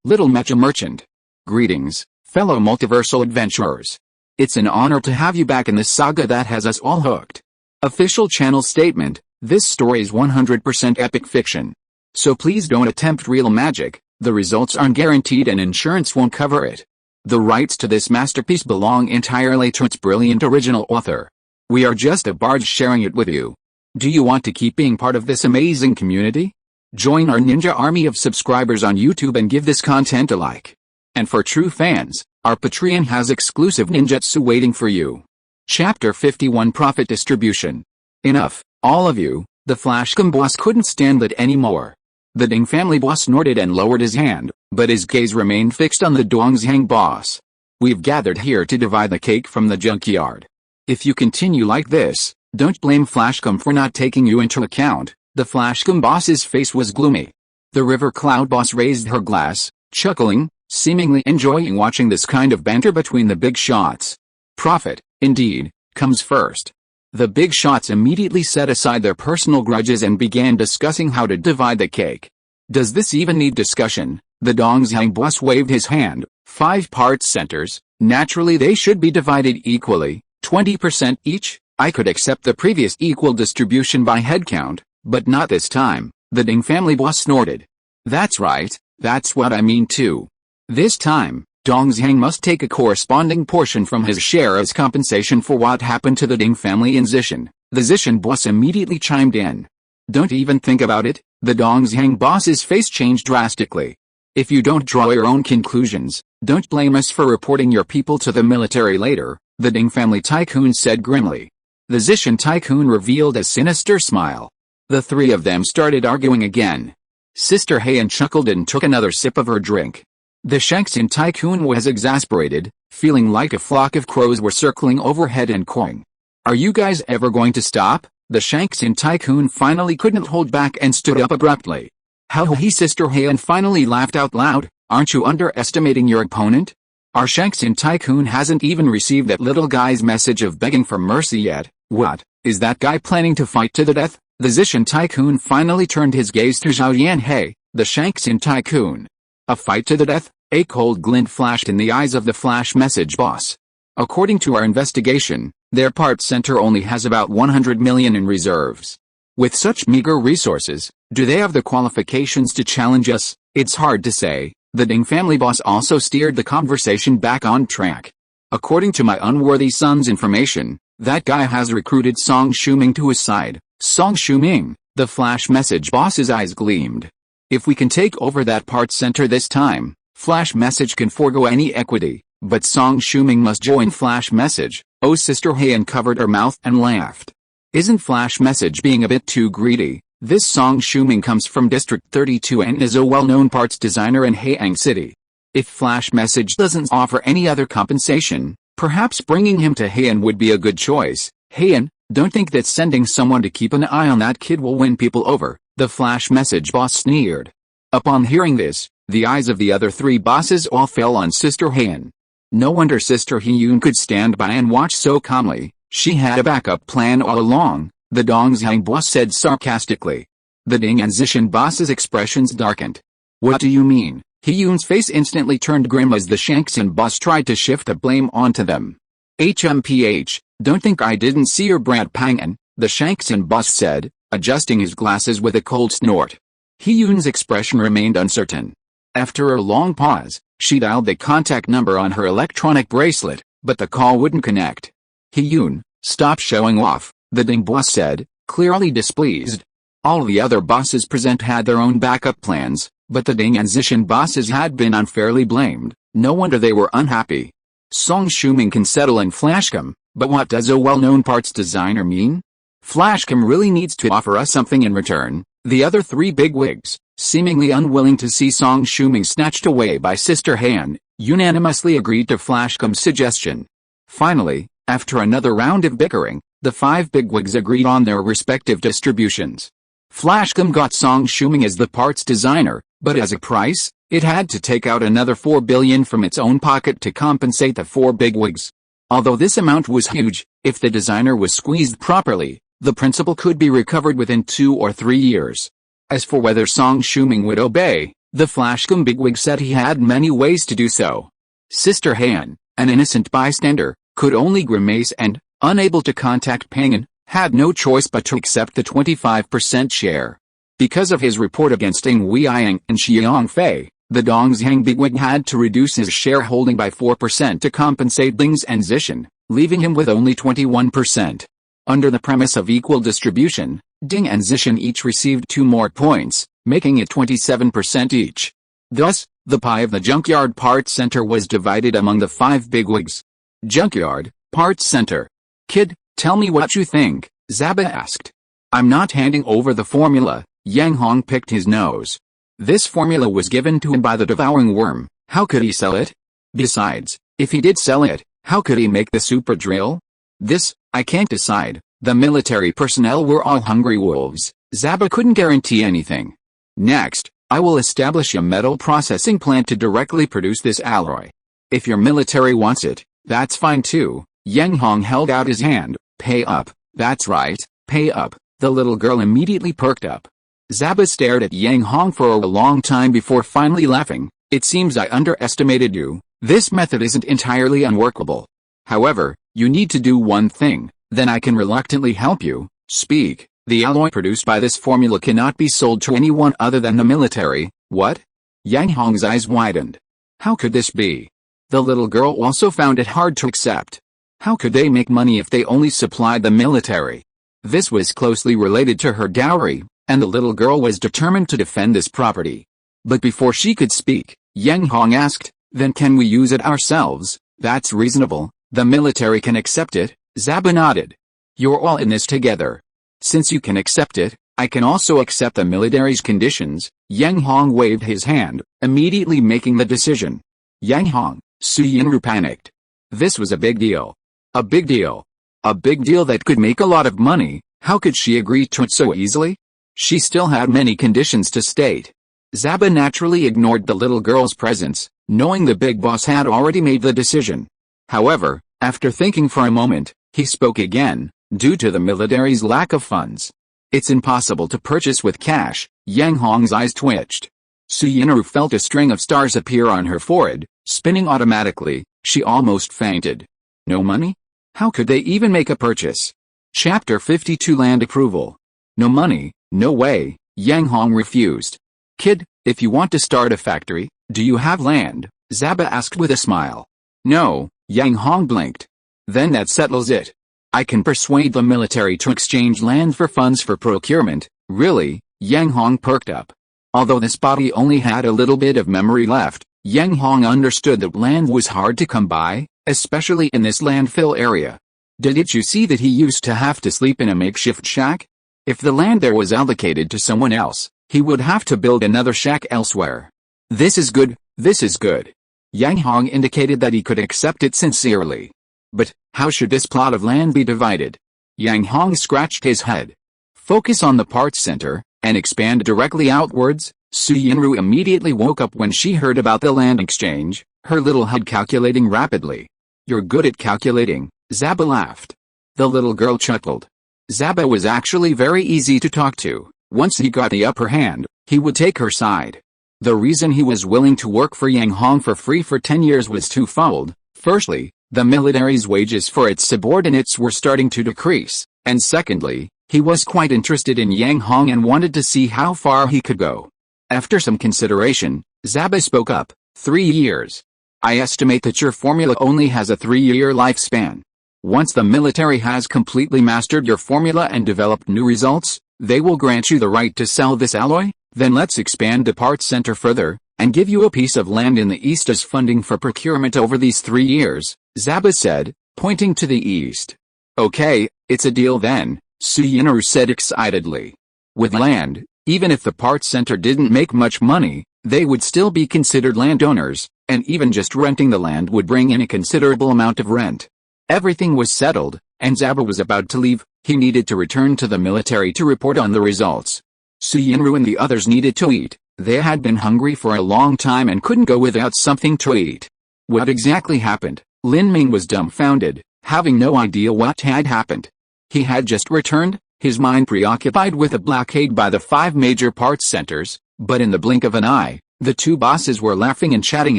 Little Mecha Merchant. Greetings, fellow multiversal adventurers. It's an honor to have you back in this saga that has us all hooked. Official channel statement, this story is 100% epic fiction. So please don't attempt real magic, the results aren't guaranteed and insurance won't cover it. The rights to this masterpiece belong entirely to its brilliant original author. We are just a barge sharing it with you. Do you want to keep being part of this amazing community? Join our ninja army of subscribers on YouTube and give this content a like. And for true fans, our Patreon has exclusive ninjutsu waiting for you. Chapter 51 Profit Distribution. Enough, all of you, the Flashcom boss couldn't stand it anymore. The Ding family boss snorted and lowered his hand, but his gaze remained fixed on the Dongzhang boss. We've gathered here to divide the cake from the junkyard. If you continue like this, don't blame Flashcom for not taking you into account. The Flashcom boss's face was gloomy. The River Cloud boss raised her glass, chuckling, seemingly enjoying watching this kind of banter between the big shots. Profit, indeed, comes first. The big shots immediately set aside their personal grudges and began discussing how to divide the cake. Does this even need discussion? The Dongzhang boss waved his hand. 5 part centers, naturally they should be divided equally, 20% each. I could accept the previous equal distribution by headcount, but not this time, the Ding family boss snorted. That's right, that's what I mean too. This time, Dongzhang must take a corresponding portion from his share as compensation for what happened to the Ding family in Zishan. The Zishan boss immediately chimed in. Don't even think about it, the Dongzhang boss's face changed drastically. If you don't draw your own conclusions, don't blame us for reporting your people to the military later, the Ding family tycoon said grimly. The Zishan tycoon revealed a sinister smile. The three of them started arguing again. Sister Heian chuckled and took another sip of her drink. The Shanksin tycoon was exasperated, feeling like a flock of crows were circling overhead and cawing. Are you guys ever going to stop? The Shanksin tycoon finally couldn't hold back and stood up abruptly. How he Sister Heian finally laughed out loud. Aren't you underestimating your opponent? Our Shanksin tycoon hasn't even received that little guy's message of begging for mercy yet. What, is that guy planning to fight to the death? The Zishan tycoon finally turned his gaze to Zhao Yanhei, the Shanksin tycoon. A fight to the death? A cold glint flashed in the eyes of the flash message boss. According to our investigation, their part center only has about 100 million in reserves. With such meager resources, do they have the qualifications to challenge us? It's hard to say. The Ding family boss also steered the conversation back on track. According to my unworthy son's information, that guy has recruited Song Shuming to his side. Song Shuming, the flash message boss's eyes gleamed. If we can take over that part center this time, flash message can forego any equity, but Song Shuming must join flash message. Oh, Sister Heian covered her mouth and laughed. Isn't flash message being a bit too greedy? This Song Shuming comes from District 32 and is a well-known parts designer in Haiyang City. If flash message doesn't offer any other compensation, perhaps bringing him to Heian would be a good choice. Heian, don't think that sending someone to keep an eye on that kid will win people over, the flash message boss sneered. Upon hearing this, the eyes of the other 3 bosses all fell on Sister Heian. No wonder Sister Heiyun could stand by and watch so calmly. She had a backup plan all along, the Dongzhang boss said sarcastically. The Ding and Zishan boss's expressions darkened. What do you mean? Heiyun's face instantly turned grim as the Shanksin boss tried to shift the blame onto them. HMPH, don't think I didn't see your brat Pangan, the Shanksin boss said, adjusting his glasses with a cold snort. Heiyun's expression remained uncertain. After a long pause, she dialed the contact number on her electronic bracelet, but the call wouldn't connect. Heiyun, stop showing off, the Ding boss said, clearly displeased. All the other bosses present had their own backup plans, but the Ding and Zishan bosses had been unfairly blamed. No wonder they were unhappy. Song Shuming can settle in Flashcom, but what does a well-known parts designer mean? Flashcom really needs to offer us something in return. The other 3 bigwigs, seemingly unwilling to see Song Shuming snatched away by Sister Heian, unanimously agreed to Flashcom's suggestion. Finally, after another round of bickering, the 5 bigwigs agreed on their respective distributions. Flashcom got Song Shuming as the parts designer, but as a price, it had to take out another 4 billion from its own pocket to compensate the 4 bigwigs. Although this amount was huge, if the designer was squeezed properly, the principal could be recovered within 2 or 3 years. As for whether Song Shuming would obey, The Flashcom bigwig said he had many ways to do so. Sister Han, an innocent bystander, could only grimace and, unable to contact Pangan, had no choice but to accept the 25% share. Because of his report against Ng Weiang and Xiang Fei, the Dongzhang bigwig had to reduce his shareholding by 4% to compensate Ling's and Zishan, leaving him with only 21%. Under the premise of equal distribution, Ding and Zishan each received 2 more points, making it 27% each. Thus, the pie of the Junkyard Parts Center was divided among the 5 bigwigs. Junkyard Parts Center. Kid, tell me what you think, Zaba asked. I'm not handing over the formula. Yang Hong picked his nose. This formula was given to him by the devouring worm. How could he sell it? Besides, if he did sell it, how could he make the super drill? This, I can't decide. The military personnel were all hungry wolves. Zaba couldn't guarantee anything. Next, I will establish a metal processing plant to directly produce this alloy. If your military wants it, that's fine too. Yang Hong held out his hand. Pay up. That's right, pay up. The little girl immediately perked up. Zaba stared at Yang Hong for a long time before finally laughing. It seems I underestimated you. This method isn't entirely unworkable. However, you need to do one thing, then I can reluctantly help you. Speak. The alloy produced by this formula cannot be sold to anyone other than the military. What? Yang Hong's eyes widened. How could this be? The little girl also found it hard to accept. How could they make money if they only supplied the military? This was closely related to her dowry, and the little girl was determined to defend this property. But before she could speak, Yang Hong asked, then can we use it ourselves? That's reasonable. The military can accept it. Zaba nodded. You're all in this together. Since you can accept it, I can also accept the military's conditions. Yang Hong waved his hand, immediately making the decision. Yang Hong, Su Yinru panicked. This was a big deal. A big deal. A big deal that could make a lot of money. How could she agree to it so easily? She still had many conditions to state. Zaba naturally ignored the little girl's presence, knowing the big boss had already made the decision. However, after thinking for a moment, he spoke again. Due to the military's lack of funds, it's impossible to purchase with cash. Yang Hong's eyes twitched. Su Yinru felt a string of stars appear on her forehead, spinning automatically. She almost fainted. No money? How could they even make a purchase? Chapter 52 Land Approval. No money, no way. Yang Hong refused. Kid, if you want to start a factory, do you have land? Zaba asked with a smile. No, Yang Hong blinked. Then that settles it. I can persuade the military to exchange land for funds for procurement. Really? Yang Hong perked up. Although this body only had a little bit of memory left, Yang Hong understood that land was hard to come by, especially in this landfill area. Didn't you see that he used to have to sleep in a makeshift shack? If the land there was allocated to someone else, he would have to build another shack elsewhere. This is good, this is good. Yang Hong indicated that he could accept it sincerely. But, how should this plot of land be divided? Yang Hong scratched his head. Focus on the parts center, and expand directly outwards. Su Yinru immediately woke up when she heard about the land exchange, her little head calculating rapidly. You're good at calculating, Zaba laughed. The little girl chuckled. Zaba was actually very easy to talk to. Once he got the upper hand, he would take her side. The reason he was willing to work for Yang Hong for free for 10 years was twofold. Firstly, the military's wages for its subordinates were starting to decrease, and secondly, he was quite interested in Yang Hong and wanted to see how far he could go. After some consideration, Zaba spoke up. 3 years. I estimate that your formula only has a 3-year lifespan. Once the military has completely mastered your formula and developed new results, they will grant you the right to sell this alloy. Then let's expand the parts center further, and give you a piece of land in the east as funding for procurement over these 3 years, Zaba said, pointing to the east. Okay, it's a deal then, Su Yinru said excitedly. With land, even if the parts center didn't make much money, they would still be considered landowners, and even just renting the land would bring in a considerable amount of rent. Everything was settled, and Zaba was about to leave. He needed to return to the military to report on the results. Su Yinru and the others needed to eat. They had been hungry for a long time and couldn't go without something to eat. What exactly happened? Lin Ming was dumbfounded, having no idea what had happened. He had just returned, his mind preoccupied with a blockade by the 5 major parts centers, but in the blink of an eye, The two bosses were laughing and chatting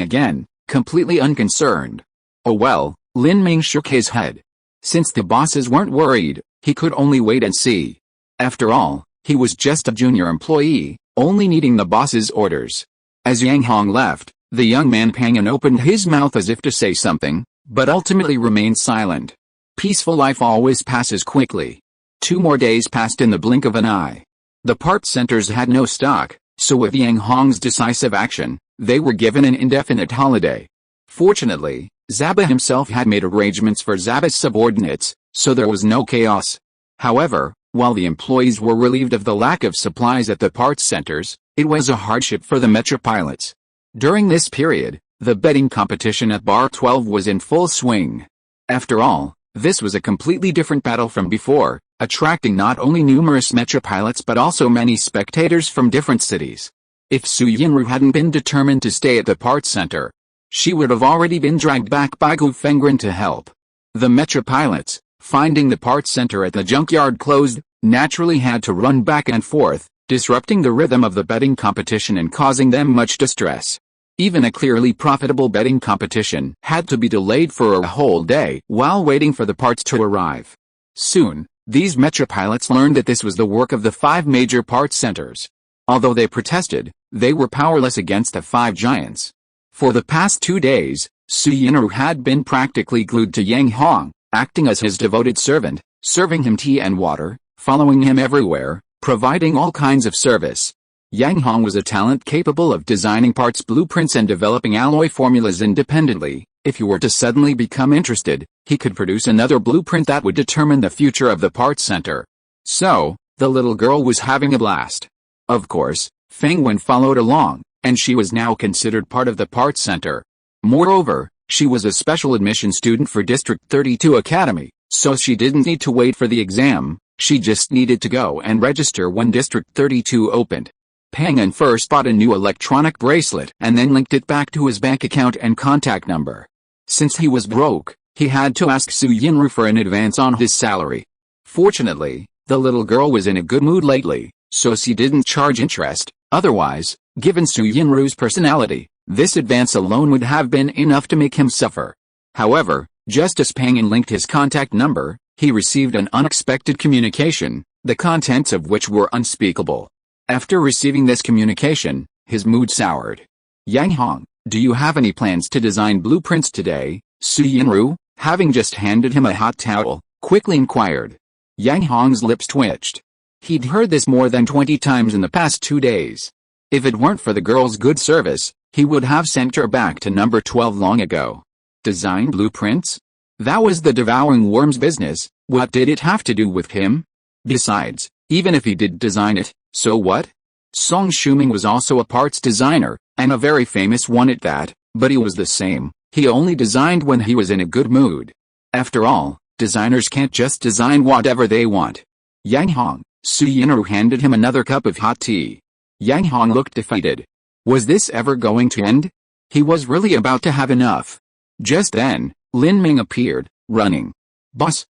again, completely unconcerned. Oh well, Lin Ming shook his head. Since the bosses weren't worried, he could only wait and see. After all, he was just a junior employee, only needing the boss's orders. As Yang Hong left, the young man Pang opened his mouth as if to say something, but ultimately remained silent. Peaceful life always passes quickly. 2 more days passed in the blink of an eye. The parts centers had no stock, so with Yang Hong's decisive action, they were given an indefinite holiday. Fortunately, Zaba himself had made arrangements for Zaba's subordinates, so there was no chaos. However, while the employees were relieved of the lack of supplies at the parts centers, it was a hardship for the Mecha pilots. During this period, the betting competition at Bar 12 was in full swing. After all, this was a completely different battle from before, attracting not only numerous Mecha pilots but also many spectators from different cities. If Su Yinru hadn't been determined to stay at the parts center, she would have already been dragged back by Gu Fengren to help. The Mecha pilots, finding the parts center at the junkyard closed, naturally had to run back and forth, disrupting the rhythm of the betting competition and causing them much distress. Even a clearly profitable betting competition had to be delayed for a whole day while waiting for the parts to arrive. Soon, these Mecha pilots learned that this was the work of the 5 major parts centers. Although they protested, they were powerless against the 5 giants. For the past 2 days, Su Yinru had been practically glued to Yang Hong, acting as his devoted servant, serving him tea and water, following him everywhere, providing all kinds of service. Yang Hong was a talent capable of designing parts blueprints and developing alloy formulas independently. If you were to suddenly become interested, he could produce another blueprint that would determine the future of the parts center. So, the little girl was having a blast. Of course, Feng Wen followed along, and she was now considered part of the parts center. Moreover, she was a special admission student for District 32 Academy, so she didn't need to wait for the exam, she just needed to go and register when District 32 opened. Pang first bought a new electronic bracelet and then linked it back to his bank account and contact number. Since he was broke, he had to ask Su Yinru for an advance on his salary. Fortunately, the little girl was in a good mood lately, so she didn't charge interest. Otherwise, given Su Yinru's personality, this advance alone would have been enough to make him suffer. However, just as Pang linked his contact number, he received an unexpected communication, the contents of which were unspeakable. After receiving this communication, his mood soured. Yang Hong, do you have any plans to design blueprints today? Su Yinru, having just handed him a hot towel, quickly inquired. Yang Hong's lips twitched. He'd heard this more than 20 times in the past 2 days. If it weren't for the girl's good service, he would have sent her back to number 12 long ago. Design blueprints? That was the devouring worm's business. What did it have to do with him? Besides, even if he did design it, so what? Song Shuming was also a parts designer, and a very famous one at that, but he was the same. He only designed when he was in a good mood. After all, designers can't just design whatever they want. Yang Hong, Su Yinru handed him another cup of hot tea. Yang Hong looked defeated. Was this ever going to end? He was really about to have enough. Just then, Lin Ming appeared, running. Boss,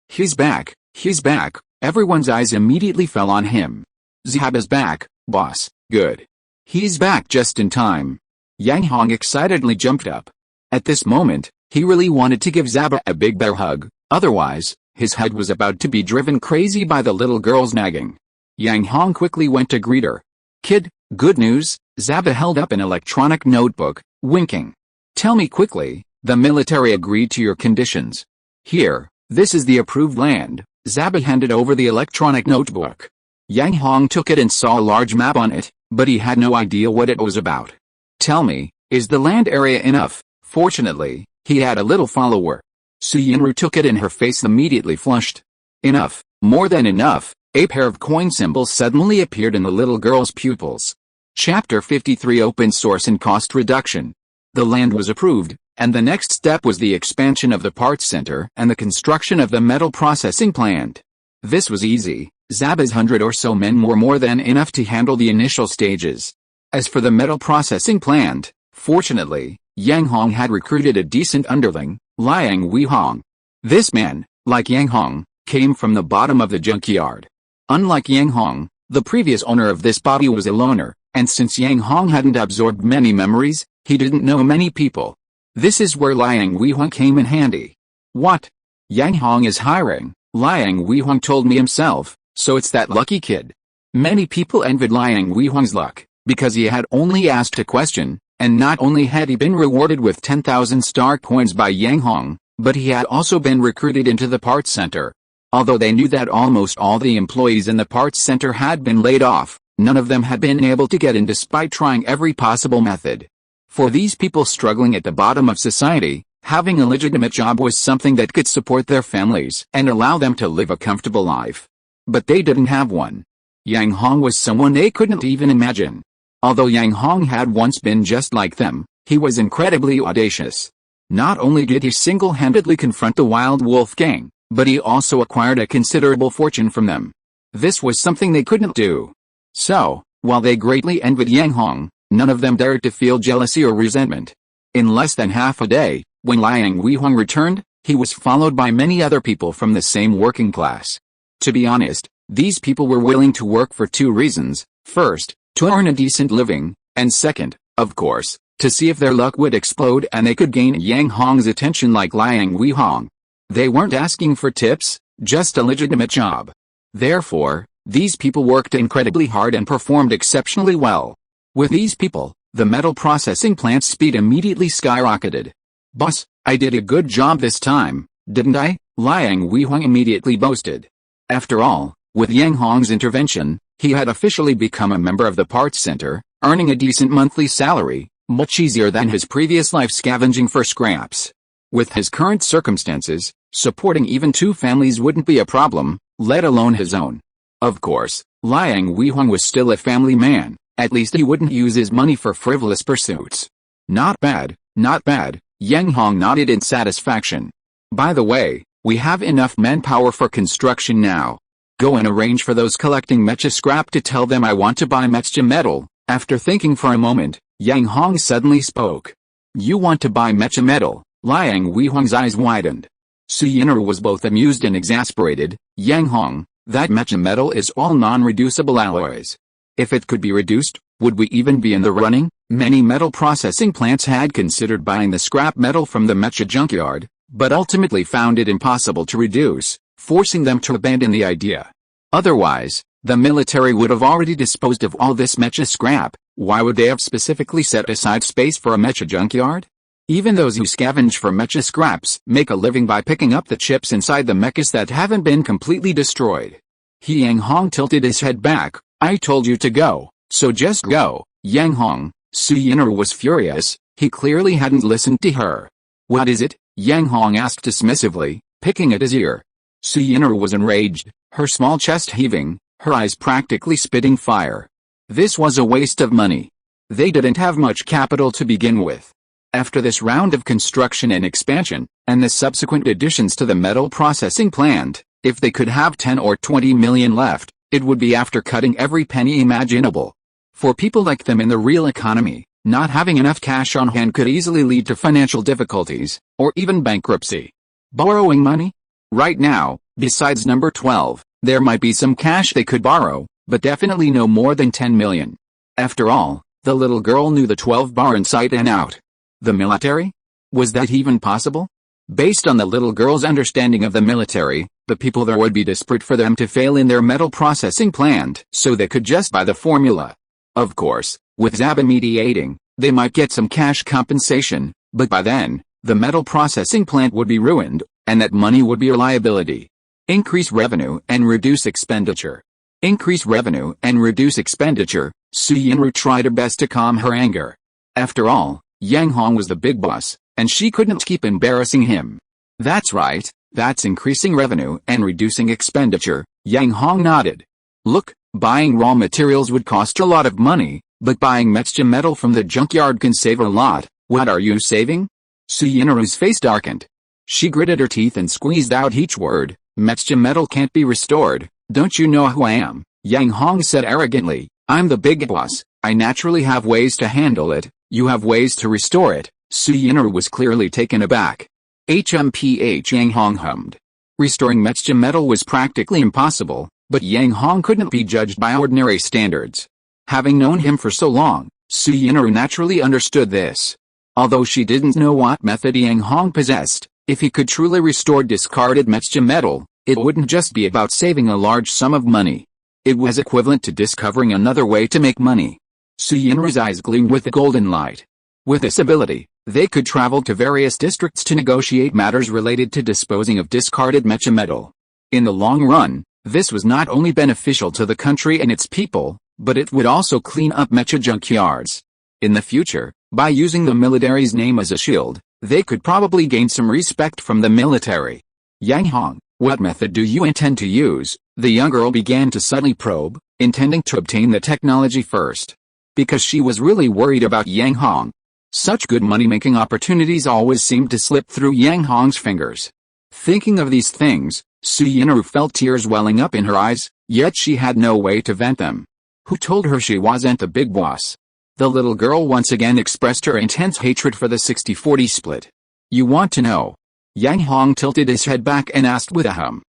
he's back, he's back. Everyone's eyes immediately fell on him. Zaba's back, boss, good. He's back just in time. Yang Hong excitedly jumped up. At this moment, he really wanted to give Zaba a big bear hug, otherwise, his head was about to be driven crazy by the little girl's nagging. Yang Hong quickly went to greet her. Kid, good news, Zaba held up an electronic notebook, winking. Tell me quickly, the military agreed to your conditions. Here, this is the approved land. Zaba handed over the electronic notebook. Yang Hong took it and saw a large map on it, but he had no idea what it was about. Tell me, is the land area enough? Fortunately, he had a little follower. Su Yinru took it and her face immediately flushed. Enough, more than enough. A pair of coin symbols suddenly appeared in the little girl's pupils. Chapter 53 Open Source and Cost Reduction. The land was approved, and the next step was the expansion of the parts center and the construction of the metal processing plant. This was easy. Zaba's 100 or so men were more than enough to handle the initial stages. As for the metal processing plant, fortunately, Yang Hong had recruited a decent underling, Liang Wei Hong. This man, like Yang Hong, came from the bottom of the junkyard. Unlike Yang Hong, the previous owner of this body was a loner, And since Yang Hong hadn't absorbed many memories, he didn't know many people. This is where Liang Weihong came in handy. What? Yang Hong is hiring, Liang Weihong told me himself, so it's that lucky kid. Many people envied Liang Weihong's luck, because he had only asked a question, and not only had he been rewarded with 10,000 star coins by Yang Hong, but he had also been recruited into the parts center. Although they knew that almost all the employees in the parts center had been laid off, none of them had been able to get in despite trying every possible method. For these people struggling at the bottom of society, having a legitimate job was something that could support their families and allow them to live a comfortable life. But they didn't have one. Yang Hong was someone they couldn't even imagine. Although Yang Hong had once been just like them, he was incredibly audacious. Not only did he single-handedly confront the Wild Wolf Gang, but he also acquired a considerable fortune from them. This was something they couldn't do. So, while they greatly envied Yang Hong, none of them dared to feel jealousy or resentment. In less than half a day, when Liang Weihong returned, he was followed by many other people from the same working class. To be honest, these people were willing to work for two reasons: first, to earn a decent living, and second, of course, to see if their luck would explode and they could gain Yang Hong's attention like Liang Weihong. They weren't asking for tips, just a legitimate job. Therefore, these people worked incredibly hard and performed exceptionally well. With these people, the metal processing plant's speed immediately skyrocketed. "Boss, I did a good job this time, didn't I?" Liang Weihong immediately boasted. After all, with Yang Hong's intervention, he had officially become a member of the parts center, earning a decent monthly salary, much easier than his previous life scavenging for scraps. With his current circumstances, supporting even two families wouldn't be a problem, let alone his own. Of course, Liang Weihong was still a family man, at least he wouldn't use his money for frivolous pursuits. Not bad, not bad, Yang Hong nodded in satisfaction. By the way, we have enough manpower for construction now. Go and arrange for those collecting mecha scrap to tell them I want to buy mecha metal. After thinking for a moment, Yang Hong suddenly spoke. You want to buy mecha metal? Liang Weihong's eyes widened. Suyinru was both amused and exasperated. Yang Hong, that mecha metal is all non-reducible alloys. If it could be reduced, would we even be in the running? Many metal processing plants had considered buying the scrap metal from the mecha junkyard, but ultimately found it impossible to reduce, forcing them to abandon the idea. Otherwise, the military would have already disposed of all this mecha scrap. Why would they have specifically set aside space for a mecha junkyard? Even those who scavenge for mecha scraps make a living by picking up the chips inside the mechas that haven't been completely destroyed. Yang Hong tilted his head back. I told you to go, so just go. Yang Hong, Suyinru was furious. He clearly hadn't listened to her. What is it? Yang Hong asked dismissively, picking at his ear. Suyinru was enraged, her small chest heaving, her eyes practically spitting fire. This was a waste of money. They didn't have much capital to begin with. After this round of construction and expansion, and the subsequent additions to the metal processing plant, if they could have 10 or 20 million left, it would be after cutting every penny imaginable. For people like them in the real economy, not having enough cash on hand could easily lead to financial difficulties, or even bankruptcy. Borrowing money? Right now, besides number 12, there might be some cash they could borrow, but definitely no more than 10 million. After all, the little girl knew the 12 bar inside and out. The military? Was that even possible? Based on the little girl's understanding of the military, the people there would be desperate for them to fail in their metal processing plant so they could just buy the formula. Of course, with Zaba mediating, they might get some cash compensation, but by then, the metal processing plant would be ruined, and that money would be a liability. Increase revenue and reduce expenditure. Increase revenue and reduce expenditure. Suyinru tried her best to calm her anger. After all, Yang Hong was the big boss, and she couldn't keep embarrassing him. That's right, that's increasing revenue and reducing expenditure. Yang Hong nodded. Look, buying raw materials would cost a lot of money, but buying mecha metal from the junkyard can save a lot. What are you saving? Suyinru's face darkened. She gritted her teeth and squeezed out each word. Mecha metal can't be restored. Don't you know who I am? Yang Hong said arrogantly. I'm the big boss. I naturally have ways to handle it. You have ways to restore it. Suyinru was clearly taken aback. HMPH Yang Hong hummed. Restoring mecha metal was practically impossible, but Yang Hong couldn't be judged by ordinary standards. Having known him for so long, Su Yinru naturally understood this. Although she didn't know what method Yang Hong possessed, if he could truly restore discarded mecha metal, it wouldn't just be about saving a large sum of money. It was equivalent to discovering another way to make money. Su Yinru's eyes gleamed with the golden light. With this ability, they could travel to various districts to negotiate matters related to disposing of discarded mecha metal. In the long run, this was not only beneficial to the country and its people, but it would also clean up mecha junkyards. In the future, by using the military's name as a shield, they could probably gain some respect from the military. Yang Hong, what method do you intend to use? The young girl began to subtly probe, intending to obtain the technology first. Because she was really worried about Yang Hong. Such good money-making opportunities always seemed to slip through Yang Hong's fingers. Thinking of these things, Su Yinru felt tears welling up in her eyes, yet she had no way to vent them. Who told her she wasn't the big boss? The little girl once again expressed her intense hatred for the 60-40 split. You want to know? Yang Hong tilted his head back and asked with a hum.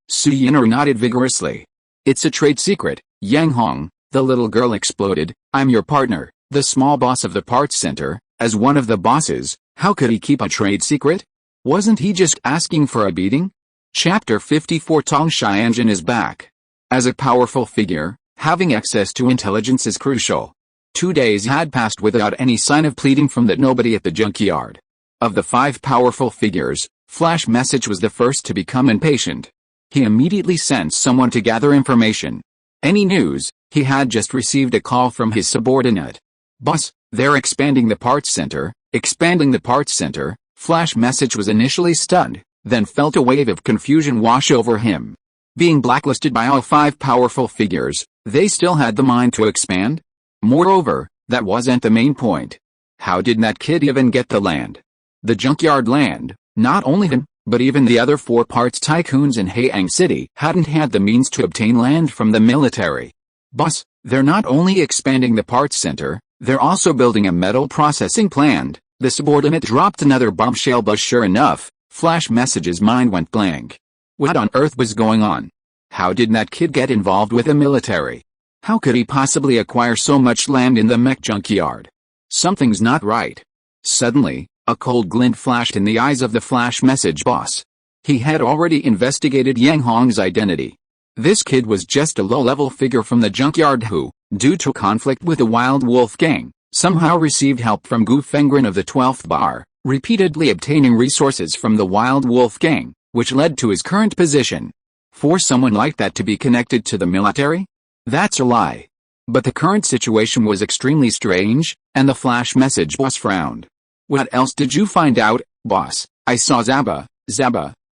Su Yinru nodded vigorously. It's a trade secret, Yang Hong, the little girl exploded. I'm your partner, the small boss of the parts center. As one of the bosses, how could he keep a trade secret? Wasn't he just asking for a beating? Chapter 54 Tong Xianjun is back. As a powerful figure, having access to intelligence is crucial. 2 days had passed without any sign of pleading from that nobody at the junkyard. Of the 5 powerful figures, Flash Message was the first to become impatient. He immediately sent someone to gather information. Any news? He had just received a call from his subordinate. Boss, they're expanding the parts center. Expanding the parts center. Flash Message was initially stunned, then felt a wave of confusion wash over him. Being blacklisted by all 5 powerful figures, they still had the mind to expand? Moreover, that wasn't the main point. How did that kid even get the land? The junkyard land, not only him, but even the other 4 parts tycoons in Haiyang City hadn't had the means to obtain land from the military. Boss, they're not only expanding the parts center, they're also building a metal processing plant. The subordinate dropped another bombshell, but sure enough, Flash Message's mind went blank. What on earth was going on? How did that kid get involved with the military? How could he possibly acquire so much land in the mech junkyard? Something's not right. Suddenly, a cold glint flashed in the eyes of the Flash Message boss. He had already investigated Yang Hong's identity. This kid was just a low-level figure from the junkyard who, due to conflict with the Wild Wolf gang, somehow received help from Gu Fengren of the 12th Bar, repeatedly obtaining resources from the Wild Wolf gang, which led to his current position. For someone like that to be connected to the military? That's a lie. But the current situation was extremely strange, and the Flash Message boss frowned. What else did you find out, boss? I saw Zaba,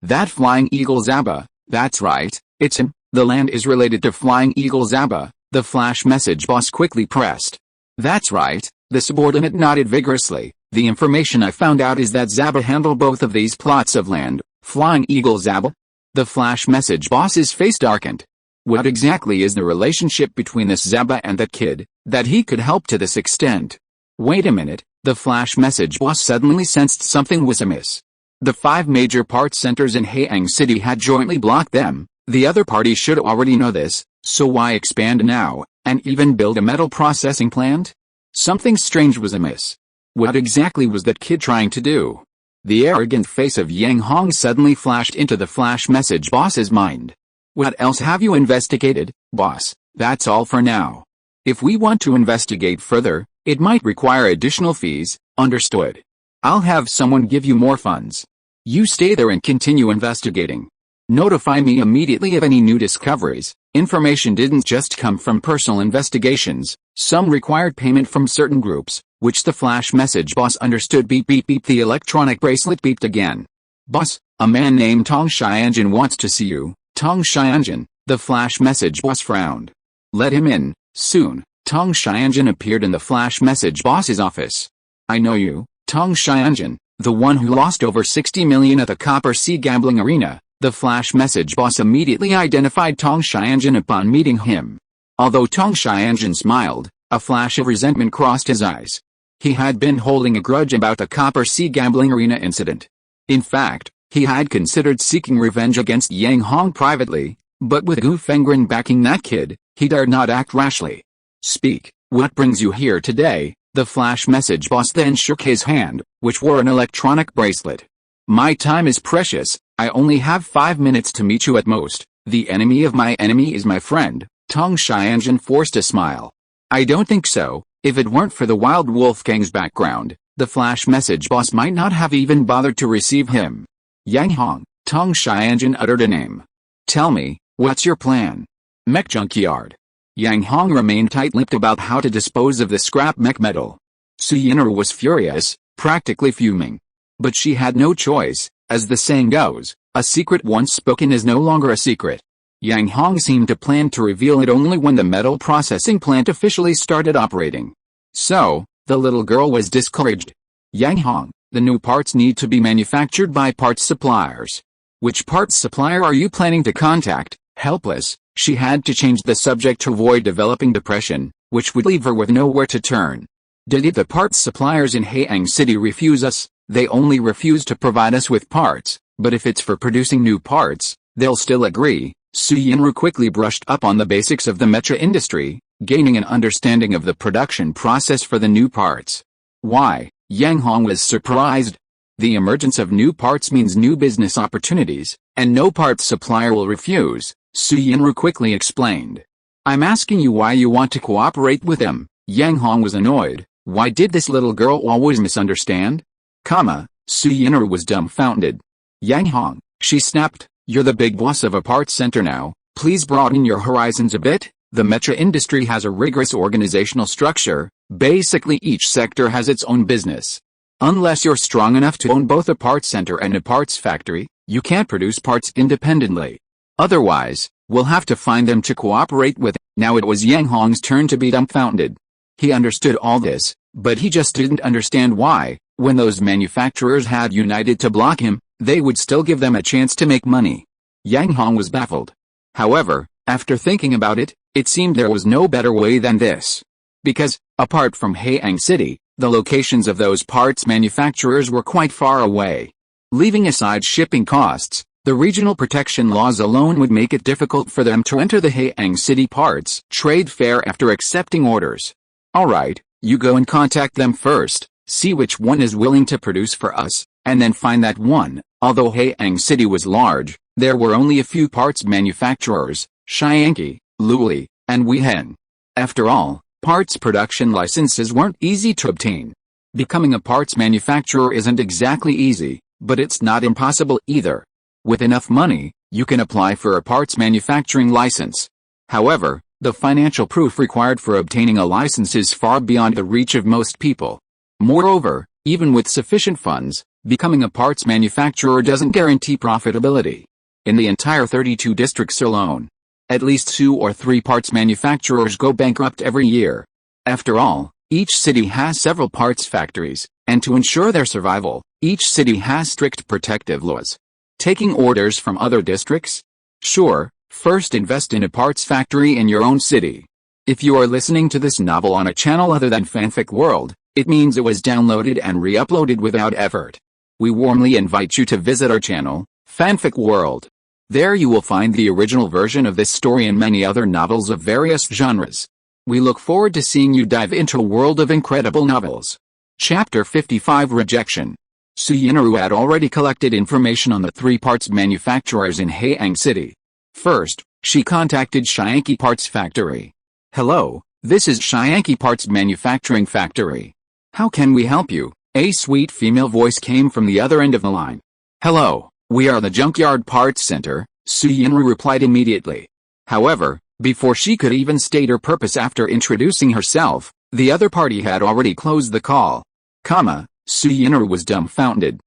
that flying eagle Zaba. That's right, it's him. The land is related to Flying Eagle Zaba, the Flash Message boss quickly pressed. That's right, the subordinate nodded vigorously. The information I found out is that Zaba handled both of these plots of land. Flying Eagle Zaba? The Flash Message boss's face darkened. What exactly is the relationship between this Zaba and that kid, that he could help to this extent? Wait a minute, the Flash Message boss suddenly sensed something was amiss. The 5 major parts centers in Haiyang City had jointly blocked them. The other party should already know this, so why expand now, and even build a metal processing plant? Something strange was amiss. What exactly was that kid trying to do? The arrogant face of Yang Hong suddenly flashed into the Flash Message boss's mind. What else have you investigated, boss? That's all for now. If we want to investigate further, it might require additional fees. Understood. I'll have someone give you more funds. You stay there and continue investigating. Notify me immediately of any new discoveries. Information didn't just come from personal investigations, some required payment from certain groups, which the Flash Message boss understood. Beep beep beep. The electronic bracelet beeped again. Boss, a man named Tong Xianjun wants to see you. Tong Xianjun, the Flash Message boss frowned. Let him in. Soon, Tong Xianjun appeared in the Flash Message boss's office. I know you, Tong Xianjun, the one who lost over 60 million at the Copper Sea gambling arena. The Flash Message boss immediately identified Tong Xianjun upon meeting him. Although Tong Xianjun smiled, a flash of resentment crossed his eyes. He had been holding a grudge about the Copper Sea gambling arena incident. In fact, he had considered seeking revenge against Yang Hong privately, but with Gu Fengren backing that kid, he dared not act rashly. Speak, what brings you here today? The flash message boss then shook his hand, which wore an electronic bracelet. My time is precious, I only have 5 minutes to meet you at most. The enemy of my enemy is my friend. Tong Xianjun forced a smile. I don't think so. If it weren't for the wild Wolfgang's background, the flash message boss might not have even bothered to receive him. Yang Hong, Tong Xianjun uttered a name. Tell me, what's your plan? Mech junkyard. Yang Hong remained tight-lipped about how to dispose of the scrap mech metal. Su Yinru was furious, practically fuming. But she had no choice, as the saying goes, a secret once spoken is no longer a secret. Yang Hong seemed to plan to reveal it only when the metal processing plant officially started operating. So, the little girl was discouraged. Yang Hong, the new parts need to be manufactured by parts suppliers. Which parts supplier are you planning to contact? Helpless, she had to change the subject to avoid developing depression, which would leave her with nowhere to turn. Did the parts suppliers in Haiyang City refuse us? They only refuse to provide us with parts, but if it's for producing new parts, they'll still agree. Su Yinru quickly brushed up on the basics of the mecha industry, gaining an understanding of the production process for the new parts. Why? Yang Hong was surprised. The emergence of new parts means new business opportunities, and no parts supplier will refuse, Su Yinru quickly explained. I'm asking you why you want to cooperate with them. Yang Hong was annoyed. Why did this little girl always misunderstand? Su Yinru was dumbfounded. Yang Hong, she snapped, you're the big boss of a parts center now, please broaden your horizons a bit. The mecha industry has a rigorous organizational structure, basically each sector has its own business. Unless you're strong enough to own both a parts center and a parts factory, you can't produce parts independently. Otherwise, we'll have to find them to cooperate with. Now it was Yang Hong's turn to be dumbfounded. He understood all this, but he just didn't understand why, when those manufacturers had united to block him, they would still give them a chance to make money. Yang Hong was baffled. However, after thinking about it, it seemed there was no better way than this. Because, apart from Haiyang City, the locations of those parts manufacturers were quite far away. Leaving aside shipping costs, the regional protection laws alone would make it difficult for them to enter the Haiyang City parts trade fair after accepting orders. Alright, you go and contact them first, see which one is willing to produce for us, and then find that one. Although Haiyang City was large, there were only a few parts manufacturers, Shianki, Luli, and Weihen. After all, parts production licenses weren't easy to obtain. Becoming a parts manufacturer isn't exactly easy, but it's not impossible either. With enough money, you can apply for a parts manufacturing license. However, the financial proof required for obtaining a license is far beyond the reach of most people. Moreover, even with sufficient funds, becoming a parts manufacturer doesn't guarantee profitability. In the entire 32 districts alone, at least 2 or 3 parts manufacturers go bankrupt every year. After all, each city has several parts factories, and to ensure their survival, each city has strict protective laws. Taking orders from other districts? Sure, first invest in a parts factory in your own city. If you are listening to this novel on a channel other than Fanfic World, it means it was downloaded and re-uploaded without effort. We warmly invite you to visit our channel, Fanfic World. There you will find the original version of this story and many other novels of various genres. We look forward to seeing you dive into a world of incredible novels. Chapter 55 Rejection. Su Yinru had already collected information on the 3 parts manufacturers in Haiyang City. First, she contacted Shianki Parts Factory. Hello, this is Shianki Parts Manufacturing Factory. How can we help you? A sweet female voice came from the other end of the line. Hello, we are the Junkyard Parts Center, Su Yinru replied immediately. However, before she could even state her purpose after introducing herself, the other party had already closed the call. Su Yinru was dumbfounded.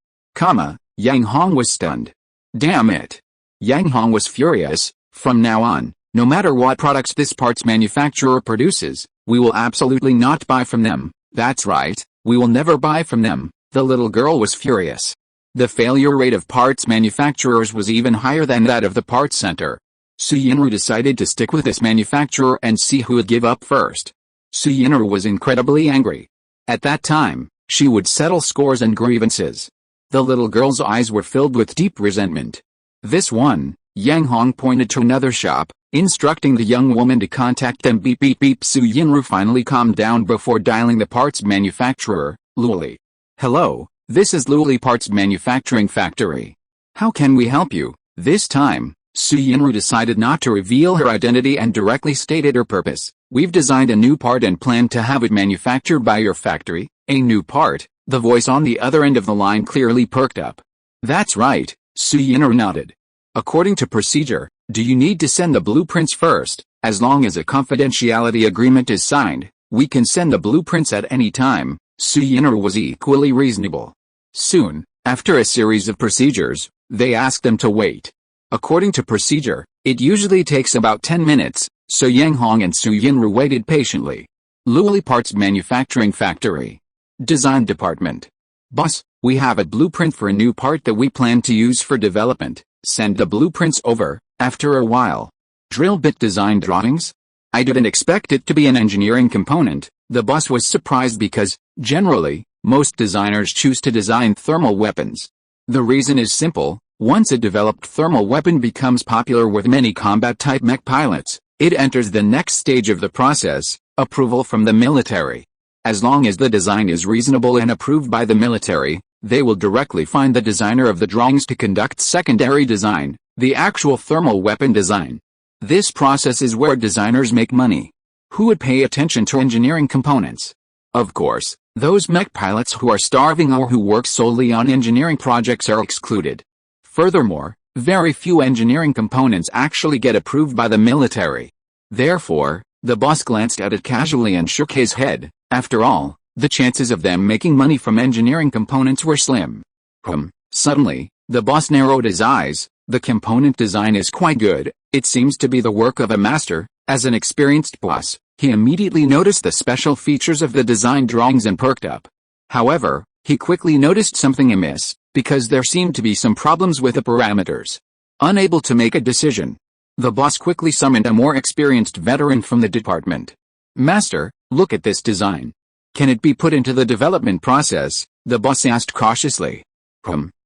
Yang Hong was stunned. Damn it. Yang Hong was furious. From now on, no matter what products this parts manufacturer produces, we will absolutely not buy from them. That's right, we will never buy from them. The little girl was furious. The failure rate of parts manufacturers was even higher than that of the parts center. Su Yinru decided to stick with this manufacturer and see who would give up first. Su Yinru was incredibly angry. At that time, she would settle scores and grievances. The little girl's eyes were filled with deep resentment. This one, Yang Hong pointed to another shop, instructing the young woman to contact them. Beep beep beep. Su Yinru finally calmed down before dialing the parts manufacturer, Luli. Hello, this is Luli Parts Manufacturing Factory. How can we help you? This time, Su Yinru decided not to reveal her identity and directly stated her purpose. We've designed a new part and plan to have it manufactured by your factory. A new part? The voice on the other end of the line clearly perked up. That's right, Su Yinru nodded. According to procedure, do you need to send the blueprints first? As long as a confidentiality agreement is signed, we can send the blueprints at any time. Su Yinru was equally reasonable. Soon, after a series of procedures, they asked them to wait. According to procedure, it usually takes about 10 minutes, so Yang Hong and Su Yinru waited patiently. Luli Parts Manufacturing Factory. Design Department. Boss, we have a blueprint for a new part that we plan to use for development. Send the blueprints over. After a while. Drill bit design drawings? I didn't expect it to be an engineering component. The boss was surprised because, generally, most designers choose to design thermal weapons. The reason is simple. Once a developed thermal weapon becomes popular with many combat-type mech pilots, it enters the next stage of the process, approval from the military. As long as the design is reasonable and approved by the military, they will directly find the designer of the drawings to conduct secondary design, the actual thermal weapon design. This process is where designers make money. Who would pay attention to engineering components? Of course, those mech pilots who are starving or who work solely on engineering projects are excluded. Furthermore, very few engineering components actually get approved by the military. Therefore, the boss glanced at it casually and shook his head. After all, the chances of them making money from engineering components were slim. Suddenly, the boss narrowed his eyes. The component design is quite good. It seems to be the work of a master. As an experienced boss, he immediately noticed the special features of the design drawings and perked up. However, he quickly noticed something amiss, because there seemed to be some problems with the parameters. Unable to make a decision, the boss quickly summoned a more experienced veteran from the department. Master, look at this design. Can it be put into the development process? The boss asked cautiously.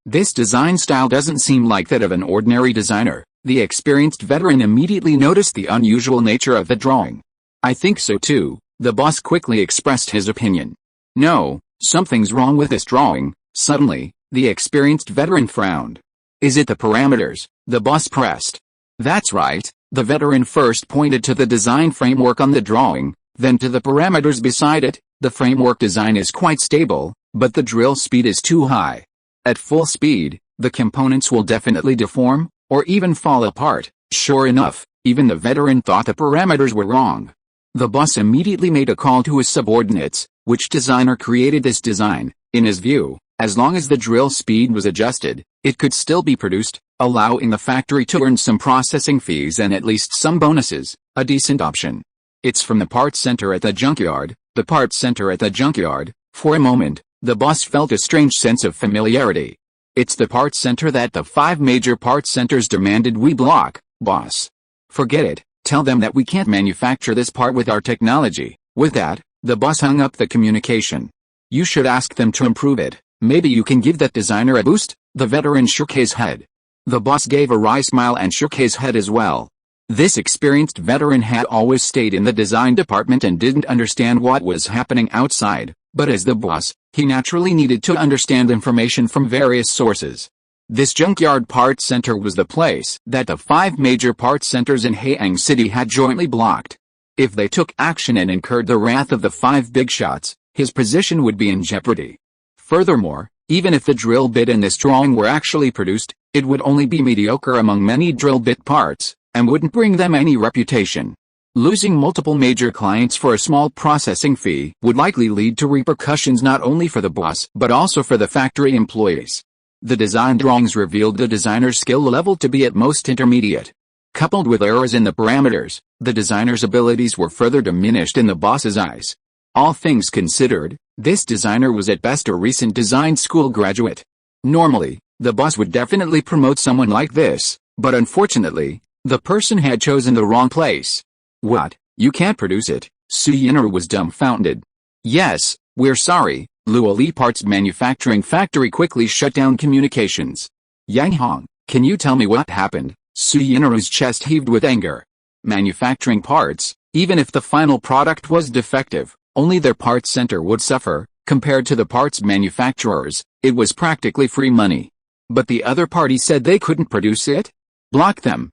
This design style doesn't seem like that of an ordinary designer. The experienced veteran immediately noticed the unusual nature of the drawing. I think so too, the boss quickly expressed his opinion. No, something's wrong with this drawing. Suddenly, the experienced veteran frowned. Is it the parameters? The boss pressed. That's right, the veteran first pointed to the design framework on the drawing, then to the parameters beside it. The framework design is quite stable, but the drill speed is too high. At full speed, the components will definitely deform, or even fall apart. Sure enough, even the veteran thought the parameters were wrong. The boss immediately made a call to his subordinates. Which designer created this design? In his view, as long as the drill speed was adjusted, it could still be produced, allowing the factory to earn some processing fees and at least some bonuses, a decent option. It's from the parts center at the junkyard. The parts center at the junkyard. For a moment, the boss felt a strange sense of familiarity. It's the parts center that the 5 major parts centers demanded we block, boss. Forget it, tell them that we can't manufacture this part with our technology. With that, the boss hung up the communication. You should ask them to improve it. Maybe you can give that designer a boost? The veteran shook his head. The boss gave a wry smile and shook his head as well. This experienced veteran had always stayed in the design department and didn't understand what was happening outside, but as the boss, he naturally needed to understand information from various sources. This junkyard parts center was the place that the 5 major parts centers in Haiyang City had jointly blocked. If they took action and incurred the wrath of the 5 big shots, his position would be in jeopardy. Furthermore, even if the drill bit in this drawing were actually produced, it would only be mediocre among many drill bit parts, and wouldn't bring them any reputation. Losing multiple major clients for a small processing fee would likely lead to repercussions not only for the boss but also for the factory employees. The design drawings revealed the designer's skill level to be at most intermediate. Coupled with errors in the parameters, the designer's abilities were further diminished in the boss's eyes. All things considered, this designer was at best a recent design school graduate. Normally, the boss would definitely promote someone like this, but unfortunately, the person had chosen the wrong place. What? You can't produce it? Su Yinru was dumbfounded. Yes, we're sorry. Luli Parts Manufacturing Factory quickly shut down communications. Yang Hong, can you tell me what happened? Su Yinru's chest heaved with anger. Manufacturing parts, even if the final product was defective, only their parts center would suffer. Compared to the parts manufacturers, it was practically free money. But the other party said they couldn't produce it? Block them,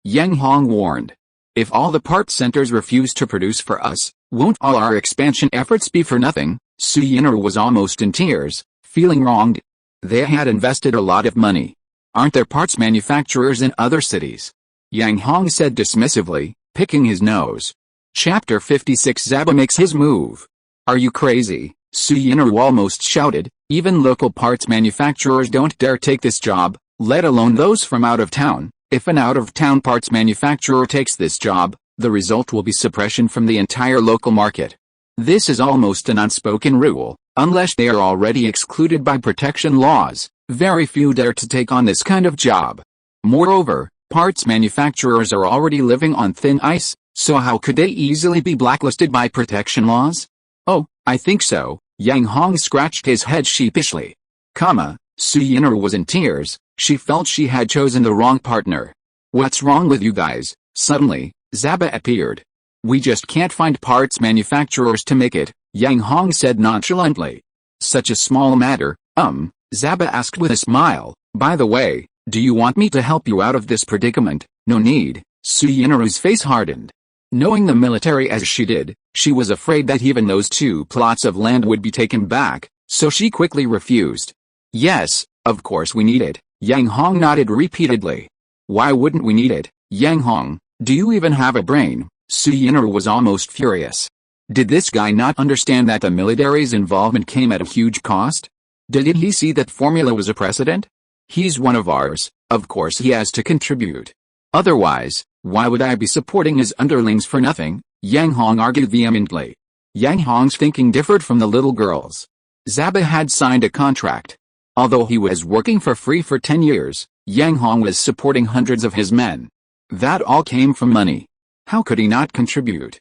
Yang Hong warned. If all the parts centers refuse to produce for us, won't all our expansion efforts be for nothing? Su Yinru was almost in tears, feeling wronged. They had invested a lot of money. Aren't there parts manufacturers in other cities? Yang Hong said dismissively, picking his nose. Chapter 56 Zaba makes his move. Are you crazy? Su Yinru almost shouted. Even local parts manufacturers don't dare take this job, let alone those from out of town. If an out-of-town parts manufacturer takes this job, the result will be suppression from the entire local market. This is almost an unspoken rule. Unless they are already excluded by protection laws, very few dare to take on this kind of job. Moreover, parts manufacturers are already living on thin ice, so how could they easily be blacklisted by protection laws? Oh, I think so. Yang Hong scratched his head sheepishly. Su Yinru was in tears. She felt she had chosen the wrong partner. What's wrong with you guys? Suddenly, Zaba appeared. We just can't find parts manufacturers to make it, Yang Hong said nonchalantly. Such a small matter, Zaba asked with a smile. By the way, do you want me to help you out of this predicament? No need. Su Yinru's face hardened. Knowing the military as she did, she was afraid that even those 2 plots of land would be taken back, so she quickly refused. Yes, of course we need it. Yang Hong nodded repeatedly. Why wouldn't we need it? Yang Hong, do you even have a brain? Su Yinru was almost furious. Did this guy not understand that the military's involvement came at a huge cost? Didn't he see that formula was a precedent? He's one of ours, of course he has to contribute. Otherwise, why would I be supporting his underlings for nothing? Yang Hong argued vehemently. Yang Hong's thinking differed from the little girl's. Zaba had signed a contract. Although he was working for free for 10 years, Yang Hong was supporting hundreds of his men. That all came from money. How could he not contribute?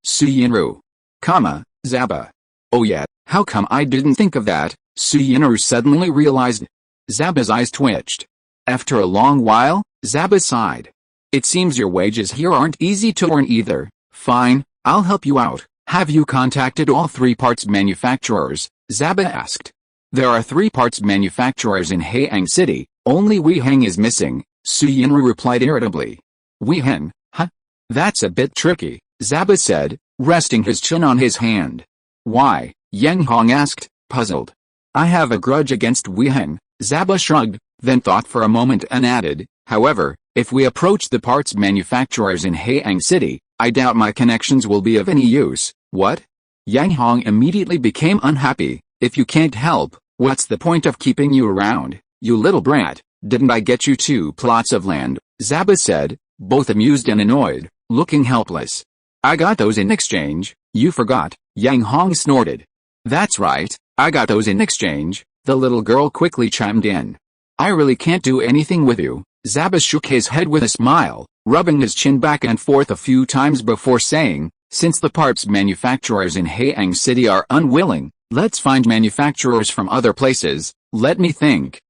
Su Yinru. Zaba. Oh yeah, how come I didn't think of that? Su Yinru suddenly realized. Zaba's eyes twitched. After a long while, Zaba sighed. It seems your wages here aren't easy to earn either. Fine, I'll help you out. Have you contacted all 3 parts manufacturers? Zaba asked. There are 3 parts manufacturers in Haiyang City, only Weiheng is missing, Su Yinru replied irritably. Weiheng, huh? That's a bit tricky, Zaba said, resting his chin on his hand. Why? Yang Hong asked, puzzled. I have a grudge against Weiheng, Zaba shrugged, then thought for a moment and added, however, if we approach the parts manufacturers in Haiyang City, I doubt my connections will be of any use. What? Yang Hong immediately became unhappy. If you can't help, what's the point of keeping you around, you little brat? Didn't I get you 2 plots of land? Zaba said, both amused and annoyed, looking helpless. I got those in exchange, you forgot, Yang Hong snorted. That's right, I got those in exchange, the little girl quickly chimed in. I really can't do anything with you. Zaba shook his head with a smile, rubbing his chin back and forth a few times before saying, since the parts manufacturers in Haiyang City are unwilling, let's find manufacturers from other places. Let me think.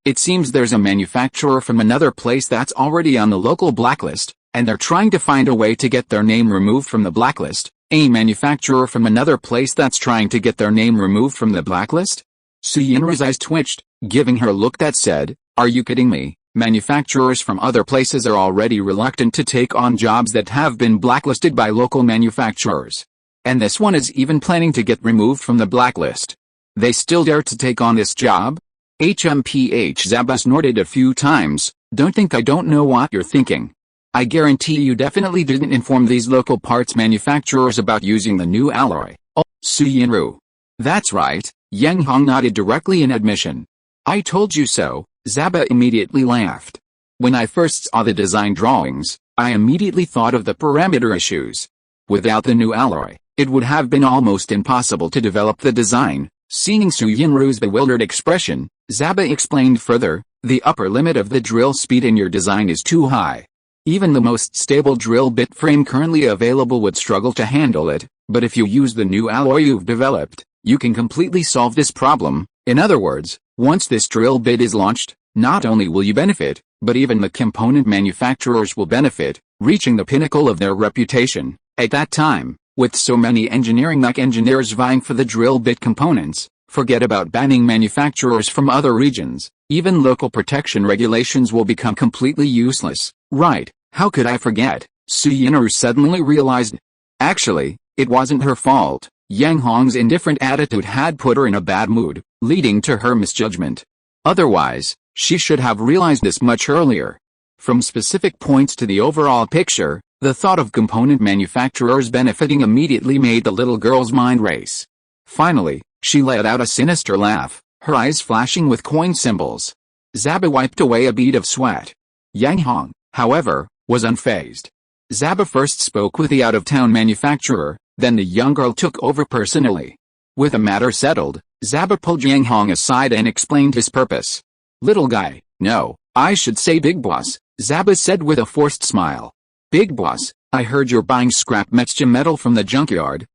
It seems there's a manufacturer from another place that's already on the local blacklist, and they're trying to find a way to get their name removed from the blacklist. A manufacturer from another place that's trying to get their name removed from the blacklist? Su Yinru's eyes twitched, giving her a look that said, are you kidding me? Manufacturers from other places are already reluctant to take on jobs that have been blacklisted by local manufacturers. And this one is even planning to get removed from the blacklist. They still dare to take on this job? Zaba snorted a few times. Don't think I don't know what you're thinking. I guarantee you definitely didn't inform these local parts manufacturers about using the new alloy. Oh, Su Yinru. That's right, Yang Hong nodded directly in admission. I told you so, Zaba immediately laughed. When I first saw the design drawings, I immediately thought of the parameter issues. Without the new alloy, it would have been almost impossible to develop the design. Seeing Su Yinru's bewildered expression, Zaba explained further, the upper limit of the drill speed in your design is too high. Even the most stable drill bit frame currently available would struggle to handle it, but if you use the new alloy you've developed, you can completely solve this problem. In other words, once this drill bit is launched, not only will you benefit, but even the component manufacturers will benefit, reaching the pinnacle of their reputation. At that time, with so many engineering mech engineers vying for the drill bit components, forget about banning manufacturers from other regions. Even local protection regulations will become completely useless. Right, how could I forget? Su Yinru suddenly realized. Actually, it wasn't her fault. Yang Hong's indifferent attitude had put her in a bad mood, leading to her misjudgment. Otherwise, she should have realized this much earlier. From specific points to the overall picture, the thought of component manufacturers benefiting immediately made the little girl's mind race. Finally, she let out a sinister laugh, her eyes flashing with coin symbols. Zaba wiped away a bead of sweat. Yang Hong, however, was unfazed. Zaba first spoke with the out-of-town manufacturer, then the young girl took over personally. With the matter settled, Zaba pulled Yang Hong aside and explained his purpose. Little guy, no, I should say big boss, Zaba said with a forced smile. Big boss, I heard you're buying scrap mecha metal from the junkyard.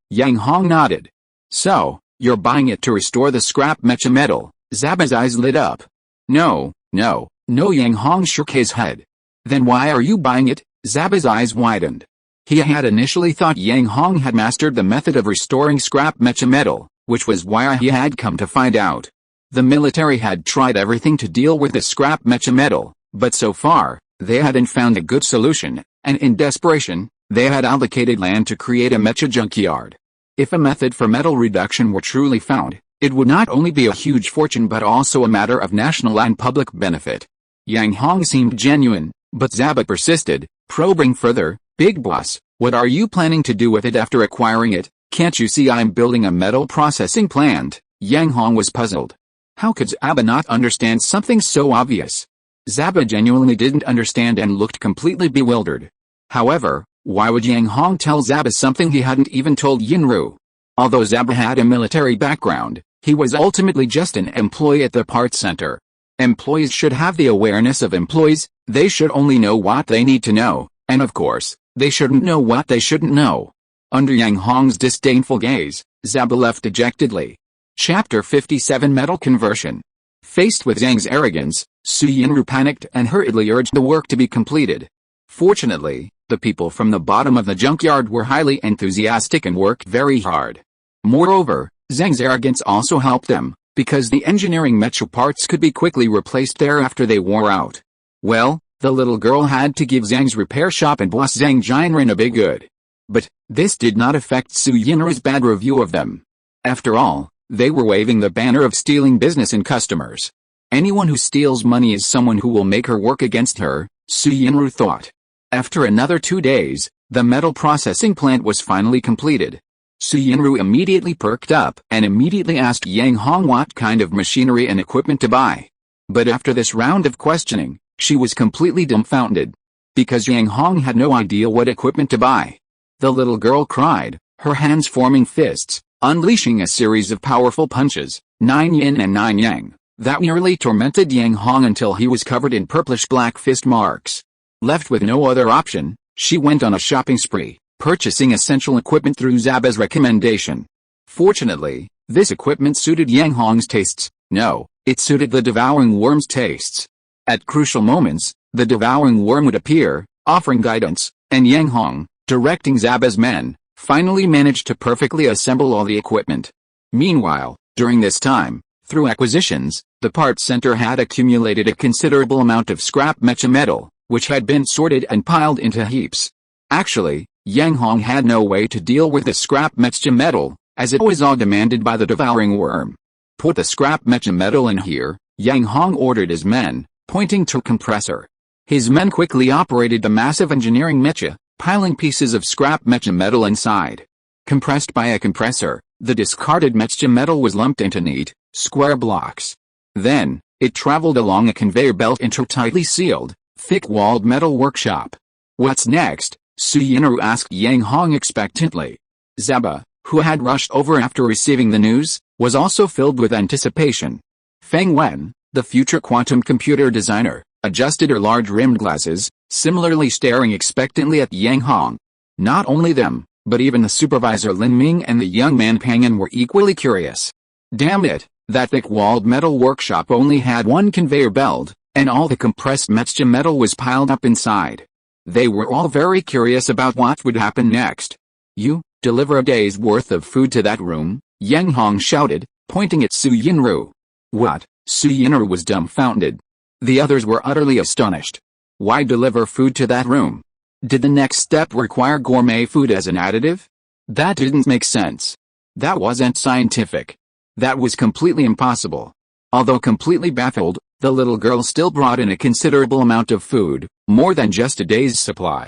Yang Hong nodded. So, you're buying it to restore the scrap mecha metal? Zaba's eyes lit up. No, Yang Hong shook his head. Then why are you buying it? Zaba's eyes widened. He had initially thought Yang Hong had mastered the method of restoring scrap mecha metal, which was why he had come to find out. The military had tried everything to deal with the scrap mecha metal, but so far, they hadn't found a good solution, and in desperation, they had allocated land to create a mecha junkyard. If a method for metal reduction were truly found, it would not only be a huge fortune but also a matter of national and public benefit. Yang Hong seemed genuine, but Zaba persisted, probing further. Big boss, what are you planning to do with it after acquiring it? Can't you see I'm building a metal processing plant? Yang Hong was puzzled. How could Zaba not understand something so obvious? Zaba genuinely didn't understand and looked completely bewildered. However, why would Yang Hong tell Zaba something he hadn't even told Yinru? Although Zaba had a military background, he was ultimately just an employee at the parts center. Employees should have the awareness of employees, they should only know what they need to know, and of course, they shouldn't know what they shouldn't know. Under Yang Hong's disdainful gaze, Zaba left dejectedly. Chapter 57 Metal Conversion. Faced with Zhang's arrogance, Su Yinru panicked and hurriedly urged the work to be completed. Fortunately, the people from the bottom of the junkyard were highly enthusiastic and worked very hard. Moreover, Zhang's arrogance also helped them, because the engineering mecha parts could be quickly replaced there after they wore out. Well, the little girl had to give Zhang's repair shop and boss Zhang Jianren a big good. But, this did not affect Su Yinru's bad review of them. After all, they were waving the banner of stealing business and customers. Anyone who steals money is someone who will make her work against her, Su Yinru thought. After another 2 days, the metal processing plant was finally completed. Su Yinru immediately perked up and immediately asked Yang Hong what kind of machinery and equipment to buy. But after this round of questioning, she was completely dumbfounded. Because Yang Hong had no idea what equipment to buy. The little girl cried, her hands forming fists, unleashing a series of powerful punches, 9 yin and 9 yang, that nearly tormented Yang Hong until he was covered in purplish-black fist marks. Left with no other option, she went on a shopping spree, purchasing essential equipment through Zaba's recommendation. Fortunately, this equipment suited Yang Hong's tastes. No, it suited the devouring worm's tastes. At crucial moments, the devouring worm would appear, offering guidance, and Yang Hong, directing Zaba's men, finally managed to perfectly assemble all the equipment. Meanwhile, during this time, through acquisitions, the parts center had accumulated a considerable amount of scrap mecha metal, which had been sorted and piled into heaps. Actually, Yang Hong had no way to deal with the scrap mecha metal, as it was all demanded by the devouring worm. Put the scrap mecha metal in here, Yang Hong ordered his men, pointing to a compressor. His men quickly operated the massive engineering mecha, piling pieces of scrap mecha metal inside. Compressed by a compressor, the discarded mecha metal was lumped into neat, square blocks. Then, it traveled along a conveyor belt into a tightly sealed, thick-walled metal workshop. What's next? Su Yinru asked Yang Hong expectantly. Zaba, who had rushed over after receiving the news, was also filled with anticipation. Feng Wen, the future quantum computer designer, adjusted her large rimmed glasses, similarly staring expectantly at Yang Hong. Not only them, but even the supervisor Lin Ming and the young man Pang'an were equally curious. Damn it, that thick-walled metal workshop only had one conveyor belt, and all the compressed mecha metal was piled up inside. They were all very curious about what would happen next. "You, deliver a day's worth of food to that room," Yang Hong shouted, pointing at Su Yinru. "What?" Su Yinru was dumbfounded. The others were utterly astonished. Why deliver food to that room? Did the next step require gourmet food as an additive? That didn't make sense. That wasn't scientific. That was completely impossible. Although completely baffled, the little girl still brought in a considerable amount of food, more than just a day's supply.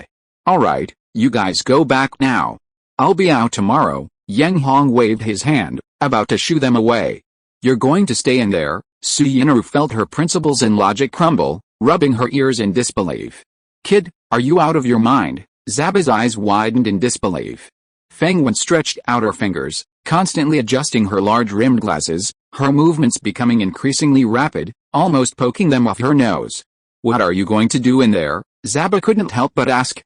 "Alright, you guys go back now. I'll be out tomorrow." Yang Hong waved his hand, about to shoo them away. "You're going to stay in there?" Su Yinru felt her principles and logic crumble, rubbing her ears in disbelief. "Kid, are you out of your mind?" Zaba's eyes widened in disbelief. Feng Wen stretched out her fingers, constantly adjusting her large rimmed glasses, her movements becoming increasingly rapid, almost poking them off her nose. "What are you going to do in there?" Zaba couldn't help but ask.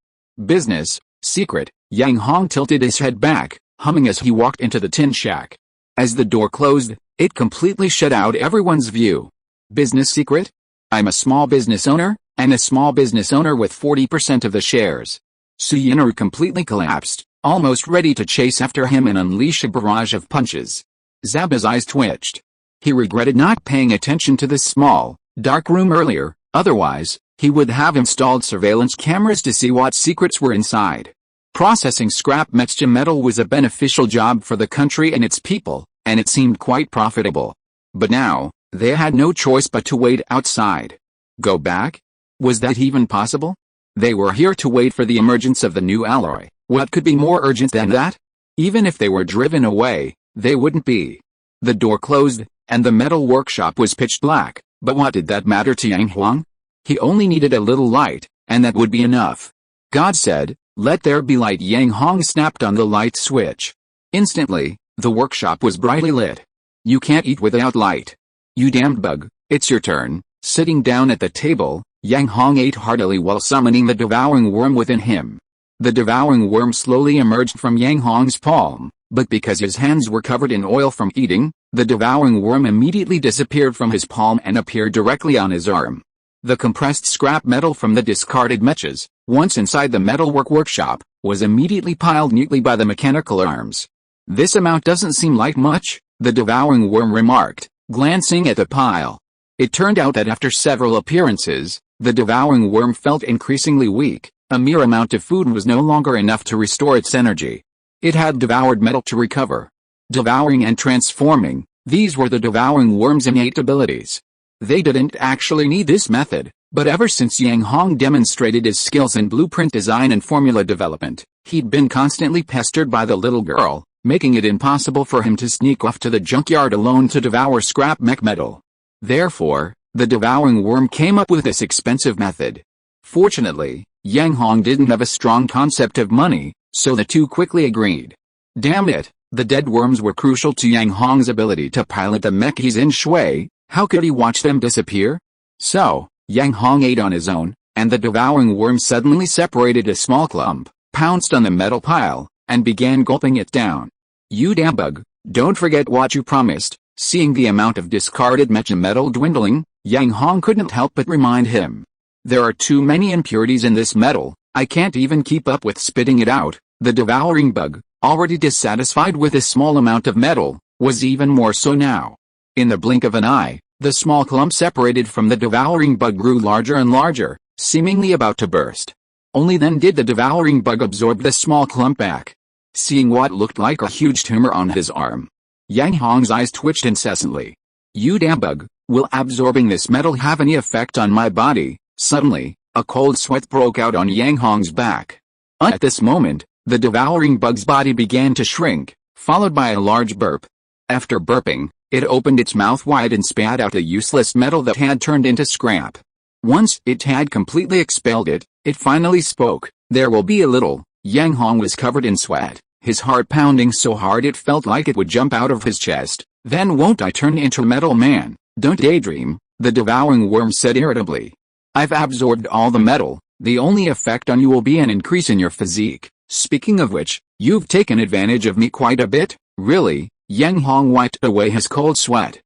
"Business, secret." Yang Hong tilted his head back, humming as he walked into the tin shack. As the door closed, it completely shut out everyone's view. "Business secret? I'm a small business owner, and a small business owner with 40% of the shares." Su Yinru completely collapsed, almost ready to chase after him and unleash a barrage of punches. Zaba's eyes twitched. He regretted not paying attention to this small, dark room earlier, otherwise, he would have installed surveillance cameras to see what secrets were inside. Processing scrap mecha metal was a beneficial job for the country and its people, and it seemed quite profitable. But now, they had no choice but to wait outside. Go back? Was that even possible? They were here to wait for the emergence of the new alloy. What could be more urgent than that? Even if they were driven away, they wouldn't be. The door closed, and the metal workshop was pitch black, but what did that matter to Yang Huang? He only needed a little light, and that would be enough. God said, "Let there be light." Yang Hong snapped on the light switch. Instantly, the workshop was brightly lit. "You can't eat without light. You damned bug, it's your turn." Sitting down at the table, Yang Hong ate heartily while summoning the devouring worm within him. The devouring worm slowly emerged from Yang Hong's palm, but because his hands were covered in oil from eating, the devouring worm immediately disappeared from his palm and appeared directly on his arm. The compressed scrap metal from the discarded mechas, once inside the metalwork workshop, was immediately piled neatly by the mechanical arms. "This amount doesn't seem like much," the devouring worm remarked, glancing at the pile. It turned out that after several appearances, the devouring worm felt increasingly weak. A mere amount of food was no longer enough to restore its energy. It had devoured metal to recover. Devouring and transforming, these were the devouring worm's innate abilities. They didn't actually need this method, but ever since Yang Hong demonstrated his skills in blueprint design and formula development, he'd been constantly pestered by the little girl, making it impossible for him to sneak off to the junkyard alone to devour scrap mech metal. Therefore, the devouring worm came up with this expensive method. Fortunately, Yang Hong didn't have a strong concept of money, so the two quickly agreed. Damn it, the dead worms were crucial to Yang Hong's ability to pilot the mechas in Shui. How could he watch them disappear? So, Yang Hong ate on his own, and the devouring worm suddenly separated a small clump, pounced on the metal pile, and began gulping it down. "You damn bug, don't forget what you promised." Seeing the amount of discarded mecha metal dwindling, Yang Hong couldn't help but remind him. "There are too many impurities in this metal, I can't even keep up with spitting it out." The devouring bug, already dissatisfied with a small amount of metal, was even more so now. In the blink of an eye, the small clump separated from the devouring bug grew larger and larger, seemingly about to burst. Only then did the devouring bug absorb the small clump back. Seeing what looked like a huge tumor on his arm, Yang Hong's eyes twitched incessantly. "You damn bug, will absorbing this metal have any effect on my body?" Suddenly, a cold sweat broke out on Yang Hong's back. At this moment, the devouring bug's body began to shrink, followed by a large burp. After burping, it opened its mouth wide and spat out the useless metal that had turned into scrap. Once it had completely expelled it, it finally spoke. "There will be a little." Yang Hong was covered in sweat, his heart pounding so hard it felt like it would jump out of his chest. "Then won't I turn into Metal Man?" "Don't daydream," the devouring worm said irritably. "I've absorbed all the metal, the only effect on you will be an increase in your physique. Speaking of which, you've taken advantage of me quite a bit." "Really?" Yang Hong wiped away his cold sweat.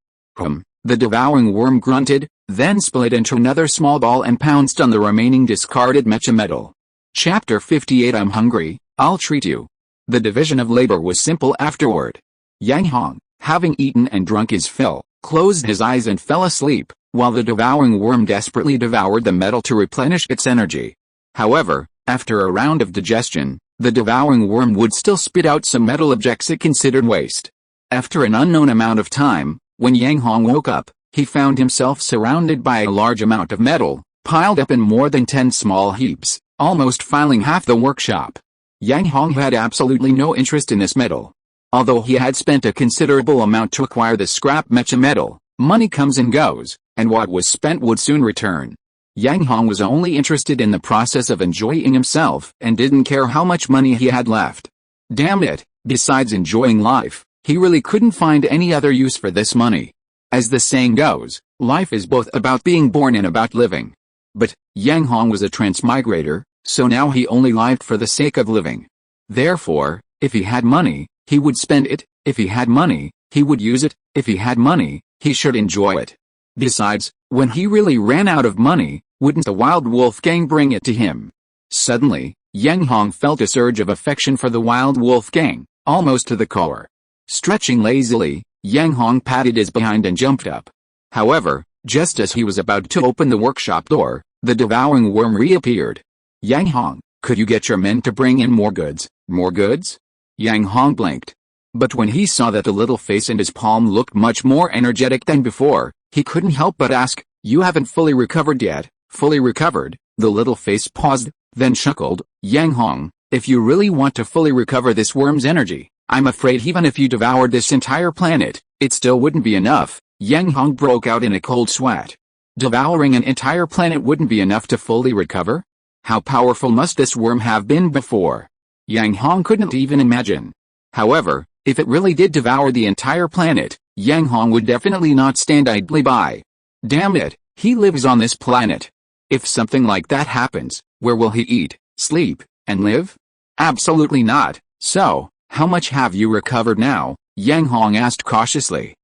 The devouring worm grunted, then split into another small ball and pounced on the remaining discarded mecha metal. Chapter 58 I'm hungry, I'll treat you. The division of labor was simple afterward. Yang Hong, having eaten and drunk his fill, closed his eyes and fell asleep, while the devouring worm desperately devoured the metal to replenish its energy. However, after a round of digestion, the devouring worm would still spit out some metal objects it considered waste. After an unknown amount of time, when Yang Hong woke up, he found himself surrounded by a large amount of metal, piled up in more than 10 small heaps, almost filling half the workshop. Yang Hong had absolutely no interest in this metal. Although he had spent a considerable amount to acquire the scrap mecha metal, money comes and goes, and what was spent would soon return. Yang Hong was only interested in the process of enjoying himself and didn't care how much money he had left. Damn it, besides enjoying life, he really couldn't find any other use for this money. As the saying goes, life is both about being born and about living. But Yang Hong was a transmigrator, so now he only lived for the sake of living. Therefore, if he had money, he would spend it. If he had money, he would use it. If he had money, he should enjoy it. Besides, when he really ran out of money, wouldn't the wild wolf gang bring it to him? Suddenly, Yang Hong felt a surge of affection for the wild wolf gang, almost to the core. Stretching lazily, Yang Hong patted his behind and jumped up. However, just as he was about to open the workshop door, the devouring worm reappeared. Yang Hong, could you get your men to bring in more goods? More goods? Yang Hong blinked. But when he saw that the little face in his palm looked much more energetic than before, he couldn't help but ask, you haven't fully recovered yet? Fully recovered? The little face paused, then chuckled, Yang Hong, if you really want to fully recover this worm's energy, I'm afraid even if you devoured this entire planet, it still wouldn't be enough. Yang Hong broke out in a cold sweat. Devouring an entire planet wouldn't be enough to fully recover? How powerful must this worm have been before? Yang Hong couldn't even imagine. However, if it really did devour the entire planet, Yang Hong would definitely not stand idly by. Damn it, he lives on this planet. If something like that happens, where will he eat, sleep, and live? Absolutely not. So, how much have you recovered now? Yang Hong asked cautiously.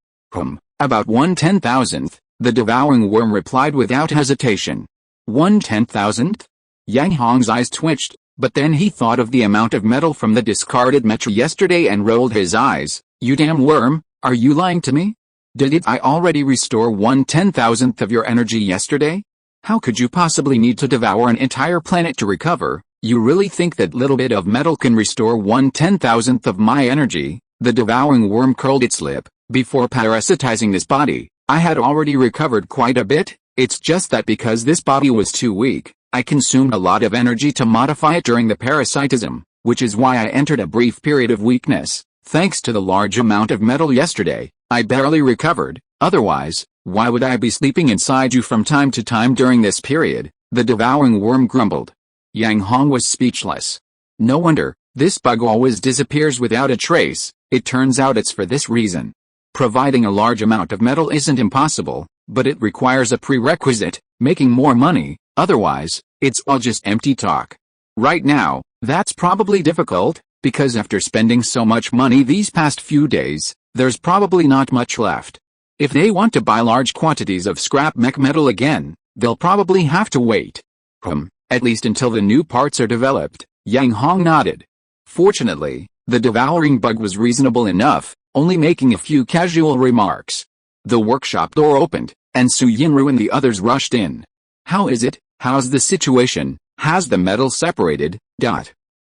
About 1/10,000th, the devouring worm replied without hesitation. 1/10,000th? Yang Hong's eyes twitched, but then he thought of the amount of metal from the discarded mecha yesterday and rolled his eyes. You damn worm, are you lying to me? Didn't I already restore 1/10,000th of your energy yesterday? How could you possibly need to devour an entire planet to recover? You really think that little bit of metal can restore 1/10,000th of my energy? The devouring worm curled its lip. Before parasitizing this body, I had already recovered quite a bit. It's just that because this body was too weak, I consumed a lot of energy to modify it during the parasitism, which is why I entered a brief period of weakness. Thanks to the large amount of metal yesterday, I barely recovered. Otherwise, why would I be sleeping inside you from time to time during this period? The devouring worm grumbled. Yang Hong was speechless. No wonder, this bug always disappears without a trace. It turns out it's for this reason. Providing a large amount of metal isn't impossible, but it requires a prerequisite, making more money. Otherwise, it's all just empty talk. Right now, that's probably difficult, because after spending so much money these past few days, there's probably not much left. If they want to buy large quantities of scrap mech metal again, they'll probably have to wait. At least until the new parts are developed. Yang Hong nodded. Fortunately, the devouring bug was reasonable enough, only making a few casual remarks. The workshop door opened, and Su Yinru and the others rushed in. How is it? How's the situation? Has the metal separated?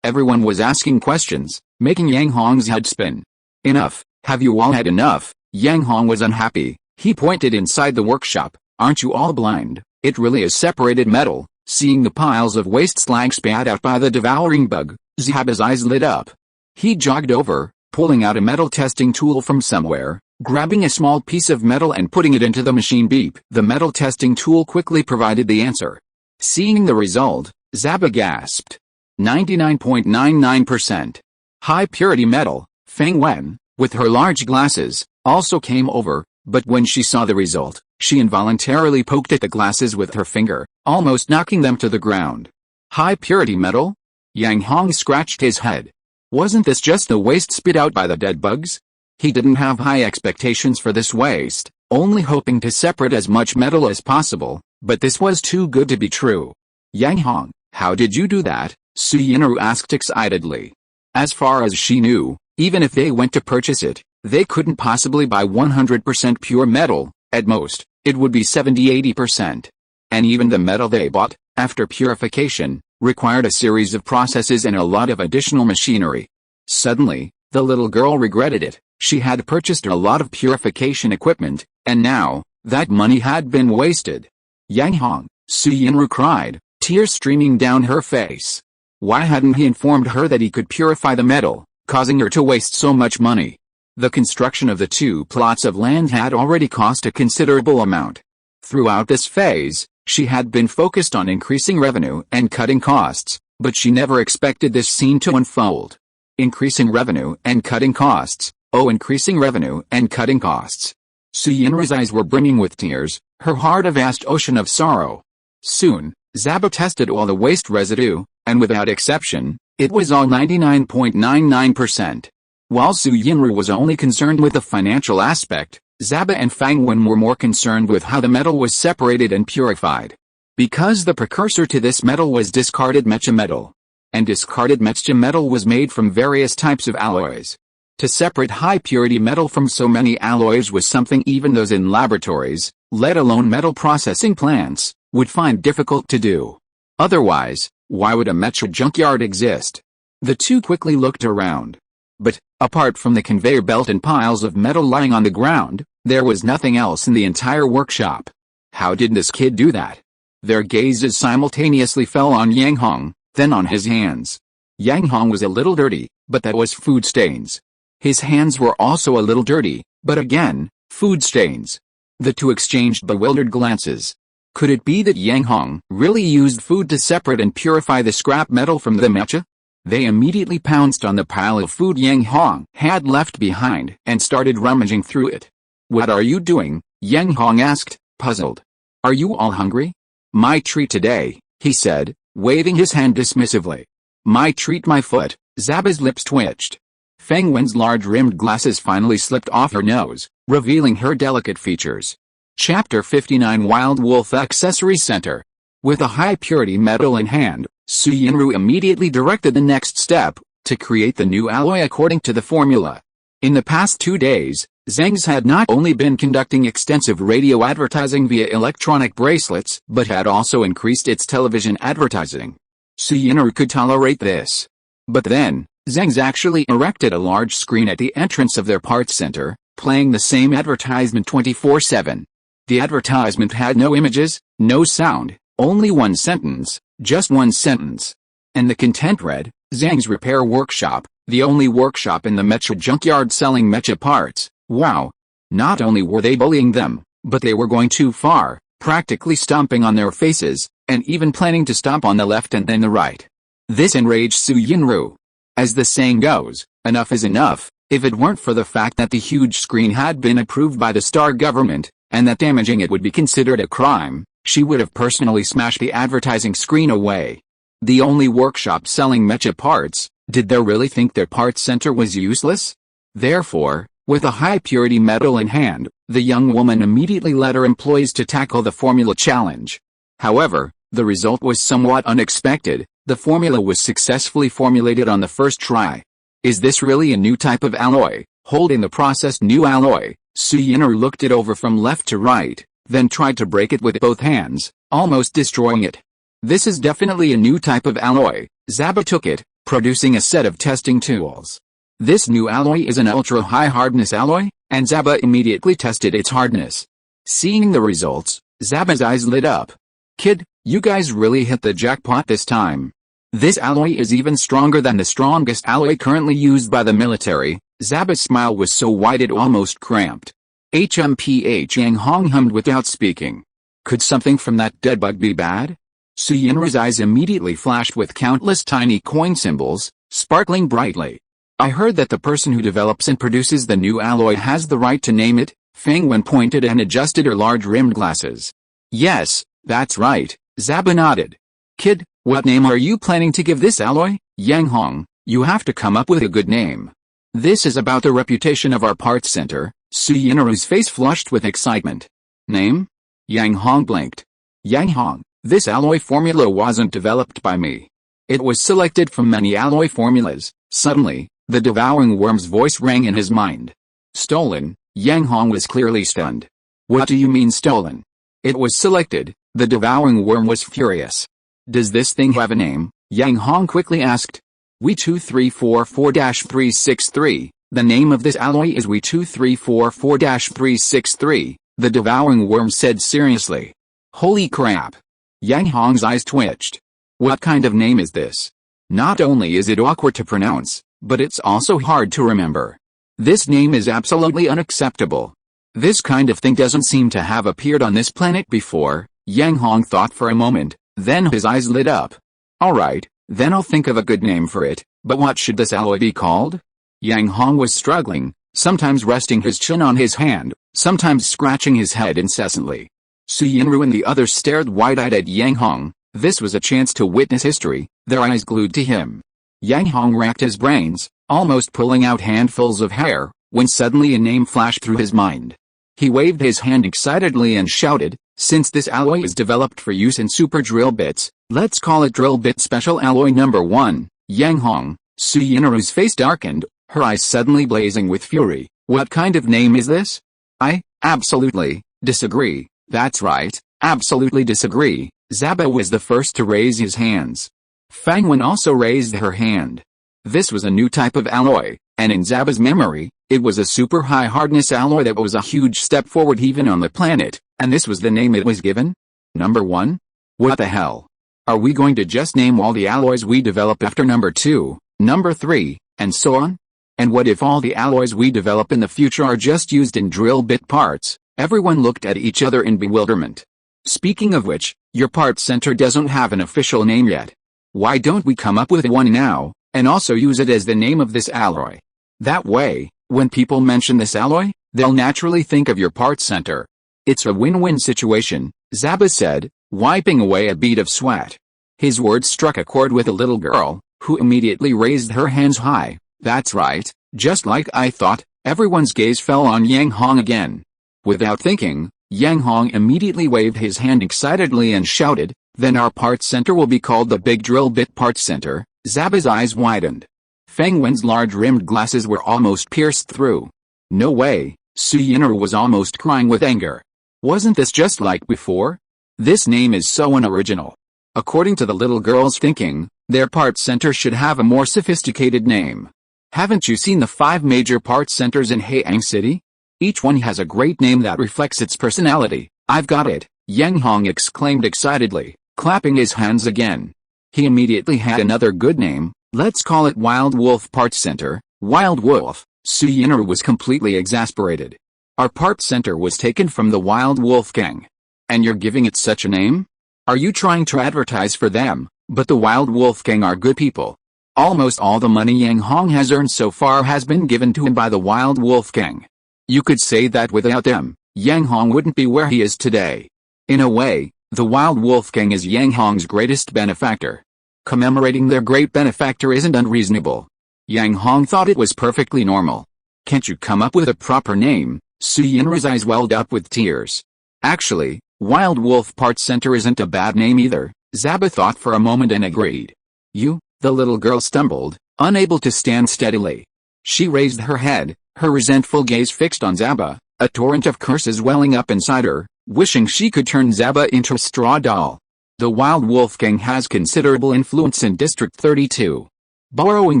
Everyone was asking questions, making Yang Hong's head spin. Enough. Have you all had enough? Yang Hong was unhappy. He pointed inside the workshop. Aren't you all blind? It really is separated metal. Seeing the piles of waste slag spat out by the devouring bug, Zaba's eyes lit up. He jogged over, pulling out a metal testing tool from somewhere, grabbing a small piece of metal and putting it into the machine. Beep. The metal testing tool quickly provided the answer. Seeing the result, Zaba gasped. 99.99%. High purity metal. Feng Wen, with her large glasses, also came over, but when she saw the result, she involuntarily poked at the glasses with her finger, almost knocking them to the ground. High purity metal? Yang Hong scratched his head. Wasn't this just the waste spit out by the dead bugs? He didn't have high expectations for this waste, only hoping to separate as much metal as possible, but this was too good to be true. Yang Hong, how did you do that? Su Yinru asked excitedly. As far as she knew, even if they went to purchase it, they couldn't possibly buy 100% pure metal. At most, it would be 70–80%. And even the metal they bought, after purification, required a series of processes and a lot of additional machinery. Suddenly, the little girl regretted it. She had purchased a lot of purification equipment, and now, that money had been wasted. Yang Hong, Su Yinru cried, tears streaming down her face. Why hadn't he informed her that he could purify the metal, causing her to waste so much money? The construction of the 2 plots of land had already cost a considerable amount. Throughout this phase, she had been focused on increasing revenue and cutting costs, but she never expected this scene to unfold. Increasing revenue and cutting costs. Oh, increasing revenue and cutting costs. Su Yinru's eyes were brimming with tears, her heart a vast ocean of sorrow. Soon, Zaba tested all the waste residue, and without exception, it was all 99.99%. While Su Yinru was only concerned with the financial aspect, Zaba and Fang Wen were more concerned with how the metal was separated and purified. Because the precursor to this metal was discarded mecha metal. And discarded mecha metal was made from various types of alloys. To separate high-purity metal from so many alloys was something even those in laboratories, let alone metal processing plants, would find difficult to do. Otherwise, why would a mecha junkyard exist? The two quickly looked around. But, apart from the conveyor belt and piles of metal lying on the ground, there was nothing else in the entire workshop. How did this kid do that? Their gazes simultaneously fell on Yang Hong, then on his hands. Yang Hong was a little dirty, but that was food stains. His hands were also a little dirty, but again, food stains. The two exchanged bewildered glances. Could it be that Yang Hong really used food to separate and purify the scrap metal from the mecha? They immediately pounced on the pile of food Yang Hong had left behind and started rummaging through it. What are you doing? Yang Hong asked, puzzled. Are you all hungry? My treat today, he said, waving his hand dismissively. My treat, my foot. Zaba's lips twitched. Feng Wen's large-rimmed glasses finally slipped off her nose, revealing her delicate features. Chapter 59 Wild Wolf Accessory Center. With a high-purity metal in hand, Su Yinru immediately directed the next step, to create the new alloy according to the formula. In the past 2 days, Zeng's had not only been conducting extensive radio advertising via electronic bracelets, but had also increased its television advertising. Su Yinru could tolerate this. But then, Zeng's actually erected a large screen at the entrance of their parts center, playing the same advertisement 24/7. The advertisement had no images, no sound, only one sentence, just one sentence. And the content read, Zeng's Repair Workshop, the only workshop in the mecha junkyard selling mecha parts. Wow! Not only were they bullying them, but they were going too far, practically stomping on their faces, and even planning to stomp on the left and then the right. This enraged Su Yinru. As the saying goes, enough is enough. If it weren't for the fact that the huge screen had been approved by the Star government, and that damaging it would be considered a crime, she would have personally smashed the advertising screen away. The only workshop selling mecha parts, did they really think their parts center was useless? Therefore, with a high-purity metal in hand, the young woman immediately led her employees to tackle the formula challenge. However, the result was somewhat unexpected. The formula was successfully formulated on the first try. Is this really a new type of alloy? Holding the processed new alloy, Su Yinru looked it over from left to right, then tried to break it with both hands, almost destroying it. This is definitely a new type of alloy. Zaba took it, producing a set of testing tools. This new alloy is an ultra-high hardness alloy, and Zaba immediately tested its hardness. Seeing the results, Zaba's eyes lit up. Kid, you guys really hit the jackpot this time. This alloy is even stronger than the strongest alloy currently used by the military. Zaba's smile was so wide it almost cramped. HMPH Yang Hong hummed without speaking. Could something from that dead bug be bad? Su Yinru's eyes immediately flashed with countless tiny coin symbols, sparkling brightly. I heard that the person who develops and produces the new alloy has the right to name it. Feng Wen pointed and adjusted her large-rimmed glasses. Yes, that's right, Zaba nodded. Kid, what name are you planning to give this alloy? Yang Hong, you have to come up with a good name. This is about the reputation of our parts center, Suyinaru's face flushed with excitement. Name? Yang Hong blinked. Yang Hong, this alloy formula wasn't developed by me. It was selected from many alloy formulas. Suddenly, the devouring worm's voice rang in his mind. Stolen? Yang Hong was clearly stunned. What do you mean stolen? It was selected. The devouring worm was furious. Does this thing have a name? Yang Hong quickly asked. We2344-363. The name of this alloy is We2344-363, the devouring worm said seriously. Holy crap! Yang Hong's eyes twitched. What kind of name is this? Not only is it awkward to pronounce, but it's also hard to remember. This name is absolutely unacceptable. This kind of thing doesn't seem to have appeared on this planet before. Yang Hong thought for a moment, then his eyes lit up. Alright, then I'll think of a good name for it, but what should this alloy be called? Yang Hong was struggling, sometimes resting his chin on his hand, sometimes scratching his head incessantly. Suyinru and the others stared wide-eyed at Yang Hong. This was a chance to witness history, their eyes glued to him. Yang Hong racked his brains, almost pulling out handfuls of hair, when suddenly a name flashed through his mind. He waved his hand excitedly and shouted, since this alloy is developed for use in super drill bits, let's call it drill bit special alloy number 1. Yang Hong, Suyinaru's face darkened, her eyes suddenly blazing with fury. What kind of name is this? I absolutely disagree. That's right, absolutely disagree. Zaba was the first to raise his hands. Fang Wen also raised her hand. This was a new type of alloy, and in Zaba's memory, it was a super high hardness alloy that was a huge step forward even on the planet, and this was the name it was given? Number 1? What the hell? Are we going to just name all the alloys we develop after number 2, number 3, and so on? And what if all the alloys we develop in the future are just used in drill bit parts? Everyone looked at each other in bewilderment. Speaking of which, your parts center doesn't have an official name yet. Why don't we come up with one now, and also use it as the name of this alloy? That way, when people mention this alloy, they'll naturally think of your parts center. It's a win-win situation, Zaba said, wiping away a bead of sweat. His words struck a chord with a little girl, who immediately raised her hands high. That's right, just like I thought. Everyone's gaze fell on Yang Hong again. Without thinking, Yang Hong immediately waved his hand excitedly and shouted, then our parts center will be called the Big Drill Bit Parts Center. Zaba's eyes widened. Feng Wen's large-rimmed glasses were almost pierced through. No way, Suyinaru was almost crying with anger. Wasn't this just like before? This name is so unoriginal. According to the little girl's thinking, their parts center should have a more sophisticated name. Haven't you seen the 5 major parts centers in Haiyang City? Each one has a great name that reflects its personality. I've got it, Yang Hong exclaimed excitedly, clapping his hands again. He immediately had another good name. Let's call it Wild Wolf Parts Center. Wild Wolf. Suyinaru was completely exasperated. Our parts center was taken from the Wild Wolf Gang. And you're giving it such a name? Are you trying to advertise for them? But the Wild Wolf Gang are good people. Almost all the money Yang Hong has earned so far has been given to him by the Wild Wolf Gang. You could say that without them, Yang Hong wouldn't be where he is today. In a way, the Wild Wolf Gang is Yang Hong's greatest benefactor. Commemorating their great benefactor isn't unreasonable. Yang Hong thought it was perfectly normal. Can't you come up with a proper name? Suyinru's eyes welled up with tears. Actually, Wild Wolf Parts Center isn't a bad name either. Zaba thought for a moment and agreed. You? The little girl stumbled, unable to stand steadily. She raised her head, her resentful gaze fixed on Zaba, a torrent of curses welling up inside her, wishing she could turn Zaba into a straw doll. The Wild Wolf Gang has considerable influence in District 32. Borrowing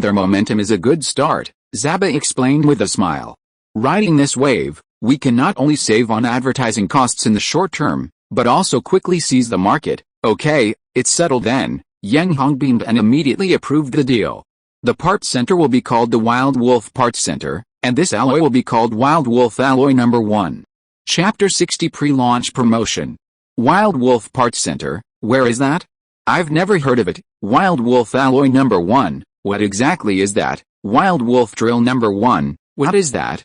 their momentum is a good start, Zaba explained with a smile. Riding this wave, we can not only save on advertising costs in the short term, but also quickly seize the market. Okay, it's settled then. Yang Hong beamed and immediately approved the deal. The parts center will be called the Wild Wolf Parts Center, and this alloy will be called Wild Wolf Alloy Number 1. Chapter 60 Pre-Launch Promotion. Wild Wolf Parts Center, where is that? I've never heard of it. Wild Wolf Alloy Number 1, what exactly is that? Wild Wolf Drill Number 1, what is that?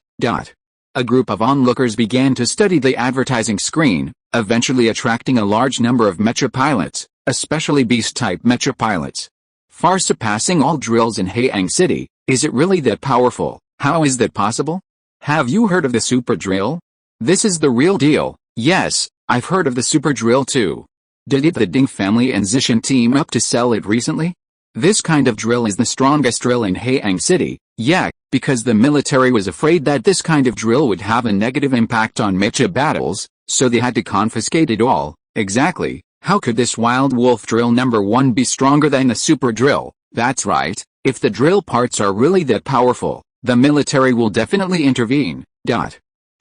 A group of onlookers began to study the advertising screen, eventually attracting a large number of mecha pilots, especially beast-type mecha pilots. Far surpassing all drills in Haiyang City. Is it really that powerful? How is that possible? Have you heard of the super drill? This is the real deal. Yes, I've heard of the super drill too. Did the Ding family and Zishan team up to sell it recently? This kind of drill is the strongest drill in Haiyang City, yeah, because the military was afraid that this kind of drill would have a negative impact on Mecha battles, so they had to confiscate it all. Exactly, how could this wild wolf drill number 1 be stronger than the super drill? That's right, if the drill parts are really that powerful, the military will definitely intervene.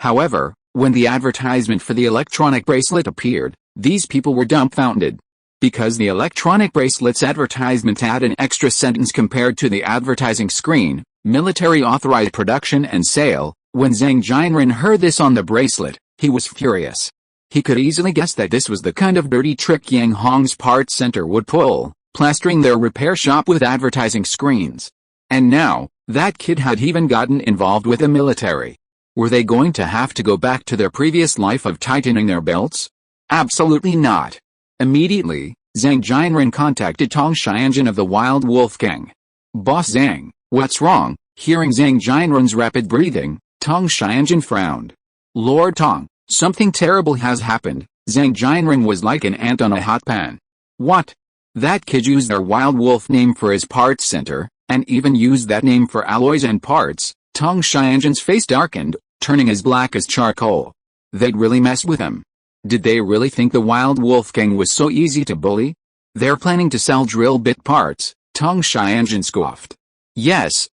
However, when the advertisement for the electronic bracelet appeared, these people were dumbfounded. Because the electronic bracelet's advertisement had an extra sentence compared to the advertising screen, military authorized production and sale. When Zhang Jianren heard this on the bracelet, he was furious. He could easily guess that this was the kind of dirty trick Yang Hong's parts center would pull, plastering their repair shop with advertising screens. And now, that kid had even gotten involved with the military. Were they going to have to go back to their previous life of tightening their belts? Absolutely not. Immediately, Zhang Jianren contacted Tong Xianjun of the Wild Wolf Gang. Boss Zhang, what's wrong? Hearing Zhang Jianren's rapid breathing, Tong Xianjun frowned. Lord Tong, something terrible has happened. Zhang Jianren was like an ant on a hot pan. What? That kid used their Wild Wolf name for his parts center, and even used that name for alloys and parts. Tong Xianjun's face darkened, turning as black as charcoal. They'd really messed with him. Did they really think the Wild Wolf Gang was so easy to bully? They're planning to sell drill bit parts, Tong Xianjun scoffed. Yes,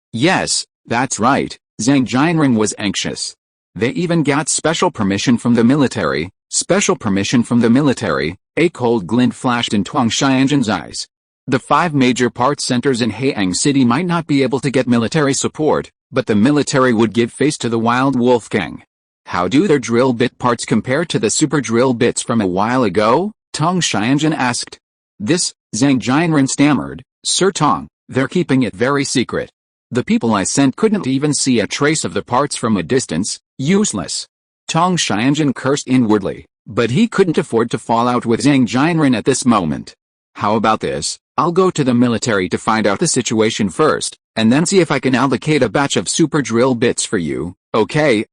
that's right, Zhang Jianren was anxious. They even got special permission from the military. A cold glint flashed in Tong Xianjun's eyes. The 5 major parts centers in Haiyang City might not be able to get military support, but the military would give face to the Wild Wolf Gang. How do their drill bit parts compare to the super drill bits from a while ago? Tong Xianjun asked. This, Zhang Jianren stammered, Sir Tong, they're keeping it very secret. The people I sent couldn't even see a trace of the parts from a distance. Useless. Tong Xianjun cursed inwardly, but he couldn't afford to fall out with Zhang Jianren at this moment. How about this? I'll go to the military to find out the situation first, and then see if I can allocate a batch of super drill bits for you. Okay,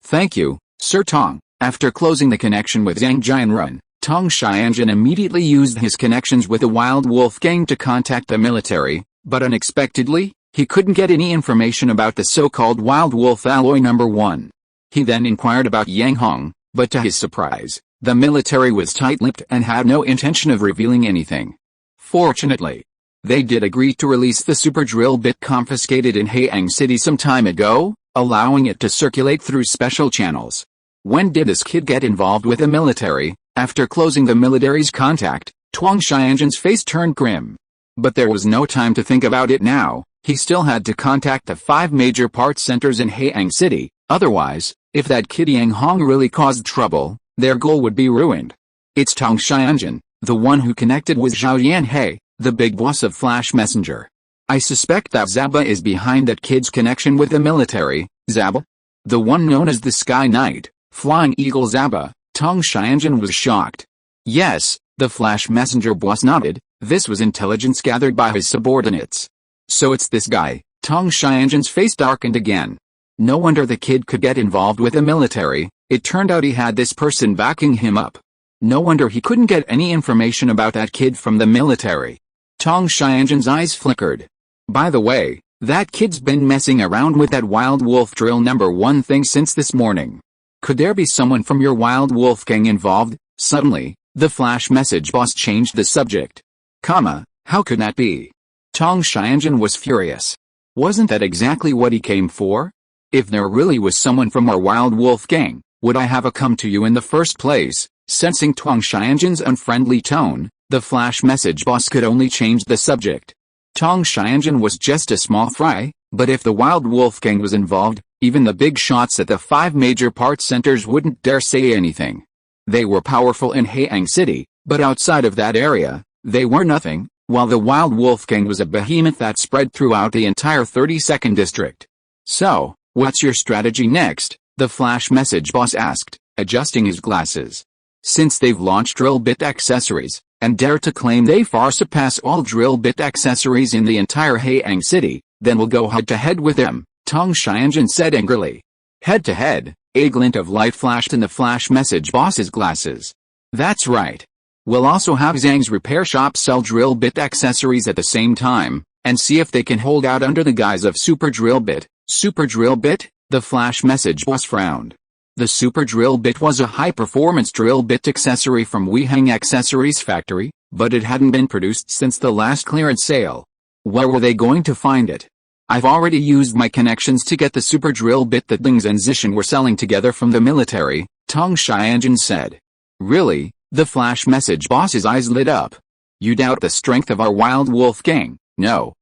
thank you, Sir Tong. After closing the connection with Zhang Jianren, Tong Xianjun immediately used his connections with the Wild Wolf Gang to contact the military, but unexpectedly, he couldn't get any information about the so-called Wild Wolf Alloy number 1. He then inquired about Yang Hong, but to his surprise, the military was tight-lipped and had no intention of revealing anything. Fortunately, they did agree to release the super drill bit confiscated in Haiyang City some time ago, allowing it to circulate through special channels. When did this kid get involved with the military? After closing the military's contact, Tong Xianjun's face turned grim. But there was no time to think about it now. He still had to contact the 5 major parts centers in Haiyang City. Otherwise, if that kid Yang Hong really caused trouble, their goal would be ruined. It's Tong Xianjun, the one who connected with Zhao Yanhei, the big boss of Flash Messenger. I suspect that Zaba is behind that kid's connection with the military. Zaba? The one known as the Sky Knight, Flying Eagle Zaba. Tong Xianjun was shocked. Yes, the Flash Messenger boss nodded. This was intelligence gathered by his subordinates. So it's this guy. Tong Xianjun's face darkened again. No wonder the kid could get involved with the military. It turned out he had this person backing him up. No wonder he couldn't get any information about that kid from the military. Tong Xianjun's eyes flickered. By the way, that kid's been messing around with that Wild Wolf drill number 1 thing since this morning. Could there be someone from your Wild Wolf Gang involved? Suddenly, the flash message boss changed the subject. How could that be? Tong Xianjun was furious. Wasn't that exactly what he came for? If there really was someone from our Wild Wolf Gang, would I have come to you in the first place? Sensing Tong Xianjun's unfriendly tone, the flash message boss could only change the subject. Tong Xianjun was just a small fry, but if the Wild Wolf Gang was involved, even the big shots at the 5 major parts centers wouldn't dare say anything. They were powerful in Haiyang City, but outside of that area, they were nothing, while the Wild Wolf Gang was a behemoth that spread throughout the entire 32nd district. So, what's your strategy next? The flash message boss asked, adjusting his glasses. Since they've launched drill bit accessories, and dare to claim they far surpass all drill bit accessories in the entire Haiyang City, then we'll go head-to-head with them, Tong Xianjun said angrily. Head to head, a glint of light flashed in the flash message boss's glasses. That's right. We'll also have Zhang's repair shop sell drill bit accessories at the same time, and see if they can hold out under the guise of super drill bit. Super drill bit? The flash message boss frowned. The super drill bit was a high-performance drill bit accessory from Weihang Accessories Factory, but it hadn't been produced since the last clearance sale. Where were they going to find it? I've already used my connections to get the super drill bit that Lings and Zishan were selling together from the military, Tong Xianjun said. Really? The flash message boss's eyes lit up. You doubt the strength of our Wild Wolf gang? No.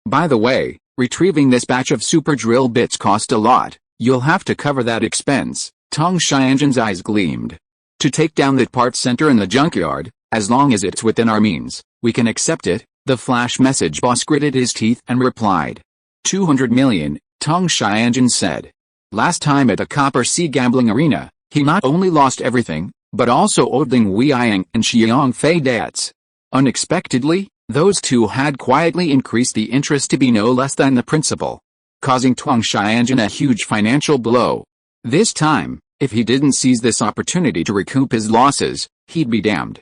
By the way, retrieving this batch of super drill bits cost a lot. You'll have to cover that expense. Tong Xianjun's eyes gleamed. To take down that parts center in the junkyard, as long as it's within our means, we can accept it. The flash message boss gritted his teeth and replied. 200 million, Tong Xianjun said. Last time at the Copper Sea gambling arena, he not only lost everything, but also owed Ling Weiyang and Xiang Fei debts. Unexpectedly, those two had quietly increased the interest to be no less than the principal, causing Tong Xianjun a huge financial blow. This time, if he didn't seize this opportunity to recoup his losses, he'd be damned.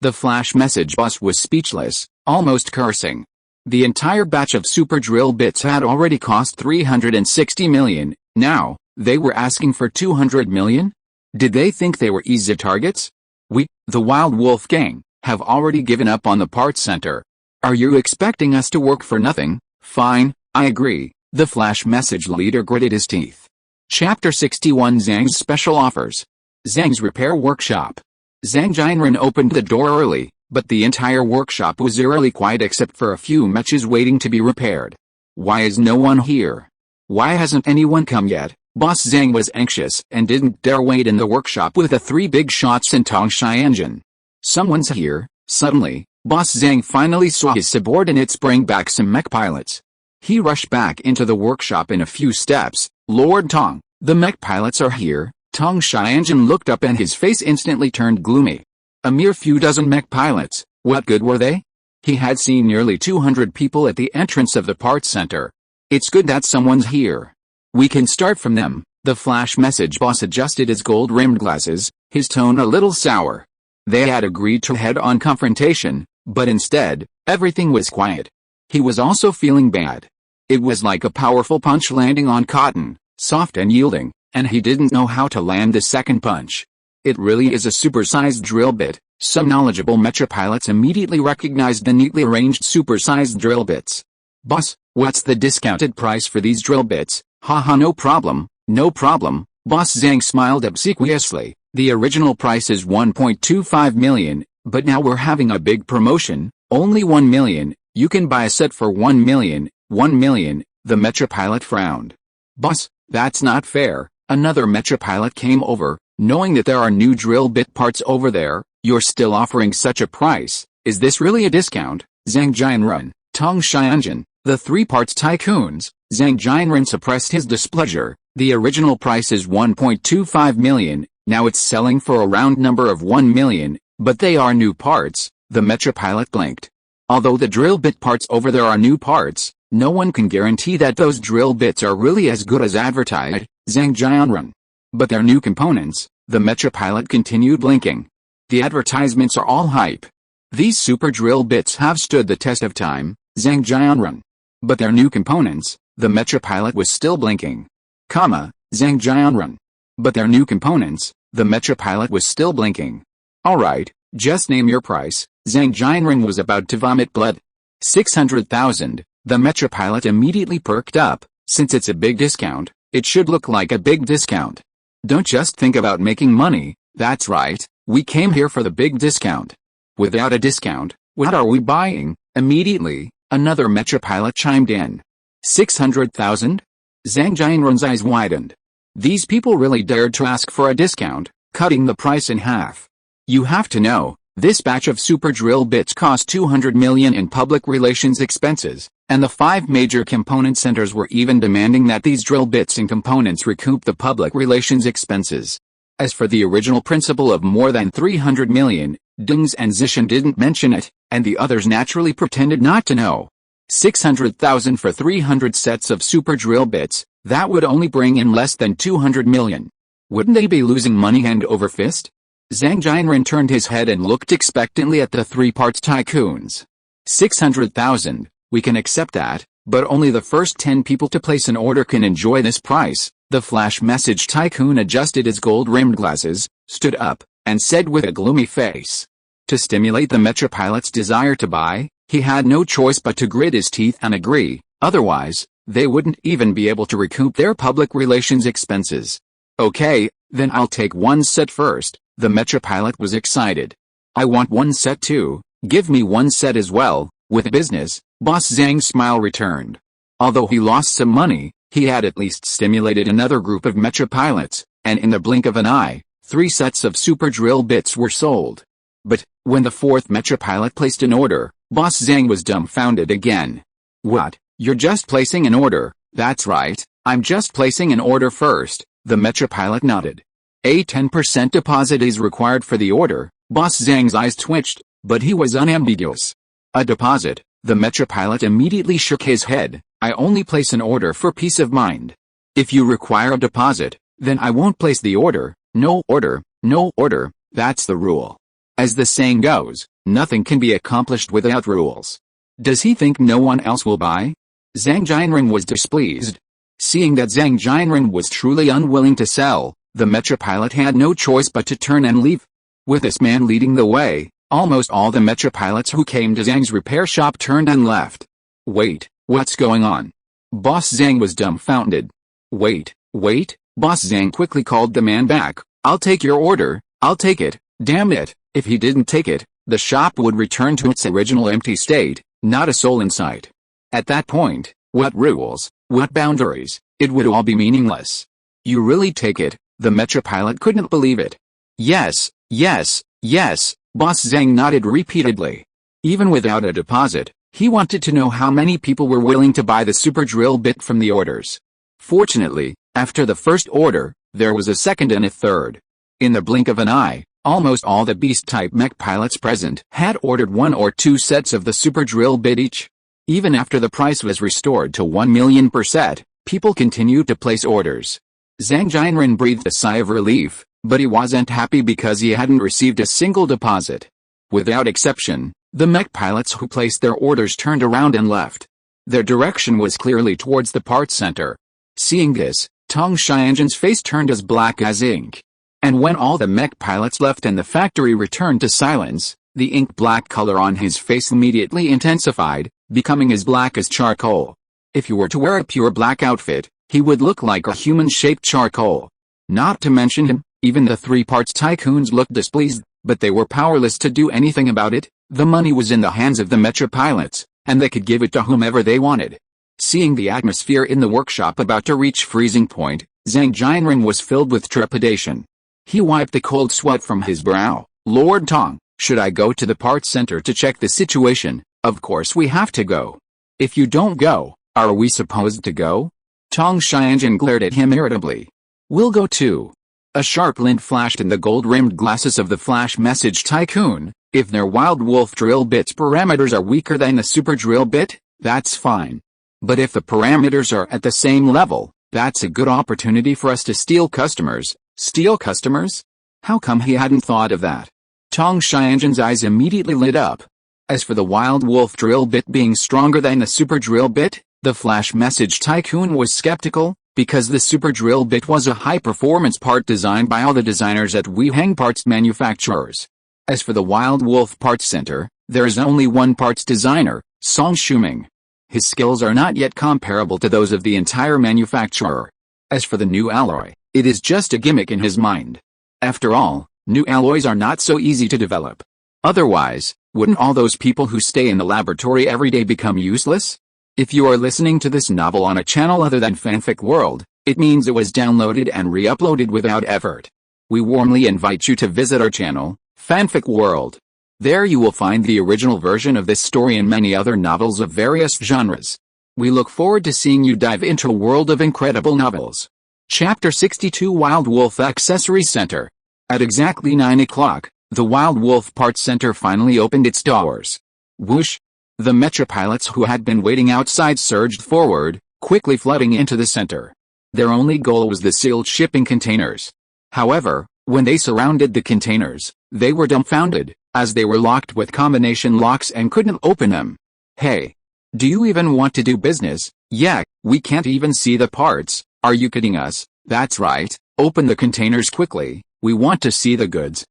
The flash message boss was speechless, almost cursing. The entire batch of super drill bits had already cost 360 million, now, they were asking for 200 million? Did they think they were easy targets? We, the Wild Wolf gang, have already given up on the parts center. Are you expecting us to work for nothing? Fine, I agree, the flash message leader gritted his teeth. Chapter 61 Zhang's Special Offers. Zhang's Repair Workshop. Zhang Jianren opened the door early, but the entire workshop was eerily quiet except for a few mechas waiting to be repaired. Why is no one here? Why hasn't anyone come yet? Boss Zhang was anxious and didn't dare wait in the workshop with the three big shots and Tong Xianjun. Someone's here. Suddenly, Boss Zhang finally saw his subordinates bring back some mech pilots. He rushed back into the workshop in a few steps. Lord Tong, the mech pilots are here. Tong Xianjun looked up and his face instantly turned gloomy. A mere few dozen mech pilots, what good were they? He had seen nearly 200 people at the entrance of the parts center. It's good that someone's here. We can start from them. The flash message boss adjusted his gold-rimmed glasses, his tone a little sour. They had agreed to head-on confrontation, but instead, everything was quiet. He was also feeling bad. It was like a powerful punch landing on cotton, soft and yielding, and he didn't know how to land the second punch. It really is a supersized drill bit. Some knowledgeable mecha pilots immediately recognized the neatly arranged supersized drill bits. Boss, what's the discounted price for these drill bits? Haha, no problem. Boss Zhang smiled obsequiously. The original price is 1.25 million, but now we're having a big promotion, only 1 million. You can buy a set for 1 million. 1 million, the mecha pilot frowned. Boss, that's not fair. Another mecha pilot came over, knowing that there are new drill bit parts over there. You're still offering such a price. Is this really a discount? Zhang Jianren, Tong Xianjun, the three parts tycoons. Zhang Jianren suppressed his displeasure. The original price is 1.25 million, now it's selling for a round number of 1 million, but they are new parts. The mecha pilot blinked. Although the drill bit parts over there are new parts, no one can guarantee that those drill bits are really as good as advertised. Zhang Jianren. But they're new components. The mecha pilot continued blinking. The advertisements are all hype. These super drill bits have stood the test of time. Zhang Jianren. But they're new components. The mecha pilot was still blinking. Zhang Jianren. But they're new components. The mecha pilot was still blinking. Alright, just name your price. Zhang Jianren was about to vomit blood. 600,000. The mecha pilot immediately perked up. Since it's a big discount, it should look like a big discount. Don't just think about making money. That's right, we came here for the big discount. Without a discount, what are we buying? Immediately, another mecha pilot chimed in. 600,000? Zhang Jianren's eyes widened. These people really dared to ask for a discount, cutting the price in half. You have to know, this batch of super drill bits cost 200 million in public relations expenses, and the 5 major component centers were even demanding that these drill bits and components recoup the public relations expenses. As for the original principle of more than 300 million, Dings and Zishan didn't mention it, and the others naturally pretended not to know. 600,000 for 300 sets of super drill bits, That would only bring in less than 200 million. Wouldn't they be losing money hand over fist? Zhang Jianren turned his head and looked expectantly at the three parts tycoons. 600,000, we can accept that, but only the first 10 people to place an order can enjoy this price. The flash message tycoon adjusted his gold-rimmed glasses, stood up, and said with a gloomy face. To stimulate the Mecha pilot's desire to buy, he had no choice but to grit his teeth and agree, otherwise, they wouldn't even be able to recoup their public relations expenses. Okay, then I'll take one set first. The Mecha pilot was excited. I want one set too, give me one set as well. With business, Boss Zhang's smile returned. Although he lost some money, he had at least stimulated another group of Mecha pilots, and in the blink of an eye, 3 sets of super drill bits were sold. But, when the 4th Mecha pilot placed an order, Boss Zhang was dumbfounded again. What, you're just placing an order? That's right, I'm just placing an order first, the Mecha pilot nodded. A 10% deposit is required for the order. Boss Zhang's eyes twitched, but he was unambiguous. A deposit, the Mecha pilot immediately shook his head. I only place an order for peace of mind. If you require a deposit, then I won't place the order. No order, no order, that's the rule. As the saying goes, nothing can be accomplished without rules. Does he think no one else will buy? Zhang Jianren was displeased. Seeing that Zhang Jianren was truly unwilling to sell, the Mecha pilot had no choice but to turn and leave. With this man leading the way, almost all the Mecha pilots who came to Zhang's repair shop turned and left. Wait, what's going on? Boss Zhang was dumbfounded. Wait, Boss Zhang quickly called the man back. I'll take your order, I'll take it, damn it. If he didn't take it, the shop would return to its original empty state, not a soul in sight. At that point, what rules, what boundaries, it would all be meaningless. You really take it? The Mecha pilot couldn't believe it. Yes, Boss Zhang nodded repeatedly. Even without a deposit, he wanted to know how many people were willing to buy the super drill bit from the orders. Fortunately, after the first order, there was a second and a third. In the blink of an eye, almost all the beast-type mech pilots present had ordered 1 or 2 sets of the super drill bit each. Even after the price was restored to 1 million per set, people continued to place orders. Zhang Jianren breathed a sigh of relief, but he wasn't happy because he hadn't received a single deposit. Without exception, the mech pilots who placed their orders turned around and left. Their direction was clearly towards the parts center. Seeing this, Tong Xianzhen's face turned as black as ink. And when all the mech pilots left and the factory returned to silence, the ink-black color on his face immediately intensified, becoming as black as charcoal. If you were to wear a pure black outfit, he would look like a human-shaped charcoal. Not to mention him, even the 3 parts tycoons looked displeased, but they were powerless to do anything about it. The money was in the hands of the Mecha pilots, and they could give it to whomever they wanted. Seeing the atmosphere in the workshop about to reach freezing point, Zhang Jianren was filled with trepidation. He wiped the cold sweat from his brow. Lord Tong, should I go to the parts center to check the situation? Of course we have to go. If you don't go, are we supposed to go? Tong Xianzhen glared at him irritably. We'll go too. A sharp glint flashed in the gold-rimmed glasses of the flash message tycoon. If their wild wolf drill bit's parameters are weaker than the super drill bit, that's fine. But if the parameters are at the same level, that's a good opportunity for us to steal customers. Steal customers? How come he hadn't thought of that? Tong Xianzhen's eyes immediately lit up. As for the wild wolf drill bit being stronger than the super drill bit, the flash message tycoon was skeptical, because the super drill bit was a high-performance part designed by all the designers at Weiheng parts manufacturers. As for the wild wolf parts center, there is only one parts designer, Song Shuming. His skills are not yet comparable to those of the entire manufacturer. As for the new alloy, it is just a gimmick in his mind. After all, new alloys are not so easy to develop. Otherwise, wouldn't all those people who stay in the laboratory every day become useless? If you are listening to this novel on a channel other than Fanfic World, it means it was downloaded and re-uploaded without effort. We warmly invite you to visit our channel, Fanfic World. There you will find the original version of this story and many other novels of various genres. We look forward to seeing you dive into a world of incredible novels. Chapter 62 Wild Wolf Accessory Center. At exactly 9 o'clock, the Wild Wolf Parts Center finally opened its doors. Whoosh! The Mecha pilots who had been waiting outside surged forward, quickly flooding into the center. Their only goal was the sealed shipping containers. However, when they surrounded the containers, they were dumbfounded, as they were locked with combination locks and couldn't open them. Hey! Do you even want to do business? Yeah, we can't even see the parts. Are you kidding us? That's right, open the containers quickly, we want to see the goods.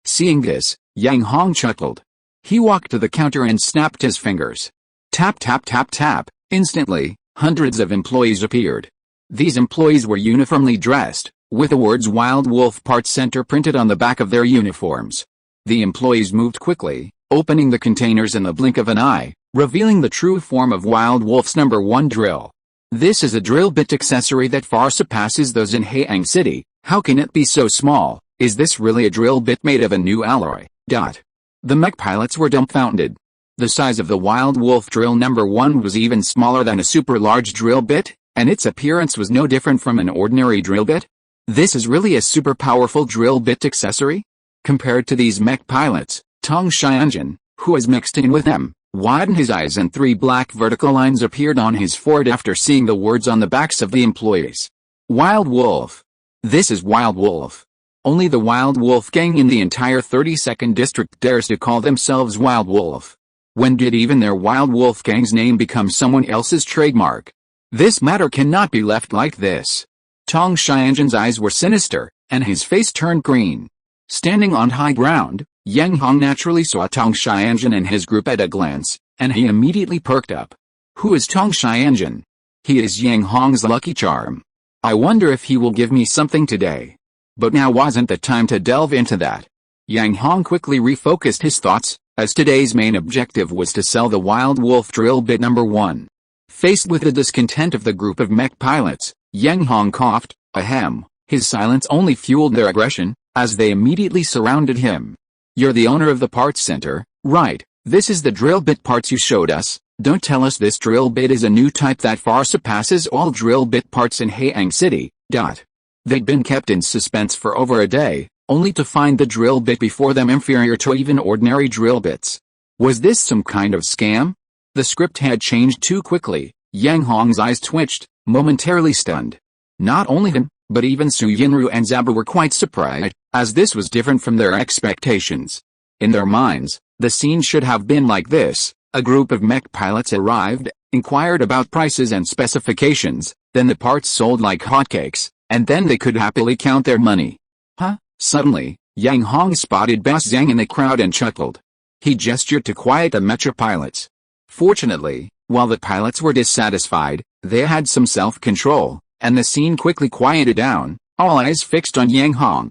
Seeing this, Yang Hong chuckled. He walked to the counter and snapped his fingers. Tap tap tap tap, instantly, hundreds of employees appeared. These employees were uniformly dressed, with the words Wild Wolf Parts Center printed on the back of their uniforms. The employees moved quickly, opening the containers in the blink of an eye, revealing the true form of Wild Wolf's #1 drill. This is a drill bit accessory that far surpasses those in Haiyang City. How can it be so small? Is this really a drill bit made of a new alloy? The mech pilots were dumbfounded. The size of the Wild Wolf drill #1 was even smaller than a super large drill bit, and its appearance was no different from an ordinary drill bit. This is really a super powerful drill bit accessory? Compared to these mech pilots, Tong Xianjun, who was mixed in with them, widened his eyes and 3 black vertical lines appeared on his forehead after seeing the words on the backs of the employees. Wild Wolf. This is Wild Wolf. Only the Wild Wolf gang in the entire 32nd district dares to call themselves Wild Wolf. When did even their Wild Wolf gang's name become someone else's trademark? This matter cannot be left like this. Tong Xianjun's eyes were sinister, and his face turned green. Standing on high ground, Yang Hong naturally saw Tong Xianjun and his group at a glance, and he immediately perked up. Who is Tong Xianjun? He is Yang Hong's lucky charm. I wonder if he will give me something today. But now wasn't the time to delve into that. Yang Hong quickly refocused his thoughts, as today's main objective was to sell the Wild Wolf drill bit #1. Faced with the discontent of the group of mech pilots, Yang Hong coughed. Ahem. His silence only fueled their aggression, as they immediately surrounded him. You're the owner of the parts center, right? This is the drill bit parts you showed us. Don't tell us this drill bit is a new type that far surpasses all drill bit parts in Haiyang City. They'd been kept in suspense for over a day, only to find the drill bit before them inferior to even ordinary drill bits. Was this some kind of scam? The script had changed too quickly. Yang Hong's eyes twitched, momentarily stunned. Not only him, but even Su Yinru and Zaba were quite surprised, as this was different from their expectations. In their minds, the scene should have been like this. A group of mech pilots arrived, inquired about prices and specifications, then the parts sold like hotcakes, and then they could happily count their money. Huh? Suddenly, Yang Hong spotted Boss Zhang in the crowd and chuckled. He gestured to quiet the Mecha pilots. Fortunately, while the pilots were dissatisfied, they had some self-control, and the scene quickly quieted down, all eyes fixed on Yang Hong.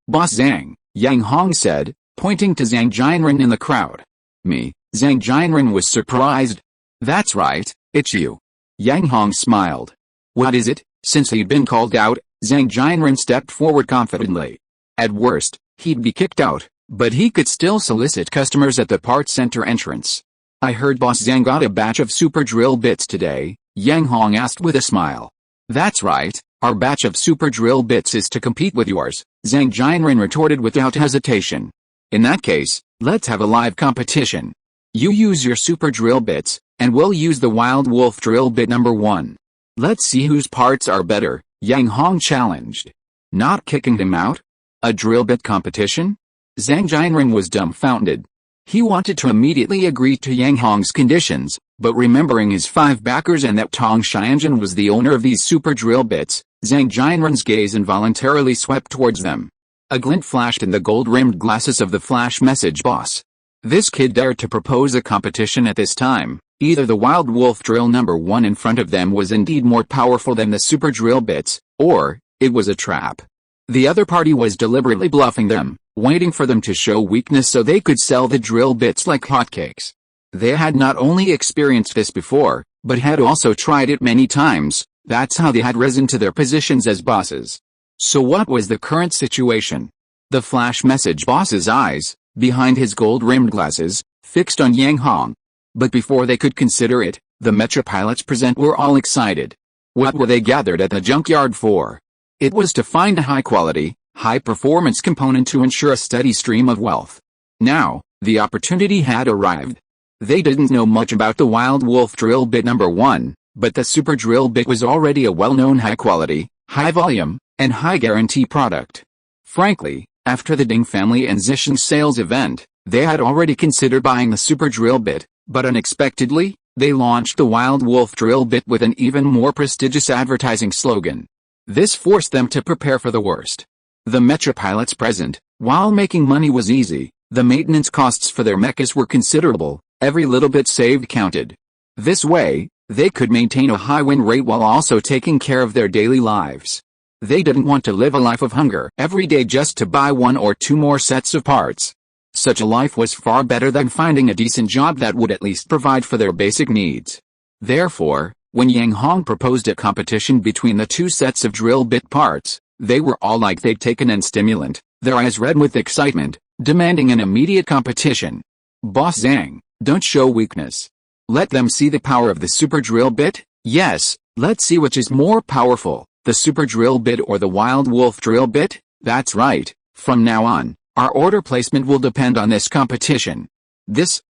Boss Zhang, Yang Hong said, pointing to Zhang Jianren in the crowd. Me, Zhang Jianren was surprised. That's right, it's you. Yang Hong smiled. What is it? Since he'd been called out, Zhang Jianren stepped forward confidently. At worst, he'd be kicked out, but he could still solicit customers at the parts center entrance. I heard Boss Zhang got a batch of super drill bits today, Yang Hong asked with a smile. That's right, our batch of super drill bits is to compete with yours, Zhang Jianren retorted without hesitation. In that case, let's have a live competition. You use your super drill bits, and we'll use the Wild Wolf drill bit #1. Let's see whose parts are better, Yang Hong challenged. Not kicking him out? A drill bit competition? Zhang Jianren was dumbfounded. He wanted to immediately agree to Yang Hong's conditions, but remembering his 5 backers and that Tong Xianjun was the owner of these super drill bits, Zhang Jianren's gaze involuntarily swept towards them. A glint flashed in the gold-rimmed glasses of the flash message boss. This kid dared to propose a competition at this time. Either the Wild Wolf drill #1 in front of them was indeed more powerful than the super drill bits, or it was a trap. The other party was deliberately bluffing them, waiting for them to show weakness so they could sell the drill bits like hotcakes. They had not only experienced this before, but had also tried it many times. That's how they had risen to their positions as bosses. So what was the current situation? The flash message boss's eyes, behind his gold-rimmed glasses, fixed on Yang Hong. But before they could consider it, the Mecha pilots present were all excited. What were they gathered at the junkyard for? It was to find a high-quality, high-performance component to ensure a steady stream of wealth. Now, the opportunity had arrived. They didn't know much about the Wild Wolf drill bit #1, But the super drill bit was already a well-known high-quality, high-volume, and high-guarantee product. Frankly, after the Ding family and Zishan sales event, they had already considered buying the super drill bit, but unexpectedly, they launched the Wild Wolf drill bit with an even more prestigious advertising slogan. This forced them to prepare for the worst. The Mecha pilots present, while making money was easy, the maintenance costs for their mechas were considerable. Every little bit saved counted. This way, they could maintain a high win rate while also taking care of their daily lives. They didn't want to live a life of hunger every day just to buy one or two more sets of parts. Such a life was far better than finding a decent job that would at least provide for their basic needs. Therefore, when Yang Hong proposed a competition between the two sets of drill bit parts, they were all like they'd taken an stimulant, their eyes red with excitement, demanding an immediate competition. Boss Zhang, don't show weakness. Let them see the power of the super drill bit. Yes, let's see which is more powerful, the super drill bit or the Wild Wolf drill bit. That's right, from now on, our order placement will depend on this competition. Zhang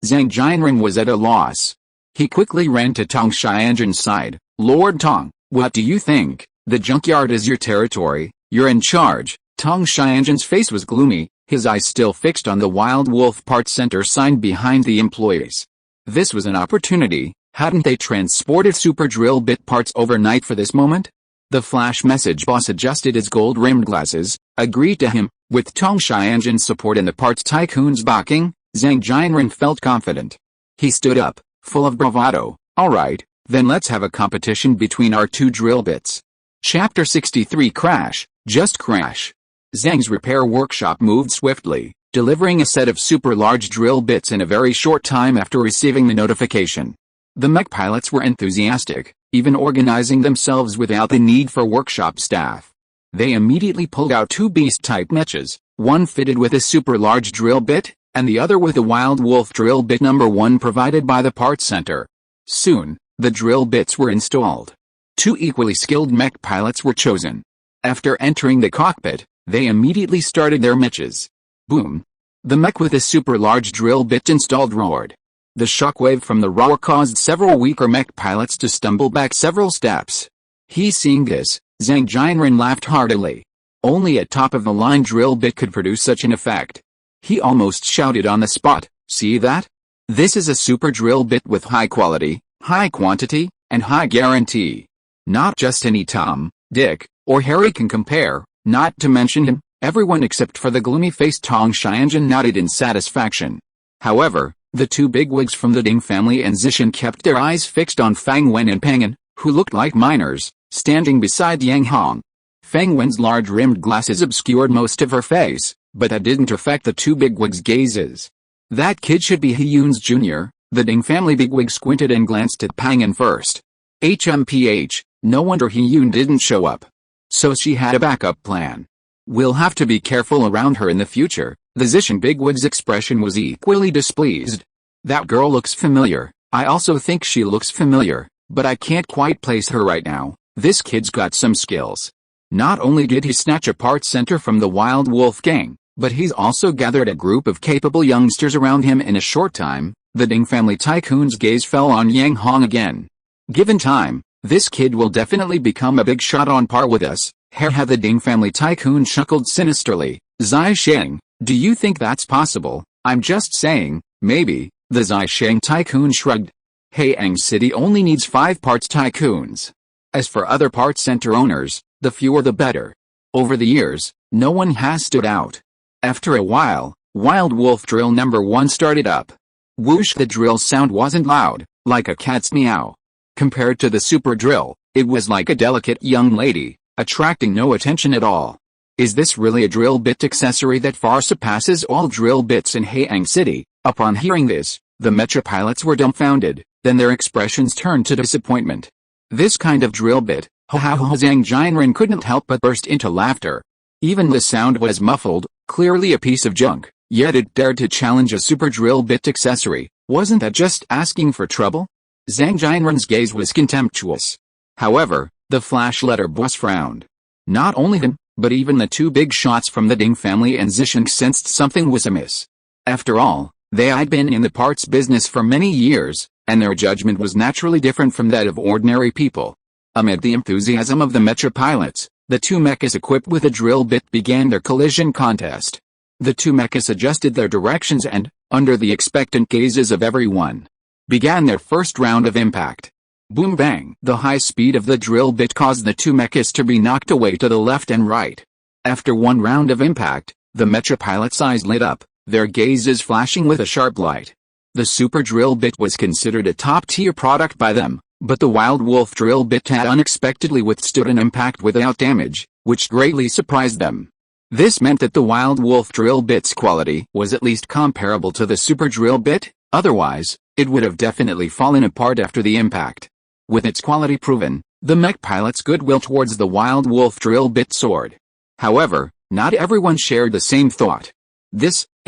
Jianren was at a loss. He quickly ran to Tong Xianzhen's side. Lord Tong, what do you think? The junkyard is your territory, you're in charge. Tong Xianzhen's face was gloomy, his eyes still fixed on the Wild Wolf Parts Center sign behind the employees. This was an opportunity. Hadn't they transported super drill bit parts overnight for this moment? The flash message boss adjusted his gold-rimmed glasses, agreed to him. With Tong Xianzhen's support and the parts tycoon's backing, Zhang Jianren felt confident. He stood up, full of bravado. Alright, then let's have a competition between our two drill bits. Chapter 63 Crash, just crash. Zhang's repair workshop moved swiftly, delivering a set of super large drill bits in a very short time after receiving the notification. The mech pilots were enthusiastic, even organizing themselves without the need for workshop staff. They immediately pulled out two beast-type mechas, one fitted with a super large drill bit, and the other with a Wild Wolf drill bit number 1 provided by the parts center. Soon, the drill bits were installed. Two equally skilled mech pilots were chosen. After entering the cockpit, they immediately started their mechas. Boom! The mech with a super large drill bit installed roared. The shockwave from the roar caused several weaker mech pilots to stumble back several steps. Seeing this, Zhang Jianren laughed heartily. Only a top-of-the-line drill bit could produce such an effect. He almost shouted on the spot, see that? This is a super drill bit with high quality, high quantity, and high guarantee. Not just any Tom, Dick, or Harry can compare, not to mention him. Everyone except for the gloomy-faced Tong Xianzhen nodded in satisfaction. However, the two bigwigs from the Ding family and Zishan kept their eyes fixed on Fang Wen and Peng An, who looked like minors, standing beside Yang Hong. Feng Wen's large-rimmed glasses obscured most of her face, but that didn't affect the two bigwigs' gazes. That kid should be He-Yun's junior. The Ding family bigwig squinted and glanced at Pang An first. HMPH, no wonder He-Yun didn't show up. So she had a backup plan. We'll have to be careful around her in the future. The Zishan bigwig's expression was equally displeased. That girl looks familiar. I also think she looks familiar, but I can't quite place her right now. This kid's got some skills. Not only did he snatch a parts center from the Wild Wolf gang, but he's also gathered a group of capable youngsters around him in a short time. The Ding family tycoon's gaze fell on Yang Hong again. Given time, this kid will definitely become a big shot on par with us. The Ding family tycoon chuckled sinisterly. Zai Sheng, do you think that's possible? I'm just saying, maybe. The Zai Sheng tycoon shrugged. Haiyang City only needs 5 parts tycoons. As for other parts center owners, the fewer the better. Over the years, no one has stood out. After a while, Wild Wolf drill number 1 started up. Whoosh! The drill sound wasn't loud, like a cat's meow. Compared to the super drill, it was like a delicate young lady, attracting no attention at all. Is this really a drill bit accessory that far surpasses all drill bits in Haiyang City? Upon hearing this, the Mecha pilots were dumbfounded, then their expressions turned to disappointment. This kind of drill bit, Zhang Jianren couldn't help but burst into laughter. Even the sound was muffled, clearly a piece of junk, yet it dared to challenge a super drill bit accessory. Wasn't that just asking for trouble? Zhang Jianren's gaze was contemptuous. However, the flash letter boss frowned. Not only him, but even the two big shots from the Ding family and Zishan sensed something was amiss. After all, they had been in the parts business for many years, and their judgment was naturally different from that of ordinary people. Amid the enthusiasm of the Mecha pilots, the two mechas equipped with a drill bit began their collision contest. The two mechas adjusted their directions and, under the expectant gazes of everyone, began their first round of impact. Boom bang! The high speed of the drill bit caused the two mechas to be knocked away to the left and right. After one round of impact, the Mecha pilots' eyes lit up, their gazes flashing with a sharp light. The super drill bit was considered a top-tier product by them, but the Wild Wolf drill bit had unexpectedly withstood an impact without damage, which greatly surprised them. This meant that the Wild Wolf drill bit's quality was at least comparable to the super drill bit, otherwise, it would have definitely fallen apart after the impact. With its quality proven, the mech pilot's goodwill towards the Wild Wolf drill bit soared. However, not everyone shared the same thought.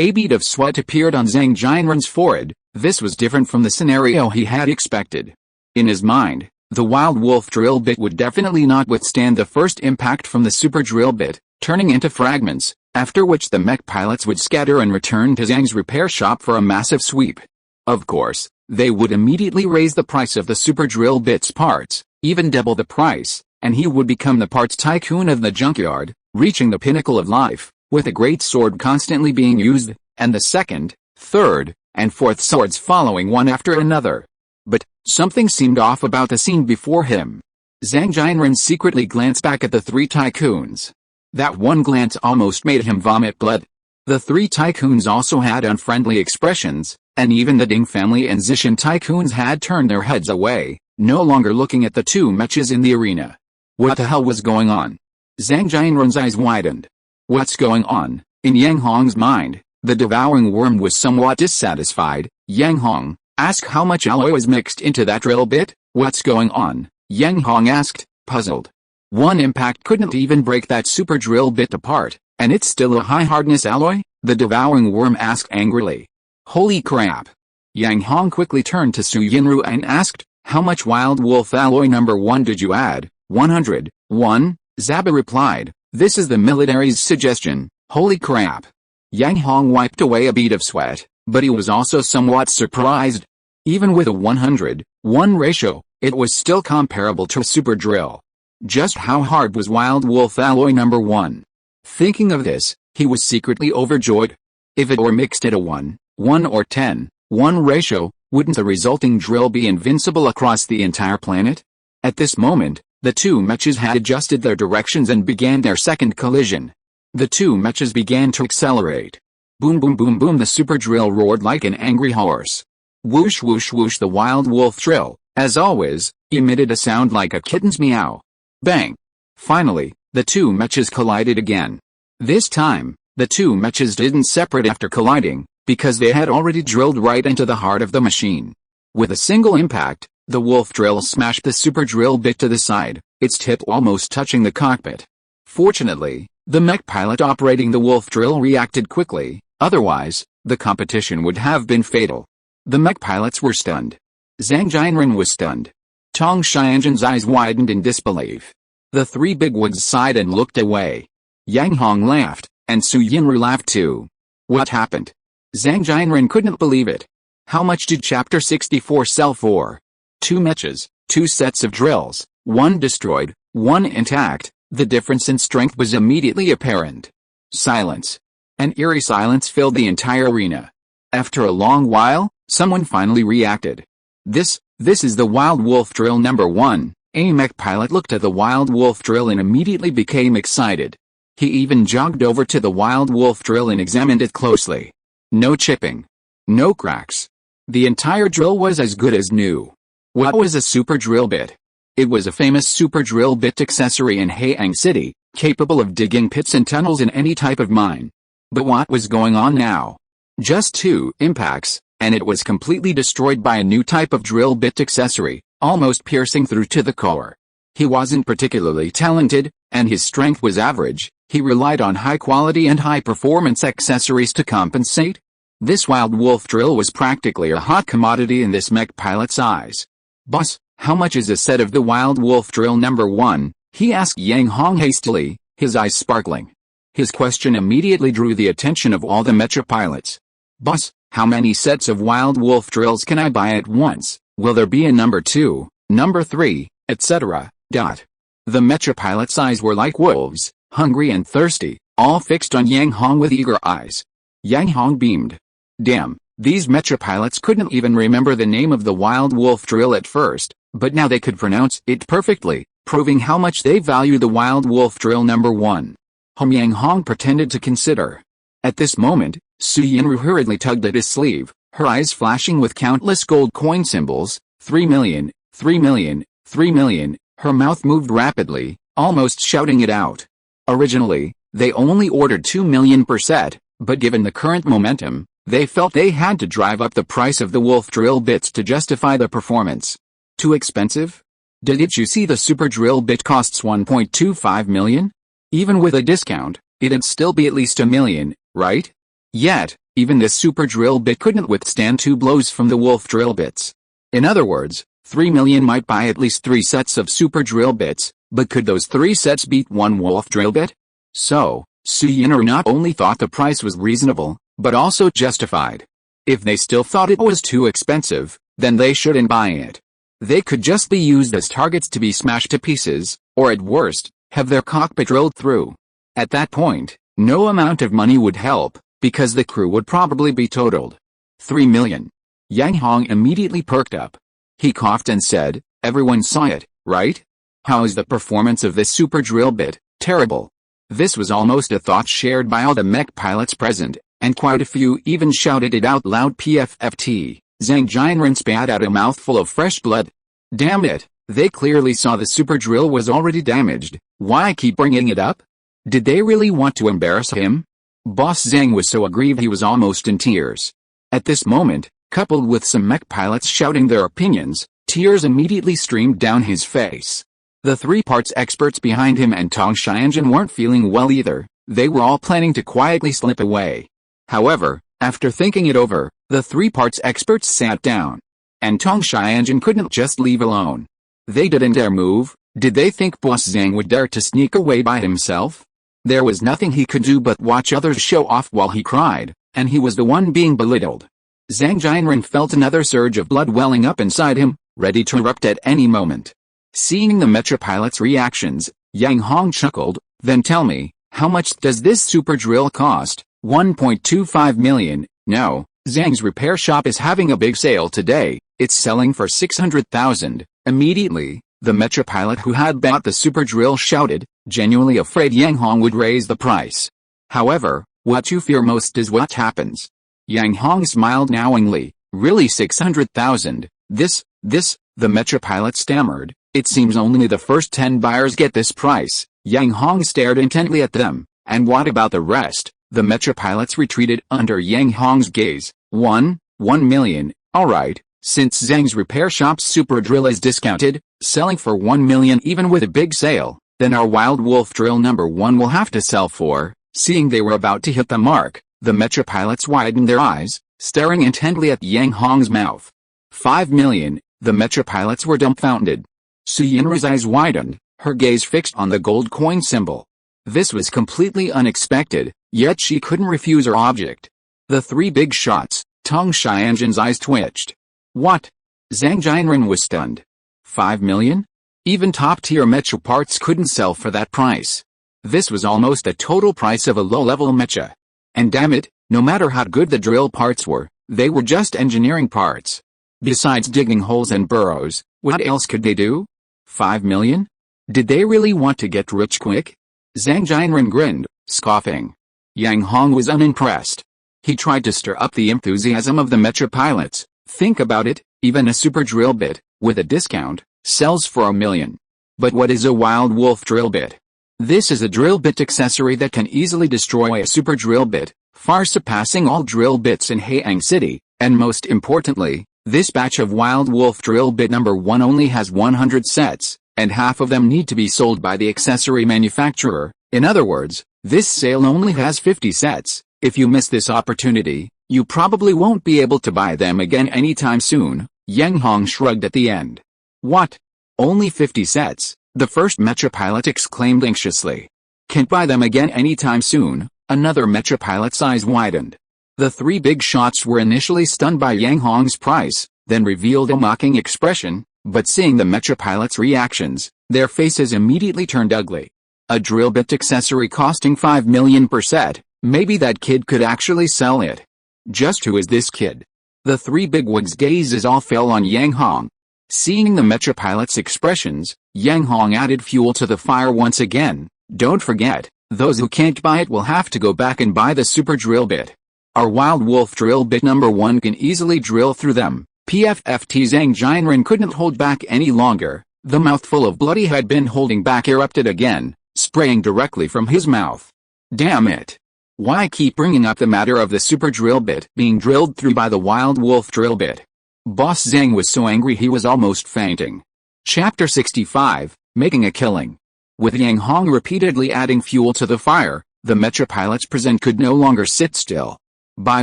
A bead of sweat appeared on Zhang Jianren's forehead. This was different from the scenario he had expected. In his mind, the Wild Wolf drill bit would definitely not withstand the first impact from the super drill bit, turning into fragments, after which the mech pilots would scatter and return to Zhang's repair shop for a massive sweep. Of course, they would immediately raise the price of the super drill bit's parts, even double the price, and he would become the parts tycoon of the junkyard, reaching the pinnacle of life, with a great sword constantly being used, and the second, third, and fourth swords following one after another. But, something seemed off about the scene before him. Zhang Jianren secretly glanced back at the three tycoons. That one glance almost made him vomit blood. The three tycoons also had unfriendly expressions, and even the Ding family and Zishan tycoons had turned their heads away, no longer looking at the two mechas in the arena. What the hell was going on? Zhang Jianren's eyes widened. What's going on? In Yang Hong's mind, the devouring worm was somewhat dissatisfied. Yang Hong, ask how much alloy was mixed into that drill bit? What's going on? Yang Hong asked, puzzled. One impact couldn't even break that super drill bit apart, and it's still a high hardness alloy? The devouring worm asked angrily. Holy crap! Yang Hong quickly turned to Su Yinru and asked, how much Wild Wolf alloy number 1 did you add? 100. 1, Zaba replied. This is the military's suggestion. Holy crap. Yang Hong wiped away a bead of sweat, but he was also somewhat surprised. Even with a 100:1 ratio, it was still comparable to a super drill. Just how hard was Wild Wolf alloy number 1? Thinking of this, he was secretly overjoyed. If it were mixed at a 1:1 or 10:1 ratio, wouldn't the resulting drill be invincible across the entire planet? At this moment, the two mechas had adjusted their directions and began their second collision. The two mechas began to accelerate. Boom boom boom boom, the super drill roared like an angry horse. Whoosh whoosh whoosh, the Wild Wolf drill, as always, emitted a sound like a kitten's meow. Bang! Finally, the two mechas collided again. This time, the two mechas didn't separate after colliding, because they had already drilled right into the heart of the machine. With a single impact, the wolf drill smashed the super drill bit to the side, its tip almost touching the cockpit. Fortunately, the mech pilot operating the wolf drill reacted quickly, otherwise, the competition would have been fatal. The mech pilots were stunned. Zhang Jianren was stunned. Tong Xianzhen's eyes widened in disbelief. The three bigwigs sighed and looked away. Yang Hong laughed, and Su Yinru laughed too. What happened? Zhang Jianren couldn't believe it. How much did Chapter 64 sell for? 2 mechas, 2 sets of drills, 1 destroyed, 1 intact. The difference in strength was immediately apparent. Silence. An eerie silence filled the entire arena. After a long while, someone finally reacted. This is the Wild Wolf drill number 1. A mech pilot looked at the Wild Wolf drill and immediately became excited. He even jogged over to the Wild Wolf drill and examined it closely. No chipping. No cracks. The entire drill was as good as new. What was a super drill bit? It was a famous super drill bit accessory in Haiyang City, capable of digging pits and tunnels in any type of mine. But what was going on now? Just 2 impacts, and it was completely destroyed by a new type of drill bit accessory, almost piercing through to the core. He wasn't particularly talented, and his strength was average. He relied on high-quality and high-performance accessories to compensate. This Wild Wolf drill was practically a hot commodity in this mech pilot's eyes. Boss, how much is a set of the Wild Wolf drill number 1? He asked Yang Hong hastily, his eyes sparkling. His question immediately drew the attention of all the Mecha pilots. Boss, how many sets of Wild Wolf drills can I buy at once? Will there be a number 2, number 3, etc.? The Mecha pilot's eyes were like wolves, hungry and thirsty, all fixed on Yang Hong with eager eyes. Yang Hong beamed. Damn, these Mecha pilots couldn't even remember the name of the wild wolf drill at first, but now they could pronounce it perfectly, proving how much they value the wild wolf drill number 1. Yang Hong pretended to consider. At this moment, Su Yinru hurriedly tugged at his sleeve, her eyes flashing with countless gold coin symbols. 3 million, 3 million, 3 million. Her mouth moved rapidly, almost shouting it out. Originally, they only ordered 2 million per set, but given the current momentum, they felt they had to drive up the price of the wolf drill bits to justify the performance. Too expensive? Didn't you see the super drill bit costs 1.25 million? Even with a discount, it'd still be at least $1 million, right? Yet, even this super drill bit couldn't withstand 2 blows from the wolf drill bits. In other words, 3 million might buy at least 3 sets of super drill bits, but could those 3 sets beat 1 wolf drill bit? So, Su Yinru not only thought the price was reasonable, but also justified. If they still thought it was too expensive, then they shouldn't buy it. They could just be used as targets to be smashed to pieces, or at worst, have their cockpit drilled through. At that point, no amount of money would help, because the crew would probably be totaled. 3 million. Yang Hong immediately perked up. He coughed and said, everyone saw it, right? How is the performance of this super drill bit? Terrible. This was almost a thought shared by all the mech pilots present, and quite a few even shouted it out loud. PFFT. Zhang Jianren spat out a mouthful of fresh blood. Damn it, they clearly saw the super drill was already damaged. Why keep bringing it up? Did they really want to embarrass him? Boss Zhang was so aggrieved he was almost in tears. At this moment, coupled with some mech pilots shouting their opinions, tears immediately streamed down his face. The 3 parts experts behind him and Tong Xianjun weren't feeling well either. They were all planning to quietly slip away. However, after thinking it over, the 3 parts experts sat down. And Tong Xianjun couldn't just leave alone. They didn't dare move. Did they think Boss Zhang would dare to sneak away by himself? There was nothing he could do but watch others show off while he cried, and he was the one being belittled. Zhang Jianren felt another surge of blood welling up inside him, ready to erupt at any moment. Seeing the Mecha pilot's reactions, Yang Hong chuckled. Then tell me, how much does this super drill cost? 1.25 million. No, Zhang's repair shop is having a big sale today. It's selling for 600,000. Immediately, the Mecha pilot who had bought the super drill shouted, genuinely afraid Yang Hong would raise the price. However, what you fear most is what happens. Yang Hong smiled knowingly. Really 600,000? This, the Mecha pilot stammered. It seems only the first 10 buyers get this price. Yang Hong stared intently at them. And what about the rest? The Mecha pilots retreated under Yang Hong's gaze. 1 million. Alright, since Zhang's repair shop's super drill is discounted, selling for 1 million even with a big sale, then our wild wolf drill number 1 will have to sell for. Seeing they were about to hit the mark, the Mecha pilots widened their eyes, staring intently at Yang Hong's mouth. 5 million. The Mecha pilots were dumbfounded. Su Yinru's eyes widened, her gaze fixed on the gold coin symbol. This was completely unexpected, yet she couldn't refuse her object. The 3 big shots. Tong Xianjun's eyes twitched. What? Zhang Jianren was stunned. 5 million? Even top-tier Mecha parts couldn't sell for that price. This was almost the total price of a low-level Mecha. And damn it, no matter how good the drill parts were, they were just engineering parts. Besides digging holes and burrows, what else could they do? 5 million? Did they really want to get rich quick? Zhang Jianren grinned, scoffing. Yang Hong was unimpressed. He tried to stir up the enthusiasm of the Mecha pilots. Think about it, even a super drill bit, with a discount, sells for 1 million. But what is a wild wolf drill bit? This is a drill bit accessory that can easily destroy a super drill bit, far surpassing all drill bits in Haiyang City, and most importantly, this batch of wild wolf drill bit number 1 only has 100 sets, and half of them need to be sold by the accessory manufacturer. In other words, this sale only has 50 sets. If you miss this opportunity, you probably won't be able to buy them again anytime soon. Yang Hong shrugged at the end. What? Only 50 sets? The first Mecha pilot exclaimed anxiously. Can't buy them again anytime soon. Another Mecha pilot's eyes widened. The 3 big shots were initially stunned by Yang Hong's price, then revealed a mocking expression, but seeing the Mecha pilot's reactions, their faces immediately turned ugly. A drill bit accessory costing 5 million per set, maybe that kid could actually sell it. Just who is this kid? The three bigwigs' gazes all fell on Yang Hong. Seeing the Mecha pilot's expressions, Yang Hong added fuel to the fire once again. Don't forget, those who can't buy it will have to go back and buy the super drill bit. Our Wild Wolf drill bit number 1 can easily drill through them. PFFT Zhang Jianren couldn't hold back any longer. The mouthful of blood he had been holding back erupted again, spraying directly from his mouth. Damn it. Why keep bringing up the matter of the super drill bit being drilled through by the Wild Wolf drill bit? Boss Zhang was so angry he was almost fainting. Chapter 65, Making a Killing. With Yang Hong repeatedly adding fuel to the fire, the Mecha pilots present could no longer sit still. Buy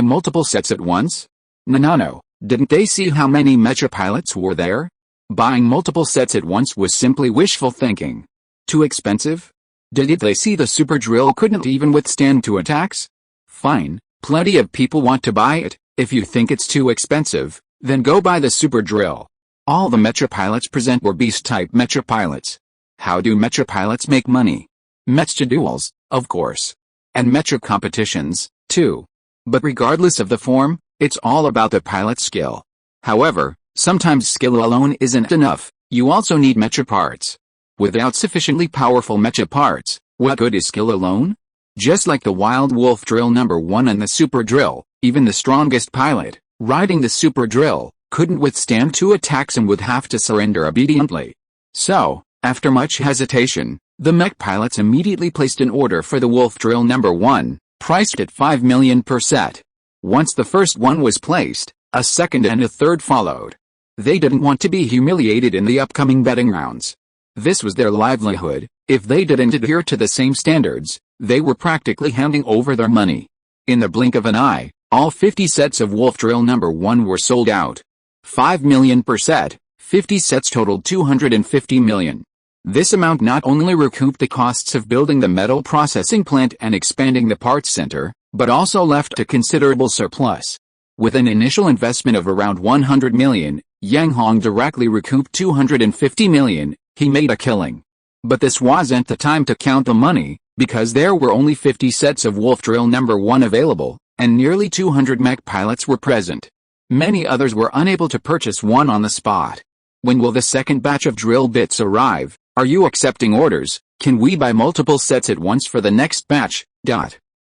multiple sets at once? No, didn't they see how many Mecha pilots were there? Buying multiple sets at once was simply wishful thinking. Too expensive? Did they see the super drill couldn't even withstand 2 attacks? Fine, plenty of people want to buy it. If you think it's too expensive, then go buy the super drill. All the Mecha pilots present were beast-type Mecha pilots. How do Mecha pilots make money? Mecha duels, of course. And Mecha competitions, too. But regardless of the form, it's all about the pilot's skill. However, sometimes skill alone isn't enough, you also need Mecha parts. Without sufficiently powerful Mecha parts, what good is skill alone? Just like the Wild Wolf drill number 1 and the super drill, even the strongest pilot, riding the super drill, couldn't withstand 2 attacks and would have to surrender obediently. So, after much hesitation, the mech pilots immediately placed an order for the Wolf drill number 1, priced at 5 million per set. Once the first one was placed, a second and a third followed. They didn't want to be humiliated in the upcoming betting rounds. This was their livelihood. If they didn't adhere to the same standards, they were practically handing over their money. In the blink of an eye, all 50 sets of Wolf drill number 1 were sold out. 5 million per set, 50 sets totaled 250 million. This amount not only recouped the costs of building the metal processing plant and expanding the parts center, but also left a considerable surplus. With an initial investment of around 100 million, Yang Hong directly recouped 250 million, he made a killing. But this wasn't the time to count the money, because there were only 50 sets of Wolf drill number 1 available, and nearly 200 mech pilots were present. Many others were unable to purchase one on the spot. When will the second batch of drill bits arrive? Are you accepting orders? Can we buy multiple sets at once for the next batch?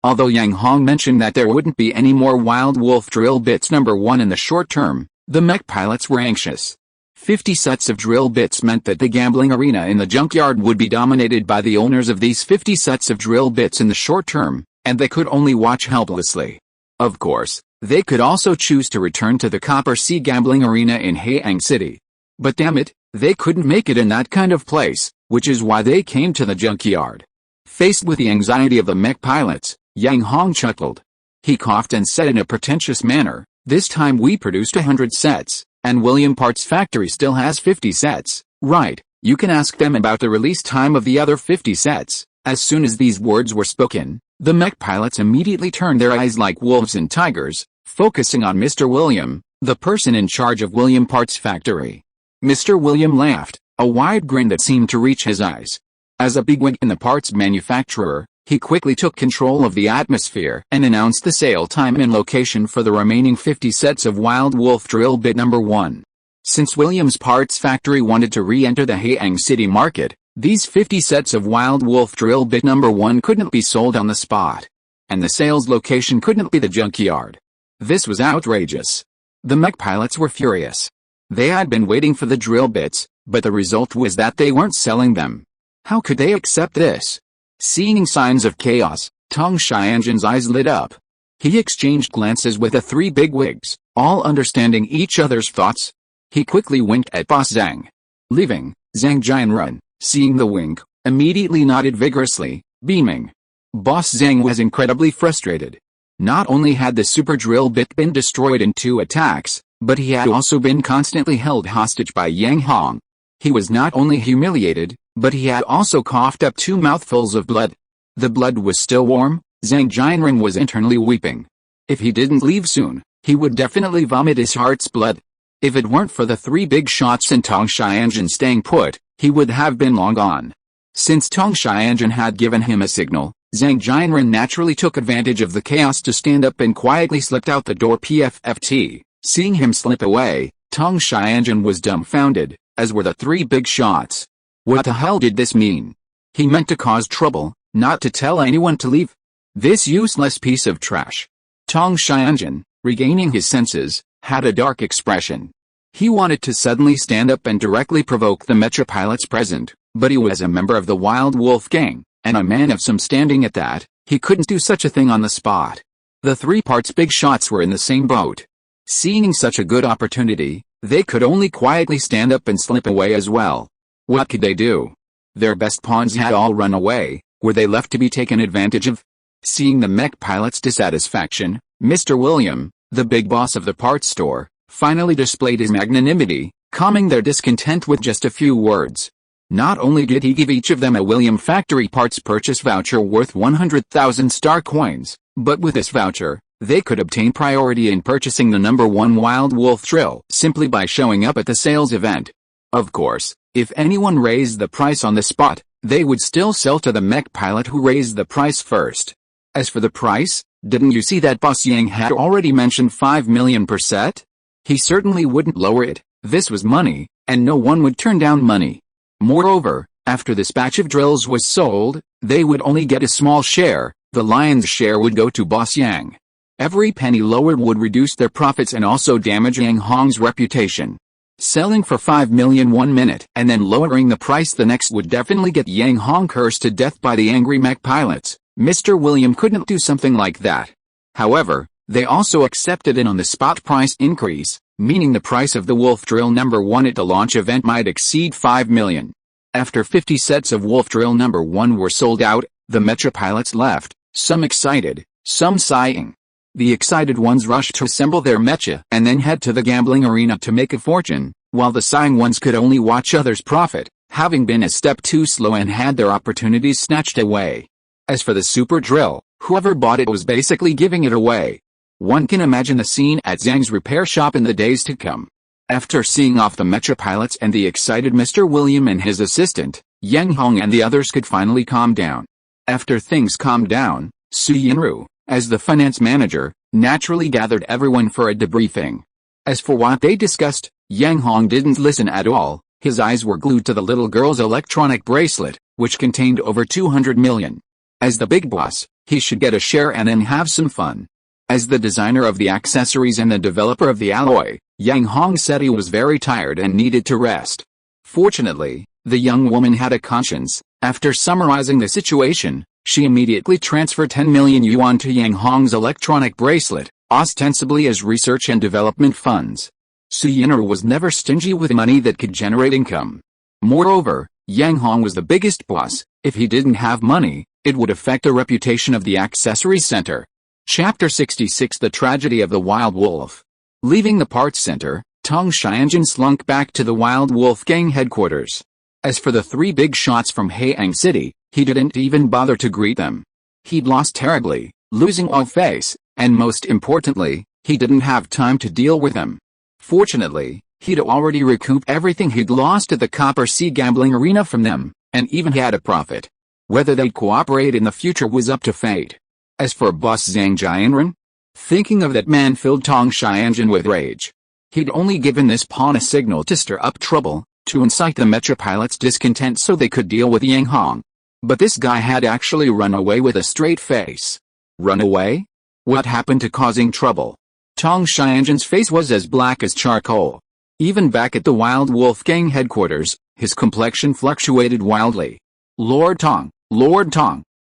Although Yang Hong mentioned that there wouldn't be any more Wild Wolf drill bits number 1 in the short term, the mech pilots were anxious. 50 sets of drill bits meant that the gambling arena in the junkyard would be dominated by the owners of these 50 sets of drill bits in the short term, and they could only watch helplessly. Of course, they could also choose to return to the Copper Sea gambling arena in Haiyang City. But damn it, they couldn't make it in that kind of place, which is why they came to the junkyard. Faced with the anxiety of the mech pilots, Yang Hong chuckled. He coughed and said in a pretentious manner, "This time we produced 100 sets. And William Parts Factory still has 50 sets, right? You can ask them about the release time of the other 50 sets." As soon as these words were spoken, the mech pilots immediately turned their eyes like wolves and tigers, focusing on Mr. William, the person in charge of William Parts Factory. Mr. William laughed, a wide grin that seemed to reach his eyes. As a bigwig in the parts manufacturer, he quickly took control of the atmosphere and announced the sale time and location for the remaining 50 sets of Wild Wolf drill bit number 1. Since Williams Parts Factory wanted to re-enter the Haiyang City market, these 50 sets of Wild Wolf drill bit number 1 couldn't be sold on the spot. And the sales location couldn't be the junkyard. This was outrageous. The mech pilots were furious. They had been waiting for the drill bits, but the result was that they weren't selling them. How could they accept this? Seeing signs of chaos, Tong Xianzhen's eyes lit up. He exchanged glances with the three bigwigs, all understanding each other's thoughts. He quickly winked at Boss Zhang. Leaving, Zhang Jianren, seeing the wink, immediately nodded vigorously, beaming. Boss Zhang was incredibly frustrated. Not only had the super drill bit been destroyed in 2 attacks, but he had also been constantly held hostage by Yang Hong. He was not only humiliated, but he had also coughed up 2 mouthfuls of blood. The blood was still warm. Zhang Jianren was internally weeping. If he didn't leave soon, he would definitely vomit his heart's blood. If it weren't for the three big shots and Tong Xianjun staying put, he would have been long gone. Since Tong Xianjun had given him a signal, Zhang Jianren naturally took advantage of the chaos to stand up and quietly slipped out the door PFFT. Seeing him slip away, Tong Xianjun was dumbfounded, as were the three big shots. What the hell did this mean? He meant to cause trouble, not to tell anyone to leave. This useless piece of trash. Tong Xianjun, regaining his senses, had a dark expression. He wanted to suddenly stand up and directly provoke the Mecha pilots present, but he was a member of the Wild Wolf gang, and a man of some standing at that. He couldn't do such a thing on the spot. The three parts big shots were in the same boat. Seeing such a good opportunity, they could only quietly stand up and slip away as well. What could they do? Their best pawns had all run away. Were they left to be taken advantage of? Seeing the mech pilot's dissatisfaction, Mr. William, the big boss of the parts store, finally displayed his magnanimity, calming their discontent with just a few words. Not only did he give each of them a William Factory Parts purchase voucher worth 100,000 star coins, but with this voucher, they could obtain priority in purchasing the #1 Wild Wolf drill simply by showing up at the sales event. Of course, if anyone raised the price on the spot, they would still sell to the mech pilot who raised the price first. As for the price, didn't you see that Boss Yang had already mentioned 5 million per set? He certainly wouldn't lower it. This was money, and no one would turn down money. Moreover, after this batch of drills was sold, they would only get a small share. The lion's share would go to Boss Yang. Every penny lowered would reduce their profits and also damage Yang Hong's reputation. Selling for 5 million 1 minute and then lowering the price the next would definitely get Yang Hong cursed to death by the angry mech pilots. Mr. William couldn't do something like that. However, they also accepted an on-the-spot price increase, meaning the price of the Wolf Drill #1 at the launch event might exceed 5 million. After 50 sets of Wolf Drill #1 were sold out, the Mecha pilots left, some excited, some sighing. The excited ones rushed to assemble their Mecha and then head to the gambling arena to make a fortune, while the sighing ones could only watch others profit, having been a step too slow and had their opportunities snatched away. As for the Super Drill, whoever bought it was basically giving it away. One can imagine the scene at Zhang's repair shop in the days to come. After seeing off the Mecha pilots and the excited Mr. William and his assistant, Yang Hong and the others could finally calm down. After things calmed down, Su Yinru, as the finance manager, naturally gathered everyone for a debriefing. As for what they discussed, Yang Hong didn't listen at all. His eyes were glued to the little girl's electronic bracelet, which contained over 200 million. As the big boss, he should get a share and then have some fun. As the designer of the accessories and the developer of the alloy, Yang Hong said he was very tired and needed to rest. Fortunately, the young woman had a conscience. After summarizing the situation, she immediately transferred 10 million yuan to Yang Hong's electronic bracelet, ostensibly as research and development funds. Su Yinru was never stingy with money that could generate income. Moreover, Yang Hong was the biggest boss. If he didn't have money, it would affect the reputation of the accessories center. Chapter 66 The Tragedy of the Wild Wolf. Leaving the parts center, Tong Xianjun slunk back to the Wild Wolf gang headquarters. As for the three big shots from Haiyang City, he didn't even bother to greet them. He'd lost terribly, losing all face, and most importantly, he didn't have time to deal with them. Fortunately, he'd already recouped everything he'd lost at the Copper Sea gambling arena from them, and even had a profit. Whether they'd cooperate in the future was up to fate. As for Boss Zhang Jianren, thinking of that man filled Tong Xianjun with rage. He'd only given this pawn a signal to stir up trouble, to incite the Mecha pilots' discontent so they could deal with Yang Hong. But this guy had actually run away with a straight face. Run away? What happened to causing trouble? Tong Xianjun's face was as black as charcoal. Even back at the Wild Wolf gang headquarters, his complexion fluctuated wildly. Lord Tong,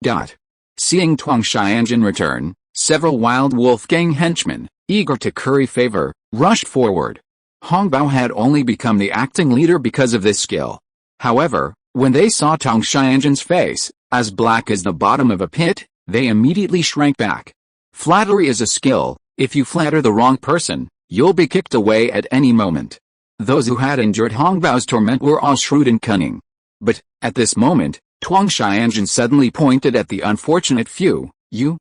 dot. Seeing Tong Xianjun return, several Wild Wolf gang henchmen, eager to curry favor, rushed forward. Hong Bao had only become the acting leader because of this skill. However, when they saw Tong Xianjun's face, as black as the bottom of a pit, they immediately shrank back. Flattery is a skill. If you flatter the wrong person, you'll be kicked away at any moment. Those who had endured Hong Bao's torment were all shrewd and cunning. But, at this moment, Tong Xianjun suddenly pointed at the unfortunate few. You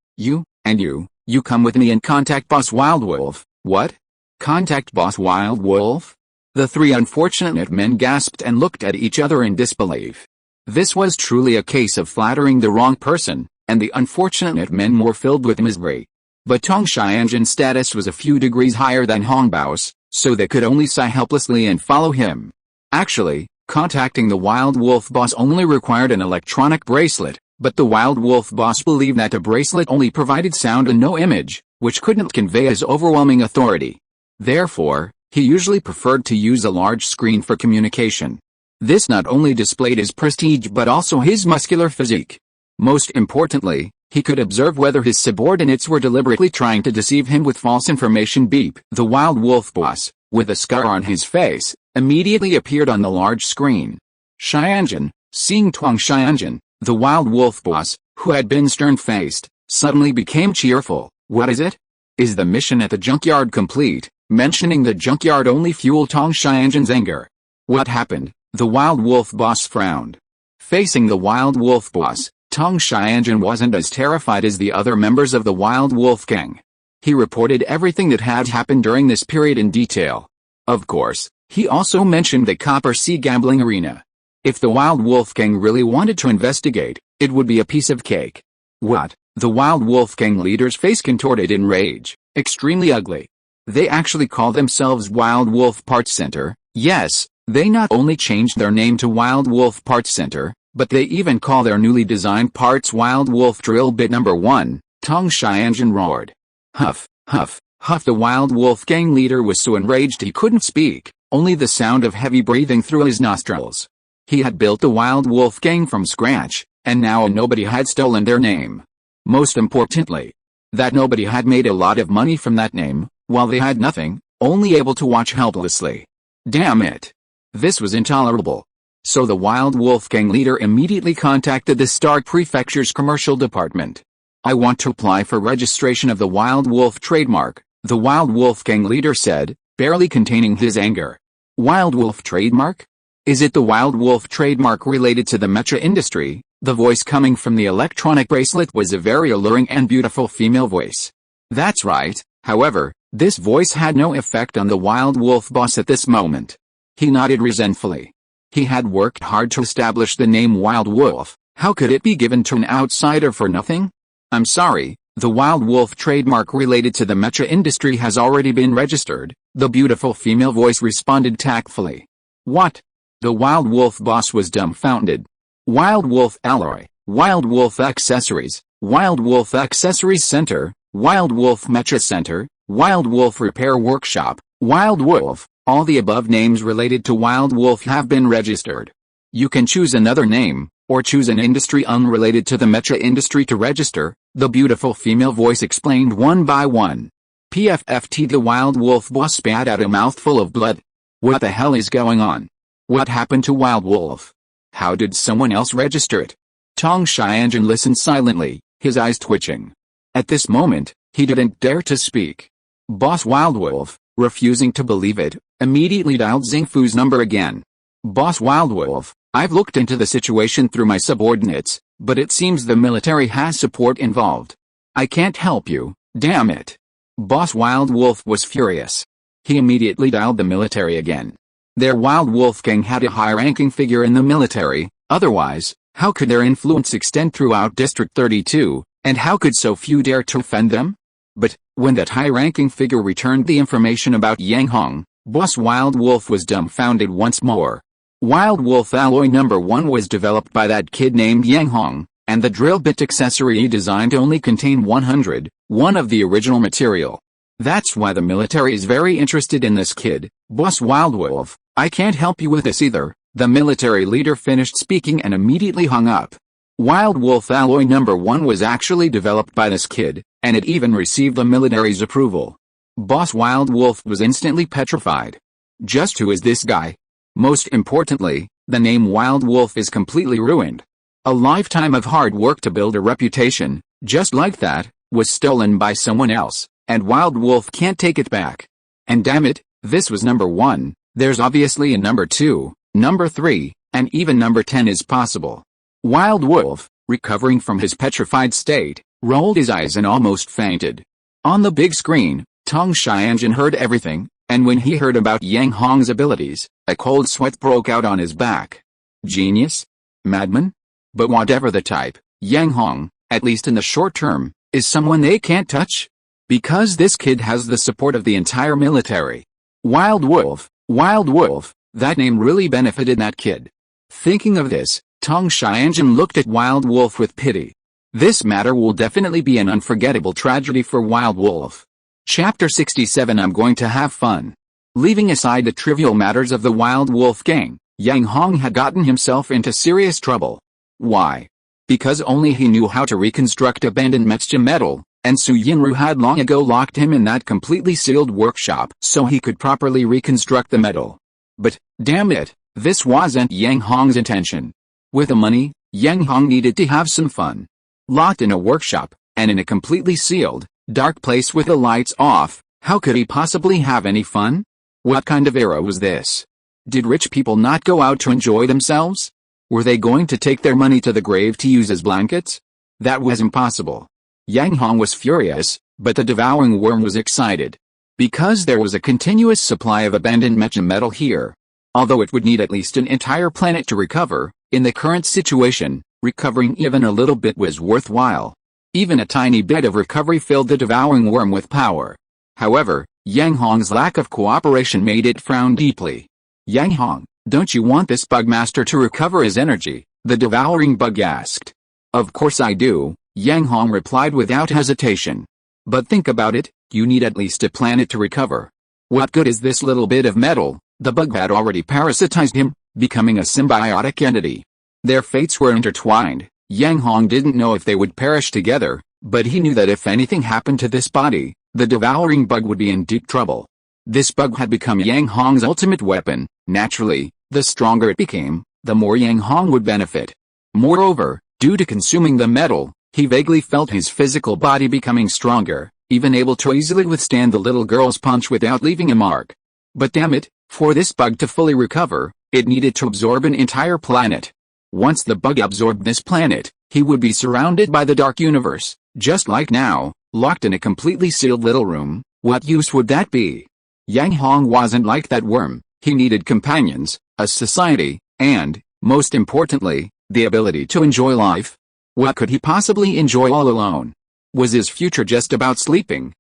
come with me and contact Boss Wild Wolf. What? Contact Boss Wild Wolf? The three unfortunate men gasped and looked at each other in disbelief. This was truly a case of flattering the wrong person, and the unfortunate men were filled with misery. But Tong Xianjun's status was a few degrees higher than Hongbao's, so they could only sigh helplessly and follow him. Actually, contacting the Wild Wolf boss only required an electronic bracelet, but the Wild Wolf boss believed that a bracelet only provided sound and no image, which couldn't convey his overwhelming authority. Therefore, he usually preferred to use a large screen for communication. This not only displayed his prestige but also his muscular physique. Most importantly, he could observe whether his subordinates were deliberately trying to deceive him with false information. Beep. The Wild Wolf boss, with a scar on his face, immediately appeared on the large screen. Xianjun, seeing Tong Xianjun, the Wild Wolf boss, who had been stern-faced, suddenly became cheerful. What is it? Is the mission at the junkyard complete? Mentioning the junkyard only fueled Tong Xianjun's anger. What happened? The Wild Wolf boss frowned. Facing the Wild Wolf boss, Tong Xianjun wasn't as terrified as the other members of the Wild Wolf gang. He reported everything that had happened during this period in detail. Of course, he also mentioned the Copper Sea gambling arena. If the Wild Wolf gang really wanted to investigate, it would be a piece of cake. What? The Wild Wolf gang leader's face contorted in rage. Extremely ugly. They actually call themselves Wild Wolf Parts Center. Yes, they not only changed their name to Wild Wolf Parts Center, but they even call their newly designed parts Wild Wolf Drill Bit Number 1, Tong Xianjun roared. Huff, huff, huff. The Wild Wolf gang leader was so enraged he couldn't speak, only the sound of heavy breathing through his nostrils. He had built the Wild Wolf gang from scratch, and now nobody had stolen their name. Most importantly, that nobody had made a lot of money from that name, while they had nothing, only able to watch helplessly. Damn it. This was intolerable. So the Wild Wolf gang leader immediately contacted the Stark Prefecture's commercial department. I want to apply for registration of the Wild Wolf trademark, the Wild Wolf gang leader said, barely containing his anger. Wild Wolf trademark? Is it the Wild Wolf trademark related to the mecha industry? The voice coming from the electronic bracelet was a very alluring and beautiful female voice. That's right. However, this voice had no effect on the Wild Wolf boss at this moment. He nodded resentfully. He had worked hard to establish the name Wild Wolf. How could it be given to an outsider for nothing? I'm sorry, the Wild Wolf trademark related to the mecha industry has already been registered, the beautiful female voice responded tactfully. What? The Wild Wolf boss was dumbfounded. Wild Wolf Alloy, Wild Wolf Accessories, Wild Wolf Accessories Center, Wild Wolf Mecha Center, Wild Wolf Repair Workshop, Wild Wolf, all the above names related to Wild Wolf have been registered. You can choose another name, or choose an industry unrelated to the mecha industry to register, the beautiful female voice explained one by one. PFFT. The Wild Wolf boss spat out a mouthful of blood. What the hell is going on? What happened to Wild Wolf? How did someone else register it? Tong Xianjun listened silently, his eyes twitching. At this moment, he didn't dare to speak. Boss Wild Wolf, refusing to believe it, immediately dialed Xingfu's number again. Boss Wild Wolf, I've looked into the situation through my subordinates, but it seems the military has support involved. I can't help you, damn it. Boss Wild Wolf was furious. He immediately dialed the military again. Their Wild Wolf gang had a high-ranking figure in the military, otherwise, how could their influence extend throughout District 32, and how could so few dare to offend them? But, when that high-ranking figure returned the information about Yang Hong, Boss Wild Wolf was dumbfounded once more. Wild Wolf Alloy Number 1 was developed by that kid named Yang Hong, and the drill bit accessory he designed only contained 101 of the original material. That's why the military is very interested in this kid, Boss Wild Wolf. I can't help you with this either. The military leader finished speaking and immediately hung up. Wild Wolf Alloy Number 1 was actually developed by this kid, and it even received the military's approval. Boss Wild Wolf was instantly petrified. Just who is this guy? Most importantly, the name Wild Wolf is completely ruined. A lifetime of hard work to build a reputation, just like that, was stolen by someone else, and Wild Wolf can't take it back. And damn it, this was number 1. There's obviously a number 2, number 3, and even number 10 is possible. Wild Wolf, recovering from his petrified state, rolled his eyes and almost fainted. On the big screen, Tong Xianjun heard everything, and when he heard about Yang Hong's abilities, a cold sweat broke out on his back. Genius? Madman? But whatever the type, Yang Hong, at least in the short term, is someone they can't touch? Because this kid has the support of the entire military. Wild Wolf, that name really benefited that kid. Thinking of this, Tong Xianjun looked at Wild Wolf with pity. This matter will definitely be an unforgettable tragedy for Wild Wolf. Chapter 67 I'm going to have fun. Leaving aside the trivial matters of the Wild Wolf gang, Yang Hong had gotten himself into serious trouble. Why? Because only he knew how to reconstruct abandoned mecha metal, and Su Yinru had long ago locked him in that completely sealed workshop so he could properly reconstruct the metal. But, damn it, this wasn't Yang Hong's intention. With the money, Yang Hong needed to have some fun. Locked in a workshop, and in a completely sealed, dark place with the lights off, how could he possibly have any fun? What kind of era was this? Did rich people not go out to enjoy themselves? Were they going to take their money to the grave to use as blankets? That was impossible. Yang Hong was furious, but the devouring worm was excited. Because there was a continuous supply of abandoned mecha metal here. Although it would need at least an entire planet to recover, in the current situation, recovering even a little bit was worthwhile. Even a tiny bit of recovery filled the devouring worm with power. However, Yang Hong's lack of cooperation made it frown deeply. Yang Hong, don't you want this bug master to recover his energy? The devouring bug asked. Of course I do, Yang Hong replied without hesitation. But think about it, you need at least a planet to recover. What good is this little bit of metal? The bug had already parasitized him, becoming a symbiotic entity. Their fates were intertwined. Yang Hong didn't know if they would perish together, but he knew that if anything happened to this body, the devouring bug would be in deep trouble. This bug had become Yang Hong's ultimate weapon. Naturally, the stronger it became, the more Yang Hong would benefit. Moreover, due to consuming the metal, he vaguely felt his physical body becoming stronger, even able to easily withstand the little girl's punch without leaving a mark. But damn it, for this bug to fully recover, it needed to absorb an entire planet. Once the bug absorbed this planet, he would be surrounded by the dark universe, just like now, locked in a completely sealed little room. What use would that be? Yang Hong wasn't like that worm. He needed companions, a society, and, most importantly, the ability to enjoy life. What could he possibly enjoy all alone? Was his future just about sleeping,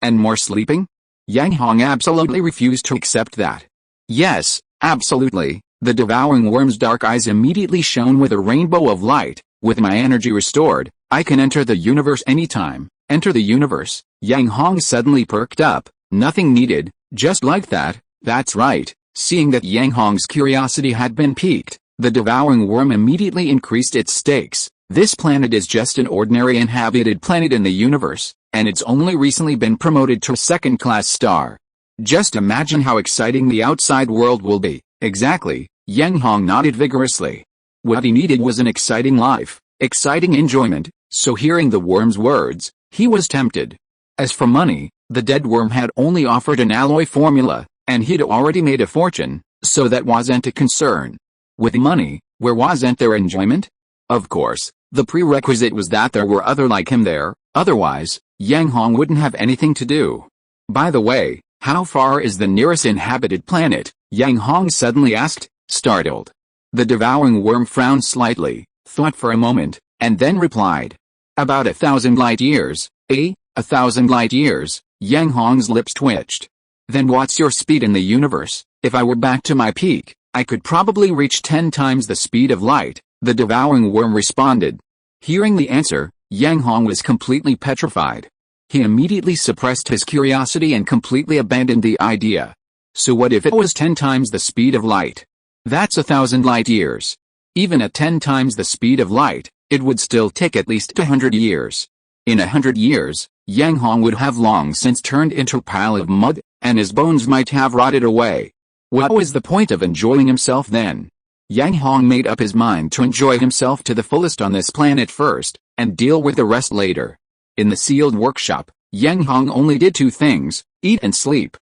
and more sleeping? Yang Hong absolutely refused to accept that. Yes, absolutely. The devouring worm's dark eyes immediately shone with a rainbow of light. With my energy restored, I can enter the universe anytime. Enter the universe. Yang Hong suddenly perked up. Nothing needed, just like that. That's right. Seeing that Yang Hong's curiosity had been piqued, the devouring worm immediately increased its stakes. This planet is just an ordinary inhabited planet in the universe, and it's only recently been promoted to a second-class star. Just imagine how exciting the outside world will be. Exactly. Yang Hong nodded vigorously. What he needed was an exciting life, exciting enjoyment, so hearing the worm's words, he was tempted. As for money, the dead worm had only offered an alloy formula, and he'd already made a fortune, so that wasn't a concern. With money, where wasn't there enjoyment? Of course, the prerequisite was that there were other like him there, otherwise, Yang Hong wouldn't have anything to do. By the way, how far is the nearest inhabited planet? Yang Hong suddenly asked, startled. The devouring worm frowned slightly, thought for a moment, and then replied. About 1,000 light years. 1,000 light years. Yang Hong's lips twitched. Then what's your speed in the universe? If I were back to my peak, I could probably reach 10 times the speed of light, the devouring worm responded. Hearing the answer, Yang Hong was completely petrified. He immediately suppressed his curiosity and completely abandoned the idea. So what if it was 10 times the speed of light? That's 1,000 light years. Even at 10 times the speed of light, it would still take at least 100 years. In 100 years, Yang Hong would have long since turned into a pile of mud, and his bones might have rotted away. What was the point of enjoying himself then? Yang Hong made up his mind to enjoy himself to the fullest on this planet first, and deal with the rest later. In the sealed workshop, Yang Hong only did two things, eat and sleep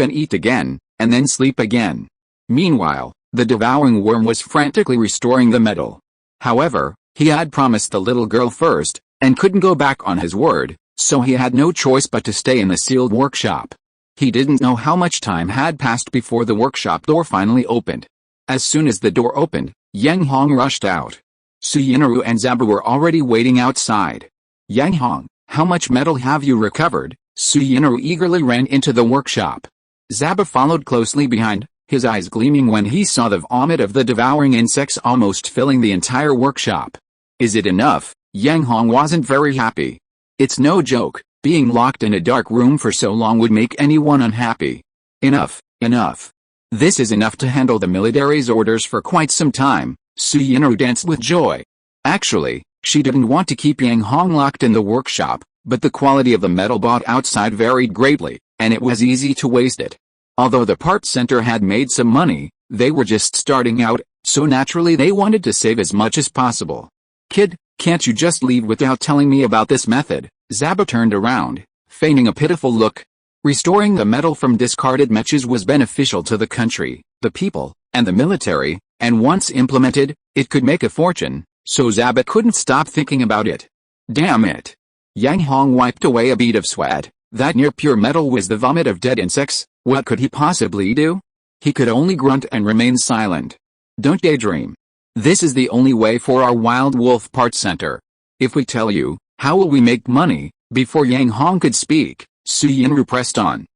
and eat again, and then sleep again. Meanwhile, the devouring worm was frantically restoring the metal. However, he had promised the little girl first, and couldn't go back on his word, so he had no choice but to stay in the sealed workshop. He didn't know how much time had passed before the workshop door finally opened. As soon as the door opened, Yang Hong rushed out. Suyinaru and Zaba were already waiting outside. Yang Hong, how much metal have you recovered? Suyinaru eagerly ran into the workshop. Zaba followed closely behind, his eyes gleaming when he saw the vomit of the devouring insects almost filling the entire workshop. Is it enough? Yang Hong wasn't very happy. It's no joke, being locked in a dark room for so long would make anyone unhappy. Enough, enough. This is enough to handle the military's orders for quite some time. Suyinaru danced with joy. Actually, she didn't want to keep Yang Hong locked in the workshop, but the quality of the metal bought outside varied greatly, and it was easy to waste it. Although the parts center had made some money, they were just starting out, so naturally they wanted to save as much as possible. Kid, can't you just leave without telling me about this method? Zaba turned around, feigning a pitiful look. Restoring the metal from discarded mechas was beneficial to the country, the people, and the military, and once implemented, it could make a fortune, so Zaba couldn't stop thinking about it. Damn it! Yang Hong wiped away a bead of sweat. That near pure metal was the vomit of dead insects. What could he possibly do? He could only grunt and remain silent. Don't daydream. This is the only way for our Wild Wolf Parts Center. If we tell you, how will we make money? Before Yang Hong could speak, Suyinaru pressed on.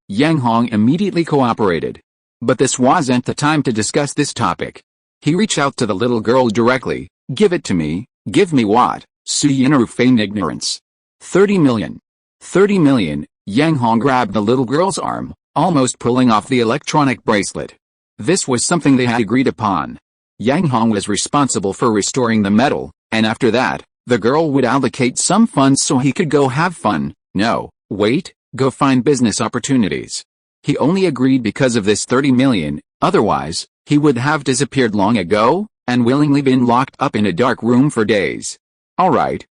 Yang Hong immediately cooperated. But this wasn't the time to discuss this topic. He reached out to the little girl directly. Give it to me. Give me what? Suyinaru feigned ignorance. 30 million. 30 million. Yang Hong grabbed the little girl's arm, almost pulling off the electronic bracelet. This was something they had agreed upon. Yang Hong was responsible for restoring the metal, and after that, the girl would allocate some funds so he could go have fun. No, wait, go find business opportunities. He only agreed because of this 30 million, otherwise, he would have disappeared long ago, and willingly been locked up in a dark room for days. Alright,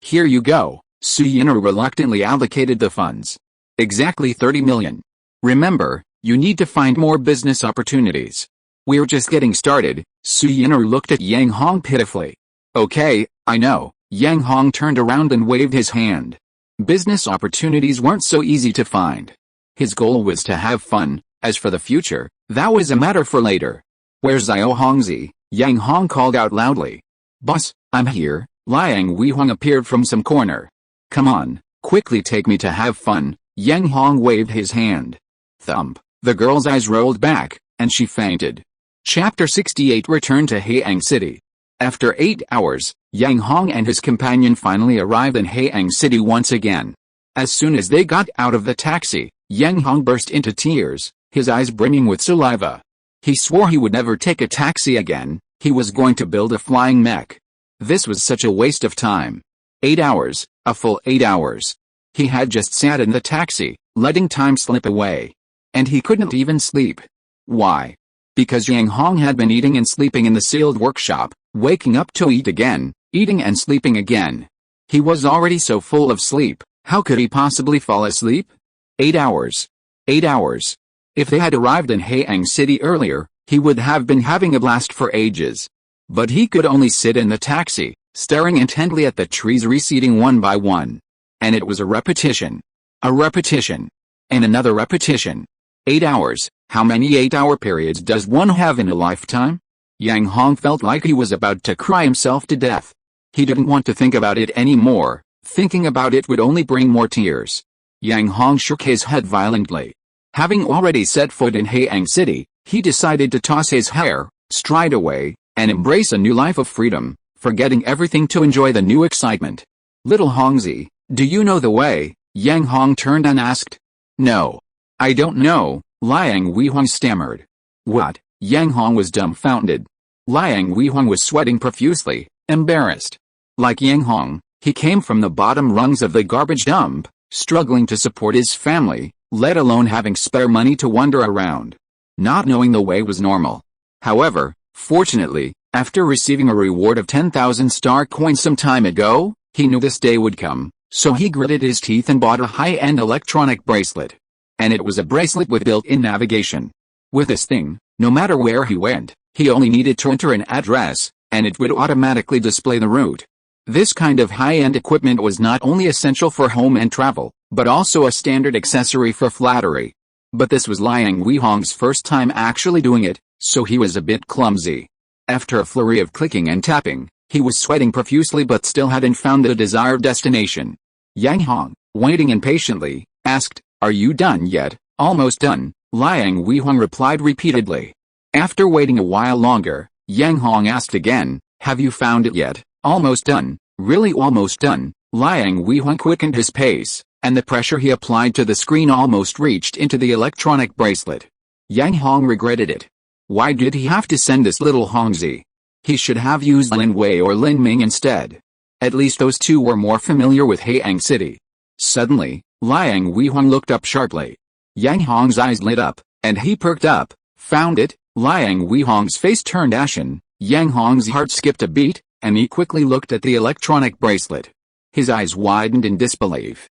here you go. Suyinaru reluctantly allocated the funds. Exactly 30 million. Remember, you need to find more business opportunities. We're just getting started. Suyinaru looked at Yang Hong pitifully. Okay, I know. Yang Hong turned around and waved his hand. Business opportunities weren't so easy to find. His goal was to have fun. As for the future, that was a matter for later. Where's Xiao Hongzi? Yang Hong called out loudly. Boss, I'm here. Liang Weihong appeared from some corner. Come on, quickly take me to have fun. Yang Hong waved his hand. Thump. The girl's eyes rolled back, and she fainted. Chapter 68 Return to Haiyang City. After 8 hours, Yang Hong and his companion finally arrived in Haiyang City once again. As soon as they got out of the taxi, Yang Hong burst into tears, his eyes brimming with saliva. He swore he would never take a taxi again. He was going to build a flying mech. This was such a waste of time. 8 hours, a full 8 hours. He had just sat in the taxi, letting time slip away. And he couldn't even sleep. Why? Because Yang Hong had been eating and sleeping in the sealed workshop, waking up to eat again, eating and sleeping again. He was already so full of sleep, how could he possibly fall asleep? 8 hours. 8 hours. If they had arrived in Haiyang City earlier, he would have been having a blast for ages. But he could only sit in the taxi, staring intently at the trees receding one by one. And it was a repetition. A repetition. And another repetition. 8 hours. How many 8-hour periods does one have in a lifetime? Yang Hong felt like he was about to cry himself to death. He didn't want to think about it anymore. Thinking about it would only bring more tears. Yang Hong shook his head violently. Having already set foot in Haiyang City, he decided to toss his hair, stride away, and embrace a new life of freedom, forgetting everything to enjoy the new excitement. Little Hongzi, do you know the way? Yang Hong turned and asked. No. I don't know, Liang Weihong stammered. What? Yang Hong was dumbfounded. Liang Weihong was sweating profusely, embarrassed. Like Yang Hong, he came from the bottom rungs of the garbage dump, struggling to support his family, let alone having spare money to wander around. Not knowing the way was normal. However, fortunately, after receiving a reward of 10,000 star coins some time ago, he knew this day would come, so he gritted his teeth and bought a high-end electronic bracelet. And it was a bracelet with built-in navigation. With this thing, no matter where he went, he only needed to enter an address, and it would automatically display the route. This kind of high-end equipment was not only essential for home and travel, but also a standard accessory for flattery. But this was Liang Weihong's first time actually doing it, so he was a bit clumsy. After a flurry of clicking and tapping, he was sweating profusely but still hadn't found the desired destination. Yang Hong, waiting impatiently, asked, "Are you done yet?" "Almost done," Liang Weihong replied repeatedly. After waiting a while longer, Yang Hong asked again, "Have you found it yet?" "Almost done." "Really almost done?" Liang Weihong quickened his pace, and the pressure he applied to the screen almost reached into the electronic bracelet. Yang Hong regretted it. Why did he have to send this little Hongzi? He should have used Lin Wei or Lin Ming instead. At least those two were more familiar with Haiyang City. Suddenly, Liang Weihong looked up sharply. Yang Hong's eyes lit up, and he perked up. "Found it?" Liang Weihong's face turned ashen, Yang Hong's heart skipped a beat, and he quickly looked at the electronic bracelet. His eyes widened in disbelief.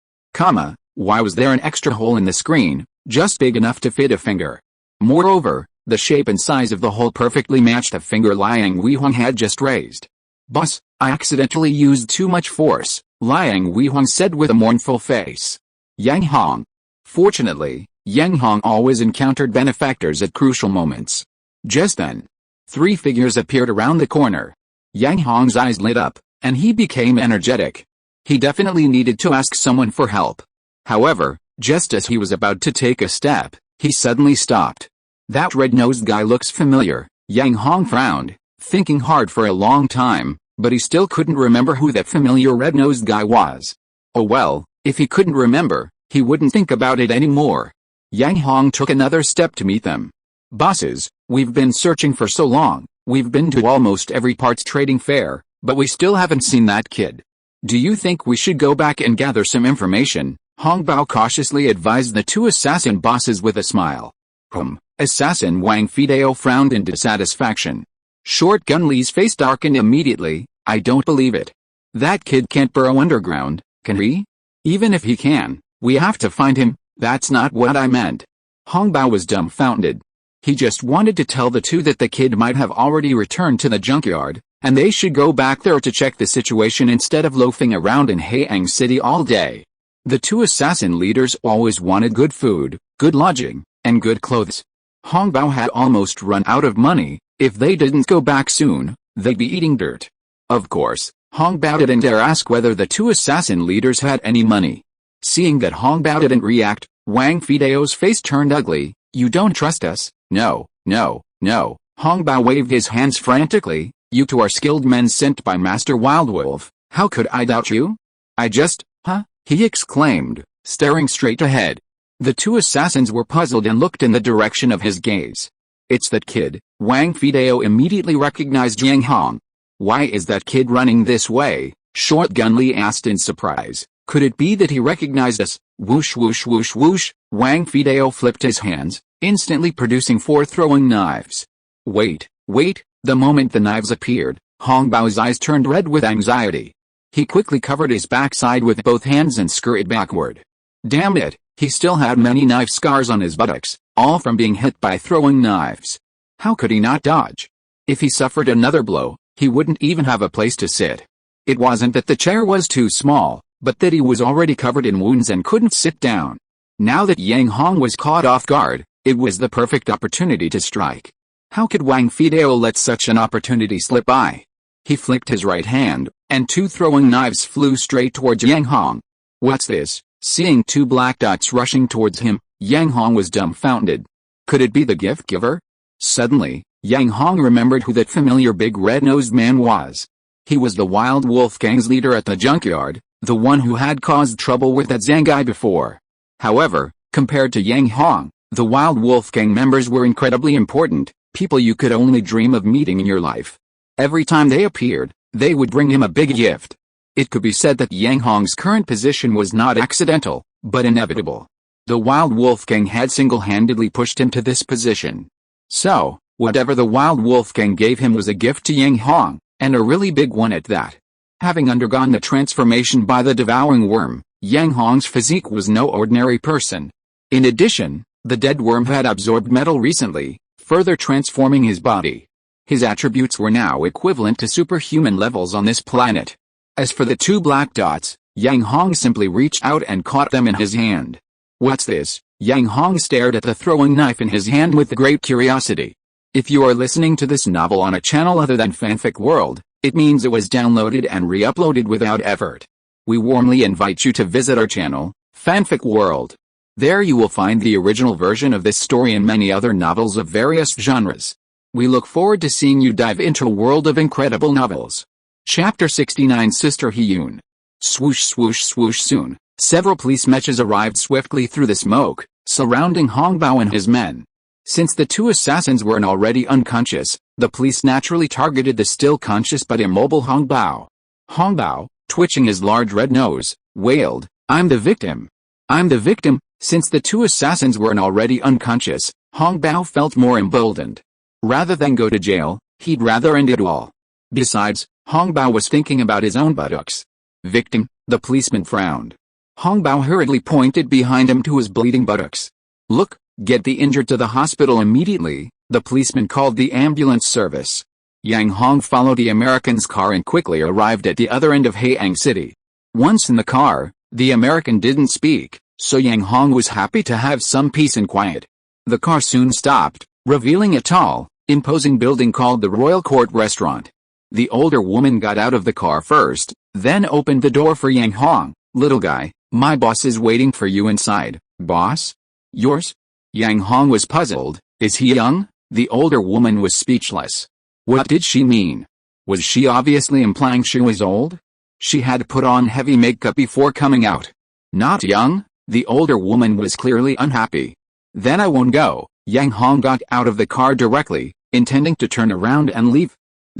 Why was there an extra hole in the screen, just big enough to fit a finger? Moreover, the shape and size of the hole perfectly matched the finger Liang Weihong had just raised. "Boss, I accidentally used too much force," Liang Weihong said with a mournful face. Yang Hong. Fortunately, Yang Hong always encountered benefactors at crucial moments. Just then, 3 figures appeared around the corner. Yang Hong's eyes lit up, and he became energetic. He definitely needed to ask someone for help. However, just as he was about to take a step, he suddenly stopped. "That red-nosed guy looks familiar." Yang Hong frowned, thinking hard for a long time, but he still couldn't remember who that familiar red-nosed guy was. Oh well, if he couldn't remember, he wouldn't think about it anymore. Yang Hong took another step to meet them. "Bosses, we've been searching for so long, we've been to almost every parts trading fair, but we still haven't seen that kid. Do you think we should go back and gather some information?" Hong Bao cautiously advised the 2 assassin bosses with a smile. Assassin Wang Fideo frowned in dissatisfaction. Short Gun Li's face darkened immediately. "I don't believe it. That kid can't burrow underground, can he? Even if he can, we have to find him." "That's not what I meant." Hong Bao was dumbfounded. He just wanted to tell the 2 that the kid might have already returned to the junkyard, and they should go back there to check the situation instead of loafing around in Haiyang City all day. The 2 assassin leaders always wanted good food, good lodging, and good clothes. Hong Bao had almost run out of money. If they didn't go back soon, they'd be eating dirt. Of course, Hong Bao didn't dare ask whether the 2 assassin leaders had any money. Seeing that Hong Bao didn't react, Wang Fideo's face turned ugly. "You don't trust us?" No. Hong Bao waved his hands frantically. "You 2 are skilled men sent by Master Wildwolf. How could I doubt you?" He exclaimed, staring straight ahead. The 2 assassins were puzzled and looked in the direction of his gaze. "It's that kid." Wang Fideo immediately recognized Yang Hong. "Why is that kid running this way?" Short Gun Li asked in surprise. "Could it be that he recognized us?" Whoosh whoosh whoosh whoosh, Wang Fideo flipped his hands, instantly producing 4 throwing knives. Wait. The moment the knives appeared, Hong Bao's eyes turned red with anxiety. He quickly covered his backside with both hands and scurried backward. Damn it, he still had many knife scars on his buttocks, all from being hit by throwing knives. How could he not dodge? If he suffered another blow, he wouldn't even have a place to sit. It wasn't that the chair was too small, but that he was already covered in wounds and couldn't sit down. Now that Yang Hong was caught off guard, it was the perfect opportunity to strike. How could Wang Fideo let such an opportunity slip by? He flicked his right hand, and 2 throwing knives flew straight towards Yang Hong. What's this? Seeing 2 black dots rushing towards him, Yang Hong was dumbfounded. Could it be the gift giver? Suddenly, Yang Hong remembered who that familiar big red-nosed man was. He was the Wild Wolf Gang's leader at the junkyard, the one who had caused trouble with that Zhang guy before. However, compared to Yang Hong, the Wild Wolf Gang members were incredibly important, people you could only dream of meeting in your life. Every time they appeared, they would bring him a big gift. It could be said that Yang Hong's current position was not accidental, but inevitable. The Wild Wolf Gang had single-handedly pushed him to this position. So, whatever the Wild Wolf Gang gave him was a gift to Yang Hong, and a really big one at that. Having undergone the transformation by the devouring worm, Yang Hong's physique was no ordinary person. In addition, the dead worm had absorbed metal recently, further transforming his body. His attributes were now equivalent to superhuman levels on this planet. As for the two black dots, Yang Hong simply reached out and caught them in his hand. What's this? Yang Hong stared at the throwing knife in his hand with great curiosity. If you are listening to this novel on a channel other than Fanfic World, it means it was downloaded and re-uploaded without effort. We warmly invite you to visit our channel, Fanfic World. There you will find the original version of this story and many other novels of various genres. We look forward to seeing you dive into a world of incredible novels. Chapter 69 Sister Hyun. Swoosh swoosh swoosh soon. Several police mechas arrived swiftly through the smoke, surrounding Hong Bao and his men. Since the two assassins were already unconscious, the police naturally targeted the still conscious but immobile Hong Bao. Hong Bao, twitching his large red nose, wailed, "I'm the victim. I'm the victim." Since the two assassins were already unconscious, Hong Bao felt more emboldened. Rather than go to jail, he'd rather end it all. Besides, Hong Bao was thinking about his own buttocks. Victim, the policeman frowned. Hong Bao hurriedly pointed behind him to his bleeding buttocks. "Look, get the injured to the hospital immediately," the policeman called the ambulance service. Yang Hong followed the American's car and quickly arrived at the other end of Haeang City. Once in the car, the American didn't speak, so Yang Hong was happy to have some peace and quiet. The car soon stopped, revealing a tall, imposing building called the Royal Court Restaurant. The older woman got out of the car first, then opened the door for Yang Hong. "Little guy, my boss is waiting for you inside." "Boss? Yours?" Yang Hong was puzzled. "Is he young?" The older woman was speechless. What did she mean? Was she obviously implying she was old? She had put on heavy makeup before coming out. "Not young?" The older woman was clearly unhappy. "Then I won't go." Yang Hong got out of the car directly, intending to turn around and leave.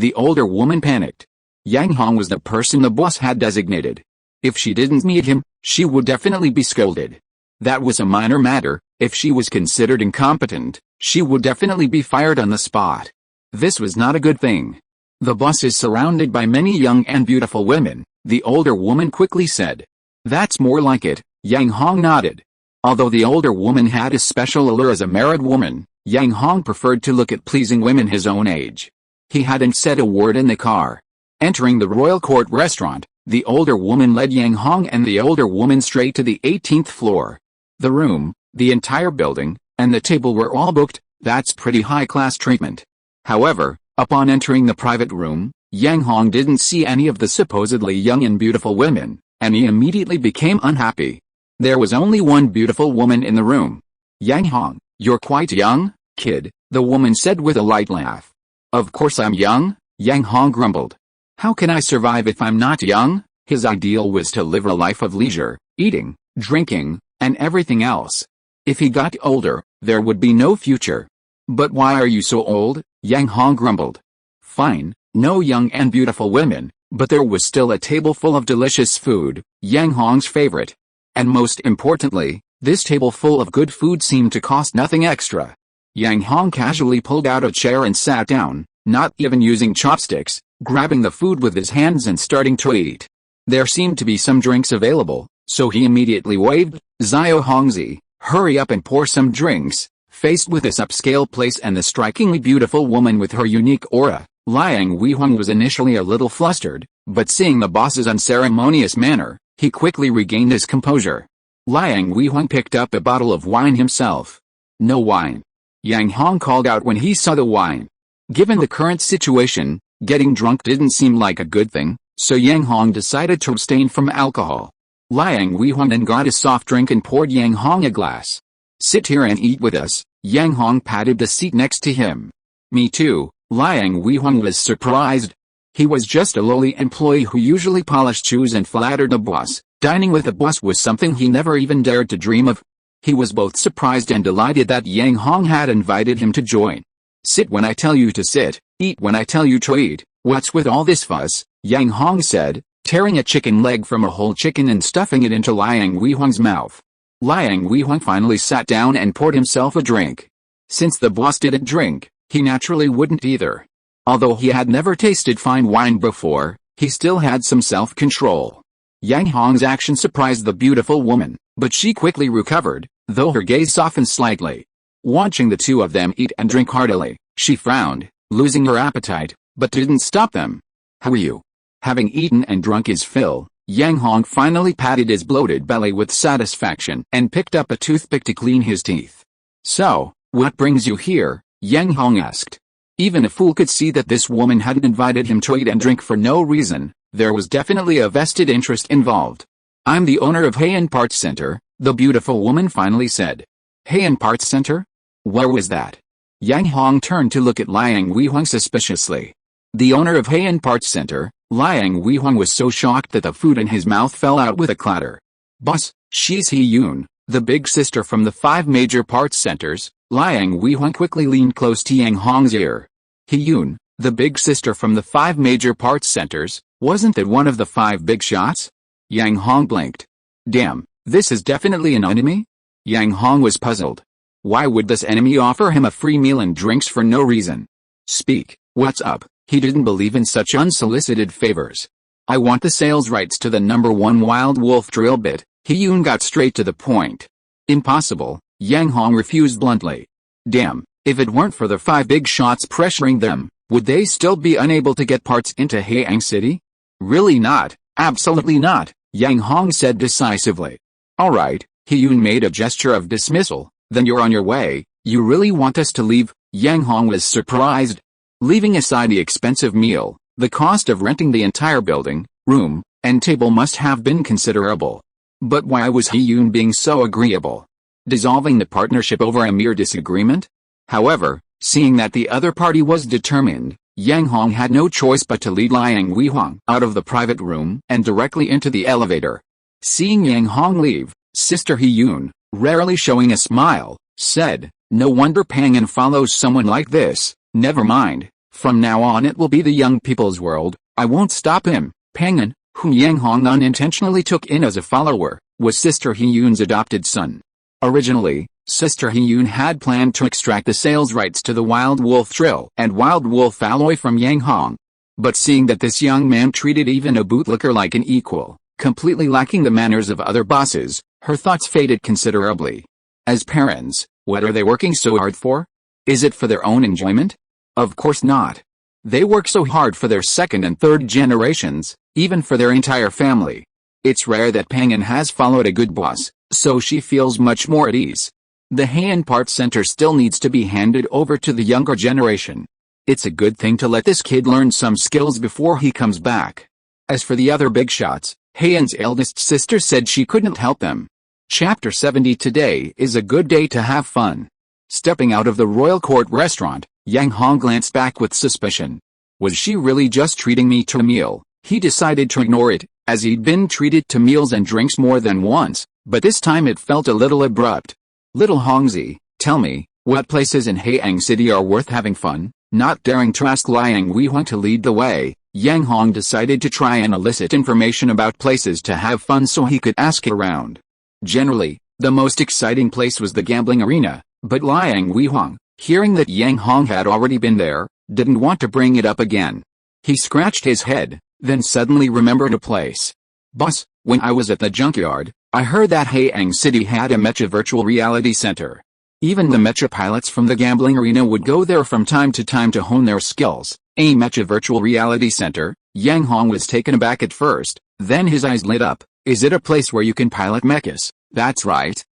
The older woman panicked. Yang Hong was the person the boss had designated. If she didn't meet him, she would definitely be scolded. That was a minor matter. If she was considered incompetent, she would definitely be fired on the spot. This was not a good thing. "The boss is surrounded by many young and beautiful women," the older woman quickly said. "That's more like it," Yang Hong nodded. Although the older woman had a special allure as a married woman, Yang Hong preferred to look at pleasing women his own age. He hadn't said a word in the car. Entering the Royal Court Restaurant, the older woman led Yang Hong and the older woman straight to the 18th floor. The room, the entire building, and the table were all booked. That's pretty high-class treatment. However, upon entering the private room, Yang Hong didn't see any of the supposedly young and beautiful women, and he immediately became unhappy. There was only one beautiful woman in the room. "Yang Hong, you're quite young, kid," the woman said with a light laugh. "Of course I'm young," Yang Hong grumbled. "How can I survive if I'm not young?" His ideal was to live a life of leisure, eating, drinking, and everything else. If he got older, there would be no future. "But why are you so old?" Yang Hong grumbled. Fine, no young and beautiful women, but there was still a table full of delicious food, Yang Hong's favorite. And most importantly, this table full of good food seemed to cost nothing extra. Yang Hong casually pulled out a chair and sat down, not even using chopsticks, grabbing the food with his hands and starting to eat. There seemed to be some drinks available, so he immediately waved, "Zio Hongzi, hurry up and pour some drinks." Faced with this upscale place and the strikingly beautiful woman with her unique aura, Liang Weihong was initially a little flustered, but seeing the boss's unceremonious manner, he quickly regained his composure. Liang Weihong picked up a bottle of wine himself. "No wine," Yang Hong called out when he saw the wine. Given the current situation, getting drunk didn't seem like a good thing, so Yang Hong decided to abstain from alcohol. Liang Weihong then got a soft drink and poured Yang Hong a glass. "Sit here and eat with us." Yang Hong patted the seat next to him. "Me too." Liang Weihong was surprised. He was just a lowly employee who usually polished shoes and flattered the boss. Dining with the boss was something he never even dared to dream of. He was both surprised and delighted that Yang Hong had invited him to join. "Sit when I tell you to sit, eat when I tell you to eat. What's with all this fuss?" Yang Hong said, tearing a chicken leg from a whole chicken and stuffing it into Liang Weihong's mouth. Liang Weihong finally sat down and poured himself a drink. Since the boss didn't drink, he naturally wouldn't either. Although he had never tasted fine wine before, he still had some self-control. Yang Hong's action surprised the beautiful woman, but she quickly recovered, though her gaze softened slightly. Watching the two of them eat and drink heartily, she frowned, losing her appetite, but didn't stop them. "How are you?" Having eaten and drunk his fill, Yang Hong finally patted his bloated belly with satisfaction and picked up a toothpick to clean his teeth. "So, what brings you here?" Yang Hong asked. Even a fool could see that this woman hadn't invited him to eat and drink for no reason. There was definitely a vested interest involved. "I'm the owner of Heian Parts Center," the beautiful woman finally said. "Heian Parts Center? Where was that?" Yang Hong turned to look at Liang Weihong suspiciously. The owner of Heian Parts Center, Liang Weihong was so shocked that the food in his mouth fell out with a clatter. "Boss, she's He-Yun, the big sister from the 5 major parts centers." Liang Weihong quickly leaned close to Yang Hong's ear. "He-Yun, the big sister from the 5 major parts centers, wasn't that one of the 5 big shots?" Yang Hong blinked. "Damn, this is definitely an enemy?" Yang Hong was puzzled. Why would this enemy offer him a free meal and drinks for no reason? "Speak, what's up?" He didn't believe in such unsolicited favors. "I want the sales rights to the #1 Wild Wolf drill bit." He-Yun got straight to the point. "Impossible," Yang Hong refused bluntly. Damn, if it weren't for the 5 big shots pressuring them, would they still be unable to get parts into Heian City? "Really not, absolutely not," Yang Hong said decisively. "Alright," He-Yun made a gesture of dismissal, "then you're on your way. You really want us to leave?" Yang Hong was surprised. Leaving aside the expensive meal, the cost of renting the entire building, room, and table must have been considerable. But why was He-Yun being so agreeable? Dissolving the partnership over a mere disagreement? However, seeing that the other party was determined, Yang Hong had no choice but to lead Liang Weihong out of the private room and directly into the elevator. Seeing Yang Hong leave, Sister He-Yun, rarely showing a smile, said, "No wonder Pangan follows someone like this. Never mind, from now on it will be the young people's world. I won't stop him." Pangan, whom Yang Hong unintentionally took in as a follower, was Sister He-Yun's adopted son. Originally, Sister He-Yun had planned to extract the sales rights to the Wild Wolf drill and Wild Wolf alloy from Yang Hong. But seeing that this young man treated even a bootlicker like an equal, completely lacking the manners of other bosses, her thoughts faded considerably. As parents, what are they working so hard for? Is it for their own enjoyment? Of course not. They work so hard for their 2nd and 3rd generations, even for their entire family. It's rare that Pangan has followed a good boss, so she feels much more at ease. The Heian Parts Center still needs to be handed over to the younger generation. It's a good thing to let this kid learn some skills before he comes back. As for the other big shots, Heian's eldest sister said she couldn't help them. Chapter 70. Today is a good day to have fun. Stepping out of the Royal Court restaurant, Yang Hong glanced back with suspicion. Was she really just treating me to a meal? He decided to ignore it, as he'd been treated to meals and drinks more than once, but this time it felt a little abrupt. "Little Hongzi, tell me, what places in Heian City are worth having fun?" Not daring to ask Liang Weihong to lead the way, Yang Hong decided to try and elicit information about places to have fun so he could ask around. Generally, the most exciting place was the gambling arena, but Liang Weihong, hearing that Yang Hong had already been there, didn't want to bring it up again. He scratched his head, then suddenly remembered a place. "Boss, when I was at the junkyard, I heard that Heian City had a Mecha virtual reality center. Even the Mecha pilots from the gambling arena would go there from time to hone their skills." A Mecha virtual reality center? Yang Hong was taken aback at first, then his eyes lit up. "Is it a place where you can pilot mechas?" That's right,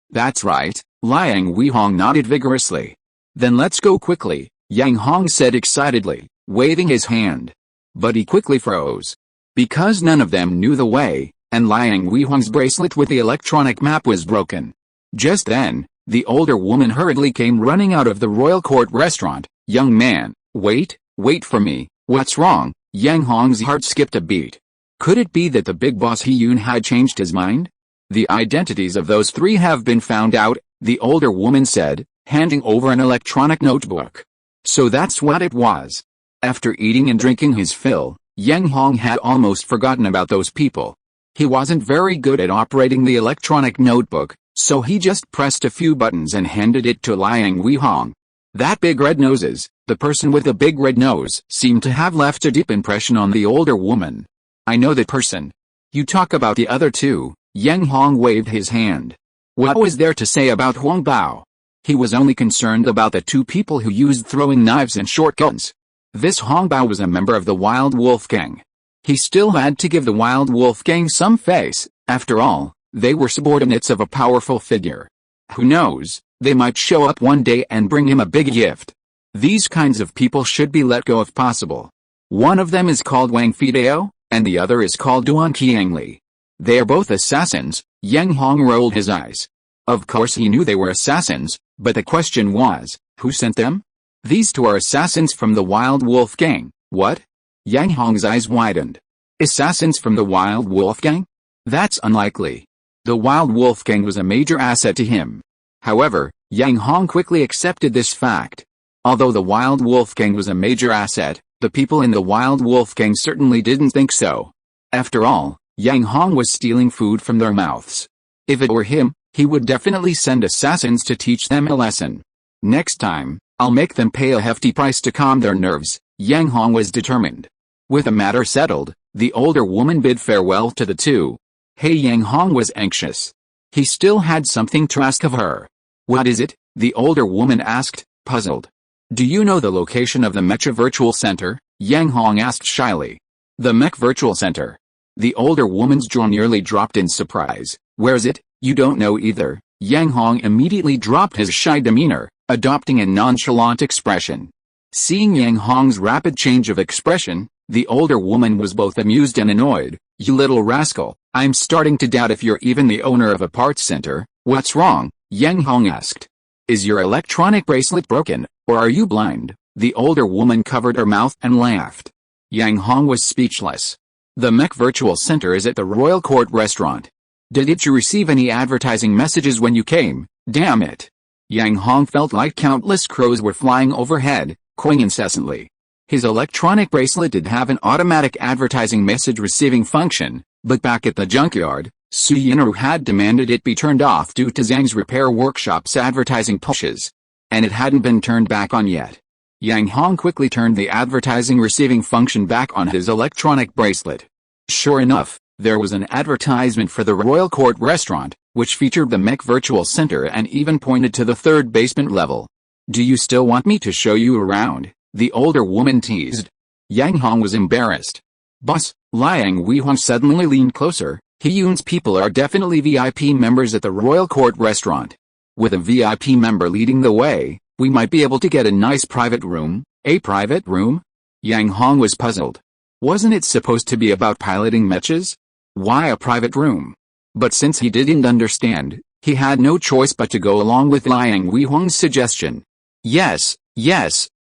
Liang Weihong nodded vigorously. "Then let's go quickly," Yang Hong said excitedly, waving his hand. But he quickly froze. Because none of them knew the way, and Liang Weihong's bracelet with the electronic map was broken. Just then, the older woman hurriedly came running out of the Royal Court restaurant. "Young man, wait for me." "What's wrong?" Yang Hong's heart skipped a beat. Could it be that the big boss He-Yun had changed his mind? "The identities of those 3 have been found out," the older woman said, handing over an electronic notebook. So that's what it was. After eating and drinking his fill, Yang Hong had almost forgotten about those people. He wasn't very good at operating the electronic notebook, so he just pressed a few buttons and handed it to Liang Weihong. That big red noses, the person with the big red nose, seemed to have left a deep impression on the older woman. "I know that person. You talk about the other 2, Yang Hong waved his hand. What was there to say about Huang Bao? He was only concerned about the 2 people who used throwing knives and shotguns. This Huang Bao was a member of the Wild Wolf Gang. He still had to give the Wild Wolf Gang some face. After all, they were subordinates of a powerful figure. Who knows, they might show up one day and bring him a big gift. These kinds of people should be let go if possible. One of them is called Wang Fideo, and the other is called Duan Qiangli. They are both assassins. Yang Hong rolled his eyes. Of course he knew they were assassins, but the question was, who sent them? These two are assassins from the Wild Wolf Gang. What? Yang Hong's eyes widened. Assassins from the Wild Wolf Gang? That's unlikely. The Wild Wolf Gang was a major asset to him. However, Yang Hong quickly accepted this fact. Although the Wild Wolf Gang was a major asset, the people in the Wild Wolf Gang certainly didn't think so. After all, Yang Hong was stealing food from their mouths. If it were him, he would definitely send assassins to teach them a lesson. Next time, I'll make them pay a hefty price to calm their nerves. Yang Hong was determined. With the matter settled, the older woman bid farewell to the two. Hey, Yang Hong was anxious. He still had something to ask of her. What is it? The older woman asked, puzzled. Do you know the location of the Mecha Virtual Center? Yang Hong asked shyly. The Mech Virtual Center. The older woman's jaw nearly dropped in surprise. Where's it? You don't know either. Yang Hong immediately dropped his shy demeanor, adopting a nonchalant expression. Seeing Yang Hong's rapid change of expression, the older woman was both amused and annoyed. You little rascal, I'm starting to doubt if you're even the owner of a parts center. What's wrong? Yang Hong asked. Is your electronic bracelet broken, or are you blind? The older woman covered her mouth and laughed. Yang Hong was speechless. The Mech Virtual Center is at the Royal Court restaurant. Didn't you receive any advertising messages when you came? Damn it. Yang Hong felt like countless crows were flying overhead, cawing incessantly. His electronic bracelet did have an automatic advertising message receiving function, but back at the junkyard, Su Yinru had demanded it be turned off due to Zhang's repair workshop's advertising pushes. And it hadn't been turned back on yet. Yang Hong quickly turned the advertising receiving function back on his electronic bracelet. Sure enough, there was an advertisement for the Royal Court restaurant, which featured the Mech Virtual Center and even pointed to the third basement level. Do you still want me to show you around? The older woman teased. Yang Hong was embarrassed. Boss, Liang Weihong suddenly leaned closer. He-Yun's people are definitely VIP members at the Royal Court restaurant. With a VIP member leading the way, we might be able to get a nice private room. A private room? Yang Hong was puzzled. Wasn't it supposed to be about piloting mechas? Why a private room? But since he didn't understand, he had no choice but to go along with Liang Weihong's suggestion. Yes,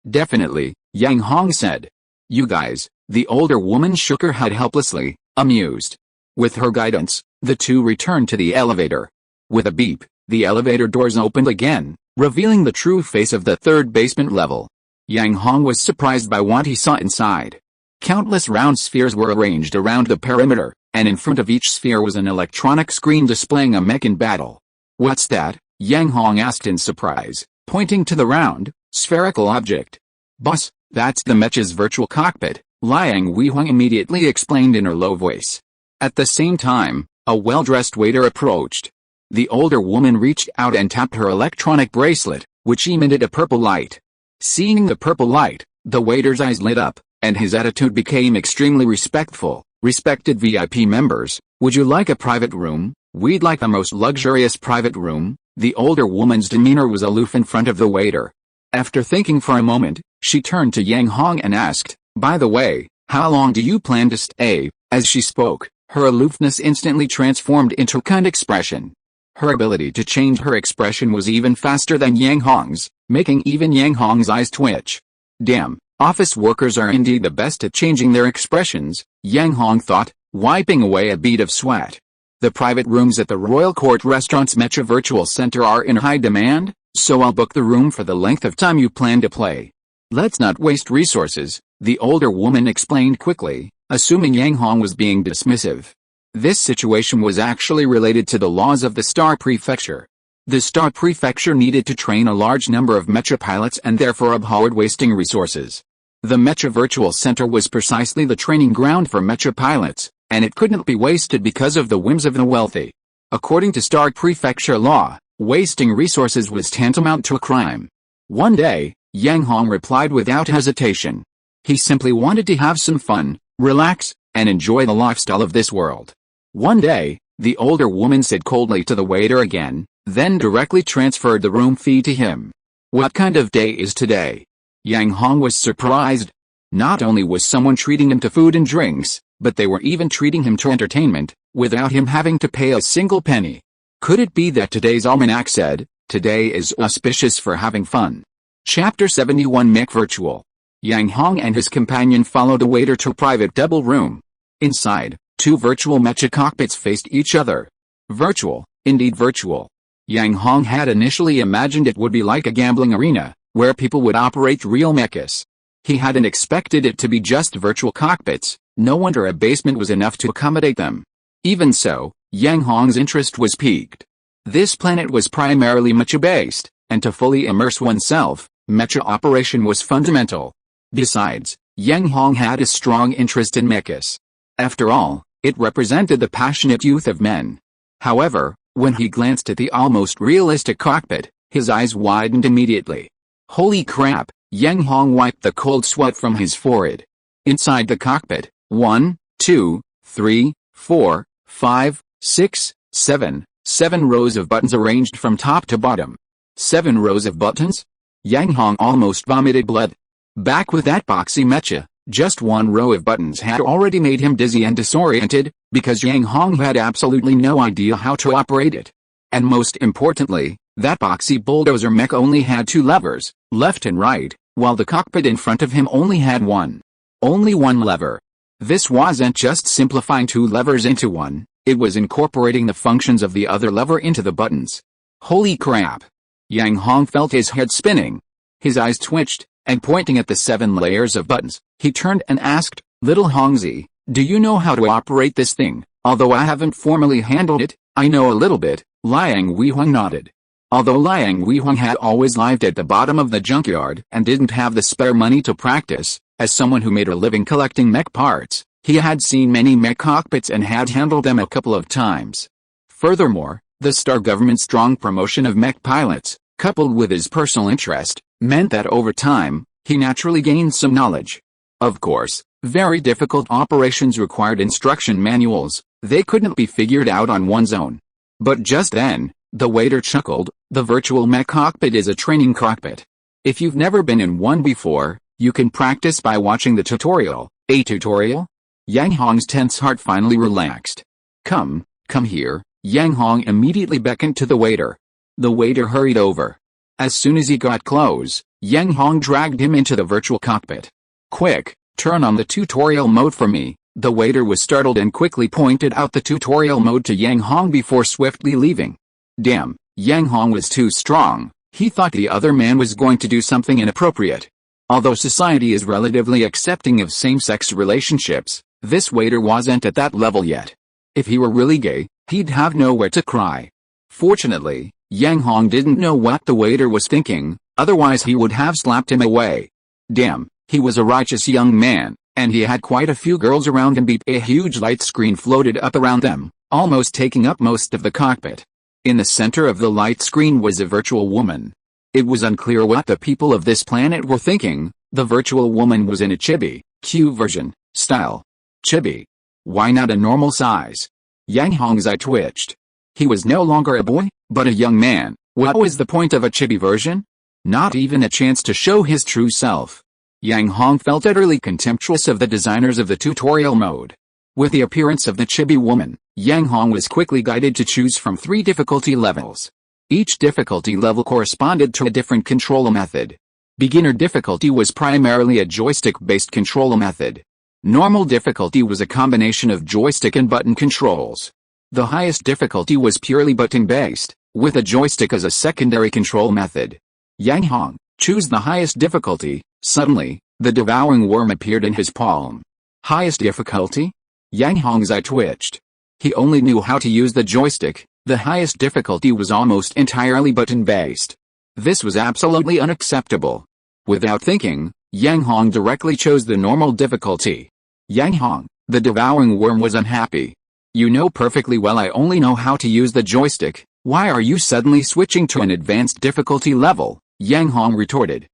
definitely, Yang Hong said. You guys, the older woman shook her head helplessly, amused. With her guidance, the two returned to the elevator. With a beep, the elevator doors opened again, revealing the true face of the third basement level. Yang Hong was surprised by what he saw inside. Countless round spheres were arranged around the perimeter, and in front of each sphere was an electronic screen displaying a mech in battle. What's that? Yang Hong asked in surprise, pointing to the round, spherical object. Boss, that's the mecha's virtual cockpit, Liang Weihong immediately explained in her low voice. At the same time, a well-dressed waiter approached. The older woman reached out and tapped her electronic bracelet, which emitted a purple light. Seeing the purple light, the waiter's eyes lit up, and his attitude became extremely respectful. Respected VIP members, would you like a private room? We'd like the most luxurious private room. The older woman's demeanor was aloof in front of the waiter. After thinking for a moment, she turned to Yang Hong and asked, by the way, how long do you plan to stay? As she spoke, her aloofness instantly transformed into a kind expression. Her ability to change her expression was even faster than Yang Hong's, making even Yang Hong's eyes twitch. Damn, office workers are indeed the best at changing their expressions, Yang Hong thought, wiping away a bead of sweat. The private rooms at the Royal Court Restaurant's Mecha Virtual Center are in high demand, so I'll book the room for the length of time you plan to play. Let's not waste resources, the older woman explained quickly, assuming Yang Hong was being dismissive. This situation was actually related to the laws of the Star Prefecture. The Star Prefecture needed to train a large number of Mecha pilots and therefore abhorred wasting resources. The Mecha Virtual Center was precisely the training ground for Mecha pilots, and it couldn't be wasted because of the whims of the wealthy. According to Star Prefecture law, wasting resources was tantamount to a crime. One day, Yang Hong replied without hesitation. He simply wanted to have some fun, relax, and enjoy the lifestyle of this world. One day, the older woman said coldly to the waiter again, then directly transferred the room fee to him. What kind of day is today? Yang Hong was surprised. Not only was someone treating him to food and drinks, but they were even treating him to entertainment, without him having to pay a single penny. Could it be that today's almanac said, "Today is auspicious for having fun"? Chapter 71 Mech Virtual. Yang Hong and his companion followed the waiter to a private double room. Inside, two virtual mecha cockpits faced each other. Virtual, indeed virtual. Yang Hong had initially imagined it would be like a gambling arena, where people would operate real mechas. He hadn't expected it to be just virtual cockpits. No wonder a basement was enough to accommodate them. Even so, Yang Hong's interest was piqued. This planet was primarily mecha-based, and to fully immerse oneself, mecha operation was fundamental. Besides, Yang Hong had a strong interest in mechas. After all, it represented the passionate youth of men. However, when he glanced at the almost realistic cockpit, his eyes widened immediately. Holy crap, Yang Hong wiped the cold sweat from his forehead. Inside the cockpit, 1, 2, 3, 4, 5, 6, 7 rows of buttons arranged from top to bottom. 7 rows of buttons? Yang Hong almost vomited blood. Back with that boxy mecha, just one row of buttons had already made him dizzy and disoriented, because Yang Hong had absolutely no idea how to operate it. And most importantly, that boxy bulldozer mech only had 2 levers, left and right, while the cockpit in front of him only had one. Only one lever. This wasn't just simplifying 2 levers into one, it was incorporating the functions of the other lever into the buttons. Holy crap! Yang Hong felt his head spinning. His eyes twitched, and pointing at the 7 layers of buttons, he turned and asked, "Little Hongzi, do you know how to operate this thing?" "Although I haven't formally handled it, I know a little bit," Liang Weihuang nodded. Although Liang Weihuang had always lived at the bottom of the junkyard and didn't have the spare money to practice, as someone who made a living collecting mech parts, he had seen many mech cockpits and had handled them a couple of times. Furthermore, the Star government's strong promotion of mech pilots, coupled with his personal interest, meant that over time, he naturally gained some knowledge. Of course, very difficult operations required instruction manuals, they couldn't be figured out on one's own. But just then, the waiter chuckled, "The virtual mech cockpit is a training cockpit. If you've never been in one before, you can practice by watching the tutorial." "A tutorial?" Yang Hong's tense heart finally relaxed. Come here." Yang Hong immediately beckoned to the waiter. The waiter hurried over. As soon as he got close, Yang Hong dragged him into the virtual cockpit. "Quick, turn on the tutorial mode for me." The waiter was startled and quickly pointed out the tutorial mode to Yang Hong before swiftly leaving. Damn, Yang Hong was too strong. He thought the other man was going to do something inappropriate. Although society is relatively accepting of same-sex relationships, this waiter wasn't at that level yet. If he were really gay, he'd have nowhere to cry. Fortunately, Yang Hong didn't know what the waiter was thinking, otherwise he would have slapped him away. Damn, he was a righteous young man, and he had quite a few girls around him. A huge light screen floated up around them, almost taking up most of the cockpit. In the center of the light screen was a virtual woman. It was unclear what the people of this planet were thinking. The virtual woman was in a chibi, Q version, style. Chibi. Why not a normal size? Yang Hong's eye twitched. He was no longer a boy, but a young man. What was the point of a chibi version? Not even a chance to show his true self. Yang Hong felt utterly contemptuous of the designers of the tutorial mode. With the appearance of the chibi woman, Yang Hong was quickly guided to choose from 3 difficulty levels. Each difficulty level corresponded to a different control method. Beginner difficulty was primarily a joystick-based control method. Normal difficulty was a combination of joystick and button controls. The highest difficulty was purely button-based, with a joystick as a secondary control method. Yang Hong, choose the highest difficulty. Suddenly, the devouring worm appeared in his palm. Highest difficulty? Yang Hong's eye twitched. He only knew how to use the joystick. The highest difficulty was almost entirely button-based. This was absolutely unacceptable. Without thinking, Yang Hong directly chose the normal difficulty. Yang Hong, the devouring worm was unhappy. "You know perfectly well I only know how to use the joystick. Why are you suddenly switching to an advanced difficulty level?" Yang Hong retorted.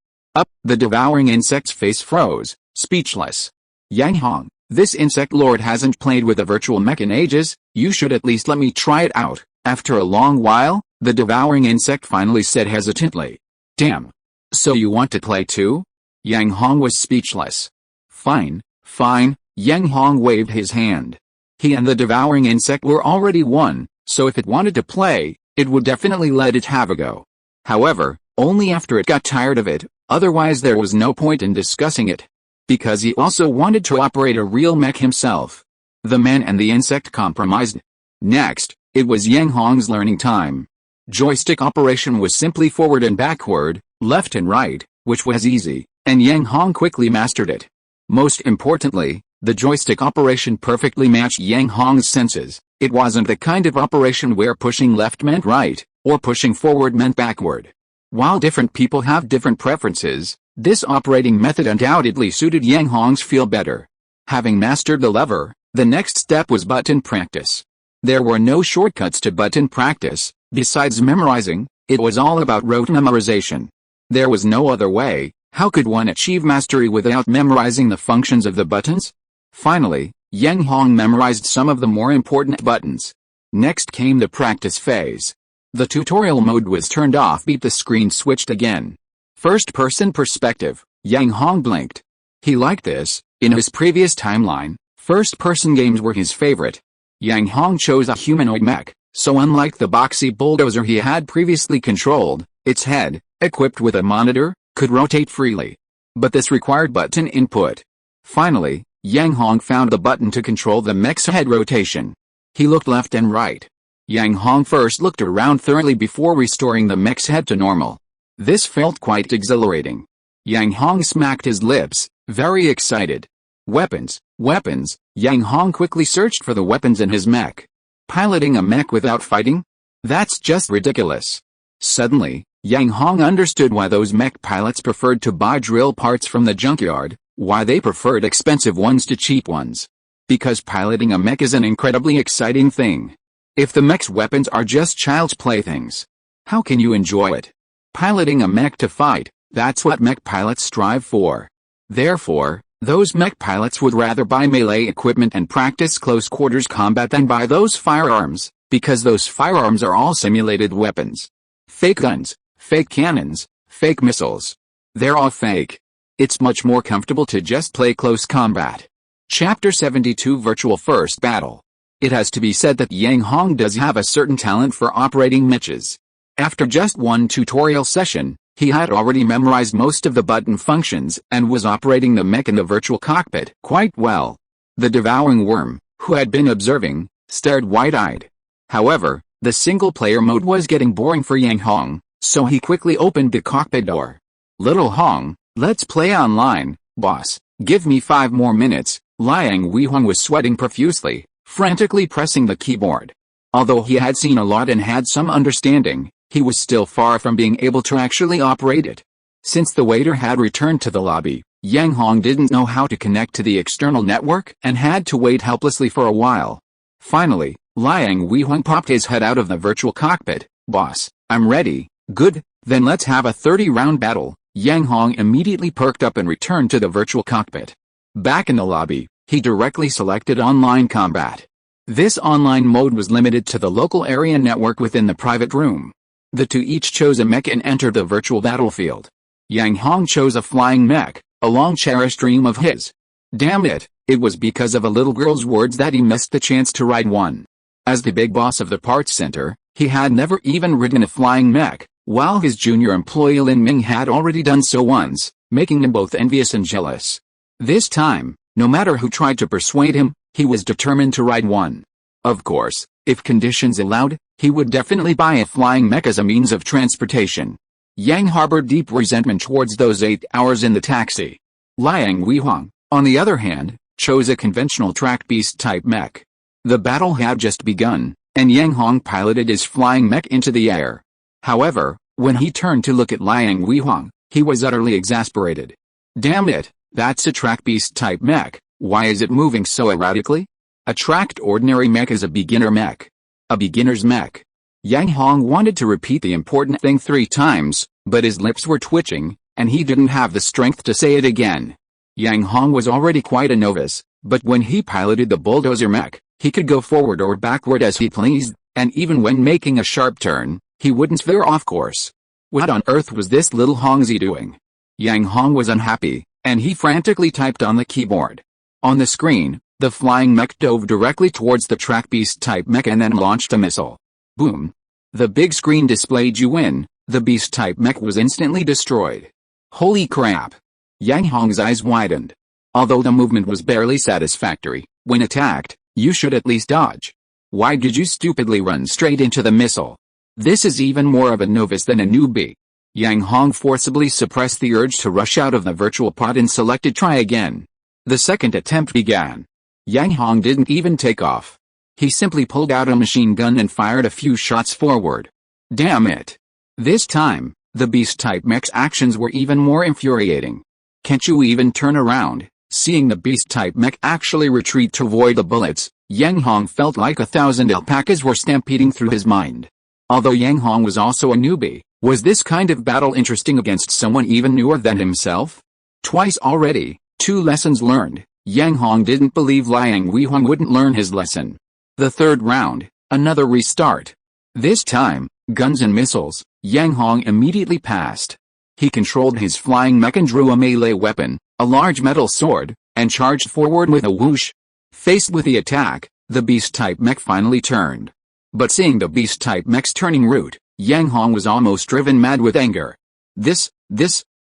The devouring insect's face froze, speechless. "Yang Hong, This insect lord hasn't played with a virtual mech in ages, you should at least let me try it out. After a long while, the devouring insect finally said hesitantly. Damn. So you want to play too? Yang Hong was speechless. Fine, fine, Yang Hong waved his hand. He and the devouring insect were already one, so if it wanted to play, it would definitely let it have a go. However, only after it got tired of it, otherwise there was no point in discussing it. Because he also wanted to operate a real mech himself. The man and the insect compromised. Next, it was Yang Hong's learning time. Joystick operation was simply forward and backward, left and right, which was easy, and Yang Hong quickly mastered it. Most importantly, the joystick operation perfectly matched Yang Hong's senses. It wasn't the kind of operation where pushing left meant right, or pushing forward meant backward. While different people have different preferences, this operating method undoubtedly suited Yang Hong's feel better. Having mastered the lever, the next step was button practice. There were no shortcuts to button practice, besides memorizing, it was all about rote memorization. There was no other way. How could one achieve mastery without memorizing the functions of the buttons? Finally, Yang Hong memorized some of the more important buttons. Next came the practice phase. The tutorial mode was turned off. The screen switched again. First-person perspective, Yang Hong blinked. He liked this. In his previous timeline, first-person games were his favorite. Yang Hong chose a humanoid mech, so unlike the boxy bulldozer he had previously controlled, its head, equipped with a monitor, could rotate freely. But this required button input. Finally, Yang Hong found the button to control the mech's head rotation. He looked left and right. Yang Hong first looked around thoroughly before restoring the mech's head to normal. This felt quite exhilarating. Yang Hong smacked his lips, very excited. Weapons, weapons, Yang Hong quickly searched for the weapons in his mech. Piloting a mech without fighting? That's just ridiculous. Suddenly, Yang Hong understood why those mech pilots preferred to buy drill parts from the junkyard, why they preferred expensive ones to cheap ones. Because piloting a mech is an incredibly exciting thing. If the mech's weapons are just child's playthings, how can you enjoy it? Piloting a mech to fight, that's what mech pilots strive for. Therefore, those mech pilots would rather buy melee equipment and practice close quarters combat than buy those firearms, because those firearms are all simulated weapons. Fake guns, fake cannons, fake missiles. They're all fake. It's much more comfortable to just play close combat. Chapter 72 Virtual First Battle. It has to be said that Yang Hong does have a certain talent for operating mechas. After just one tutorial session, he had already memorized most of the button functions and was operating the mech in the virtual cockpit quite well. The devouring worm, who had been observing, stared wide-eyed. However, the single-player mode was getting boring for Yang Hong, so he quickly opened the cockpit door. Little Hong, let's play online, boss. Give me 5 more minutes. Liang Weihong was sweating profusely, frantically pressing the keyboard. Although he had seen a lot and had some understanding, he was still far from being able to actually operate it. Since the waiter had returned to the lobby, Yang Hong didn't know how to connect to the external network and had to wait helplessly for a while. Finally, Liang Weihong popped his head out of the virtual cockpit. Boss, I'm ready. Good, then let's have a 30-round battle. Yang Hong immediately perked up and returned to the virtual cockpit. Back in the lobby, he directly selected online combat. This online mode was limited to the local area network within the private room. The two each chose a mech and entered the virtual battlefield. Yang Hong chose a flying mech, a long-cherished dream of his. Damn it, it was because of a little girl's words that he missed the chance to ride one. As the big boss of the parts center, he had never even ridden a flying mech, while his junior employee Lin Ming had already done so once, making him both envious and jealous. This time, no matter who tried to persuade him, he was determined to ride one. Of course, if conditions allowed, he would definitely buy a flying mech as a means of transportation. Yang harbored deep resentment towards those 8 hours in the taxi. Liang Weihong, on the other hand, chose a conventional track beast type mech. The battle had just begun, and Yang Hong piloted his flying mech into the air. However, when he turned to look at Liang Weihong, he was utterly exasperated. Damn it, that's a track beast type mech, why is it moving so erratically? A tracked ordinary mech is a beginner mech. A beginner's mech. Yang Hong wanted to repeat the important thing 3 times, but his lips were twitching, and he didn't have the strength to say it again. Yang Hong was already quite a novice, But when he piloted the bulldozer mech, he could go forward or backward as he pleased, and even when making a sharp turn, he wouldn't veer off course. What on earth was this little Hongzi doing? Yang Hong was unhappy, and he frantically typed on the keyboard. On the screen, the flying mech dove directly towards the track beast-type mech and then launched a missile. Boom! The big screen displayed "You win." The beast-type mech was instantly destroyed. Holy crap! Yang Hong's eyes widened. Although the movement was barely satisfactory, when attacked, you should at least dodge. Why did you stupidly run straight into the missile? This is even more of a novice than a newbie. Yang Hong forcibly suppressed the urge to rush out of the virtual pod and selected try again. The second attempt began. Yang Hong didn't even take off. He simply pulled out a machine gun and fired a few shots forward. Damn it! This time, the beast-type mech's actions were even more infuriating. Can't you even turn around? Seeing the beast-type mech actually retreat to avoid the bullets, Yang Hong felt like 1,000 alpacas were stampeding through his mind. Although Yang Hong was also a newbie, was this kind of battle interesting against someone even newer than himself? Twice already, 2 lessons learned. Yang Hong didn't believe Liang Weihong wouldn't learn his lesson. The third round, another restart. This time, guns and missiles, Yang Hong immediately passed. He controlled his flying mech and drew a melee weapon, a large metal sword, and charged forward with a whoosh. Faced with the attack, the beast-type mech finally turned. But seeing the beast-type mech's turning route, Yang Hong was almost driven mad with anger.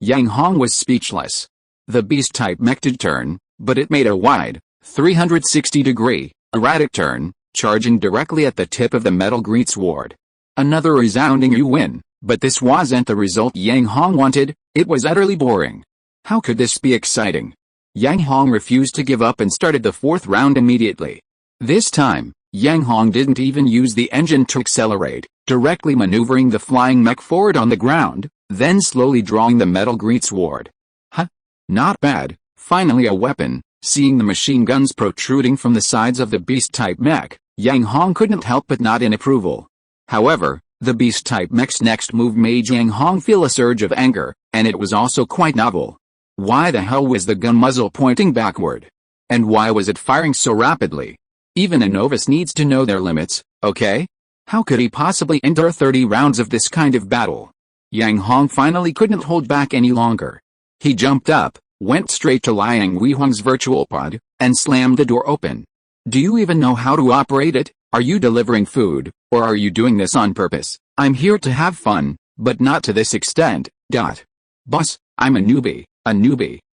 Yang Hong was speechless. The beast-type mech did turn, but it made a wide, 360-degree, erratic turn, charging directly at the tip of the metal greatsword. Another resounding "You win," but this wasn't the result Yang Hong wanted. It was utterly boring. How could this be exciting? Yang Hong refused to give up and started the fourth round immediately. This time, Yang Hong didn't even use the engine to accelerate, directly maneuvering the flying mech forward on the ground, then slowly drawing the metal greatsword. Not bad. Finally a weapon. Seeing the machine guns protruding from the sides of the beast-type mech, Yang Hong couldn't help but nod in approval. However, the beast-type mech's next move made Yang Hong feel a surge of anger, and it was also quite novel. Why the hell was the gun muzzle pointing backward? And why was it firing so rapidly? Even a novice needs to know their limits, okay? How could he possibly endure 30 rounds of this kind of battle? Yang Hong finally couldn't hold back any longer. He jumped up, went straight to Liang Weihong's virtual pod, and slammed the door open. Do you even know how to operate it? Are you delivering food, or are you doing this on purpose? I'm here to have fun, but not to this extent. Boss, I'm a newbie,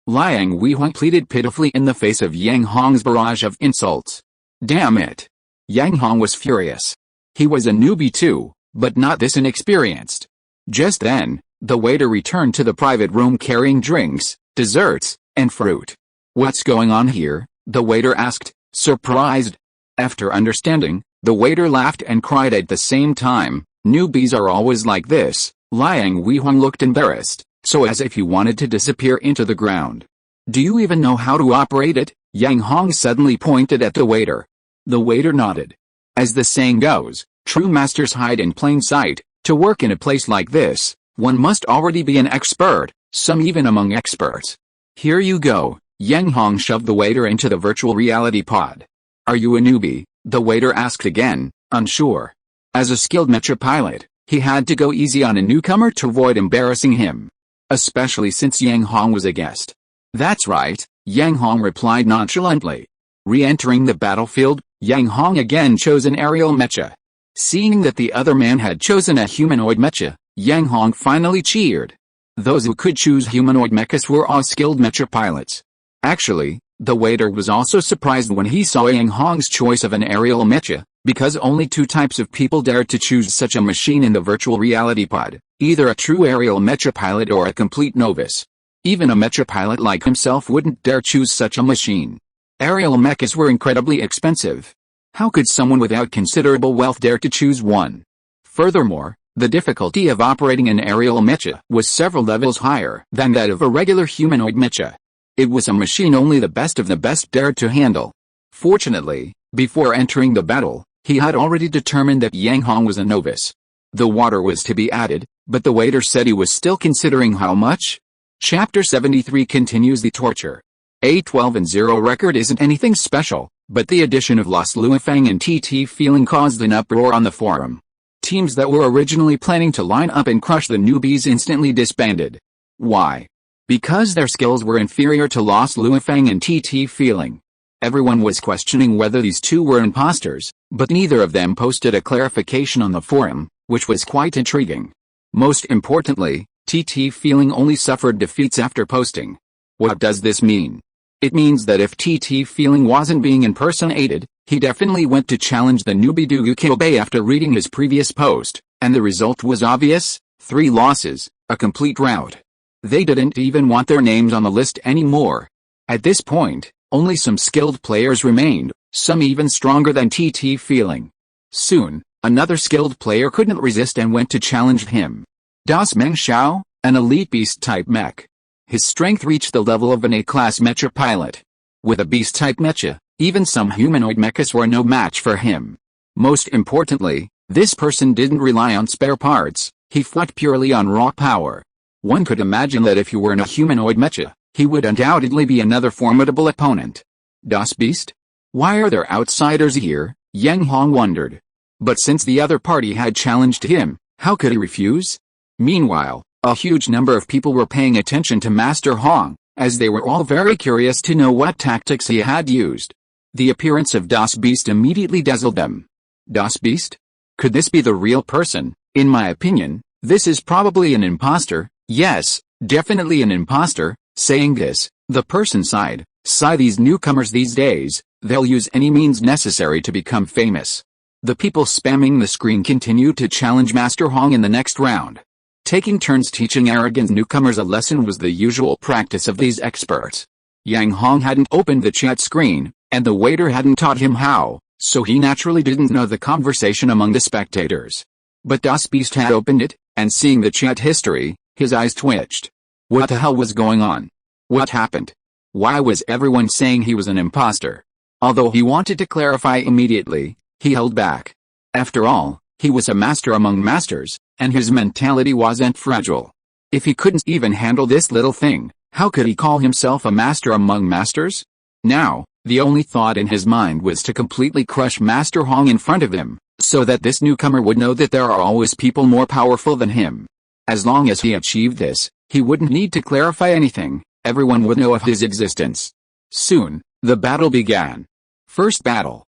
Liang Weihong pleaded pitifully in the face of Yang Hong's barrage of insults. Damn it. Yang Hong was furious. He was a newbie too, but not this inexperienced. Just then, the waiter returned to the private room carrying drinks, desserts, and fruit. What's going on here? The waiter asked, surprised. After understanding, the waiter laughed and cried at the same time. Newbies are always like this. Liang Weihong looked embarrassed, so as if he wanted to disappear into the ground. Do you even know how to operate it? Yang Hong suddenly pointed at the waiter. The waiter nodded. As the saying goes, true masters hide in plain sight. To work in a place like this, one must already be an expert, some even among experts. Here you go. Yang Hong shoved the waiter into the virtual reality pod. Are you a newbie? The waiter asked again, unsure. As a skilled mecha pilot, he had to go easy on a newcomer to avoid embarrassing him. Especially since Yang Hong was a guest. That's right, Yang Hong replied nonchalantly. Re-entering the battlefield, Yang Hong again chose an aerial mecha. Seeing that the other man had chosen a humanoid mecha, Yang Hong finally cheered. Those who could choose humanoid mechas were all skilled mecha pilots. Actually, the waiter was also surprised when he saw Yang Hong's choice of an aerial mecha, because only 2 types of people dared to choose such a machine in the virtual reality pod, either a true aerial mecha pilot or a complete novice. Even a mecha pilot like himself wouldn't dare choose such a machine. Aerial mechas were incredibly expensive. How could someone without considerable wealth dare to choose one? Furthermore, the difficulty of operating an aerial mecha was several levels higher than that of a regular humanoid mecha. It was a machine only the best of the best dared to handle. Fortunately, before entering the battle, he had already determined that Yang Hong was a novice. The water was to be added, but the waiter said he was still considering how much. Chapter 73 continues the torture. A 12-0 record isn't anything special, but the addition of Lost Luifeng and TT Feeling caused an uproar on the forum. Teams that were originally planning to line up and crush the newbies instantly disbanded. Why? Because their skills were inferior to Lost Luifeng and TT Feeling. Everyone was questioning whether these two were imposters, but neither of them posted a clarification on the forum, which was quite intriguing. Most importantly, TT Feeling only suffered defeats after posting. What does this mean? It means that if TT Feeling wasn't being impersonated, he definitely went to challenge the newbie Dugu Kobe after reading his previous post, and the result was obvious: 3 losses, a complete rout. They didn't even want their names on the list anymore. At this point, only some skilled players remained, some even stronger than TT Feeling. Soon, another skilled player couldn't resist and went to challenge him. Das Meng Xiao, an elite beast-type mech. His strength reached the level of an A-class mecha pilot. With a beast-type mecha, even some humanoid mechas were no match for him. Most importantly, this person didn't rely on spare parts, he fought purely on raw power. One could imagine that if he were in a humanoid mecha, he would undoubtedly be another formidable opponent. Das Beast? Why are there outsiders here? Yang Hong wondered. But since the other party had challenged him, how could he refuse? Meanwhile, a huge number of people were paying attention to Master Hong, as they were all very curious to know what tactics he had used. The appearance of Das Beast immediately dazzled them. Das Beast? Could this be the real person? In my opinion, this is probably an imposter. Yes, definitely an imposter. Saying this, the person sighed. Sigh, these newcomers these days, they'll use any means necessary to become famous. The people spamming the screen continued to challenge Master Hong in the next round. Taking turns teaching arrogant newcomers a lesson was the usual practice of these experts. Yang Hong hadn't opened the chat screen, and the waiter hadn't taught him how, so he naturally didn't know the conversation among the spectators. But Das Beast had opened it, and seeing the chat history, his eyes twitched. What the hell was going on? What happened? Why was everyone saying he was an imposter? Although he wanted to clarify immediately, he held back. After all, he was a master among masters, and his mentality wasn't fragile. If he couldn't even handle this little thing, how could he call himself a master among masters? Now, the only thought in his mind was to completely crush Master Hong in front of him, so that this newcomer would know that there are always people more powerful than him. As long as he achieved this, he wouldn't need to clarify anything, everyone would know of his existence. Soon, the battle began. First battle.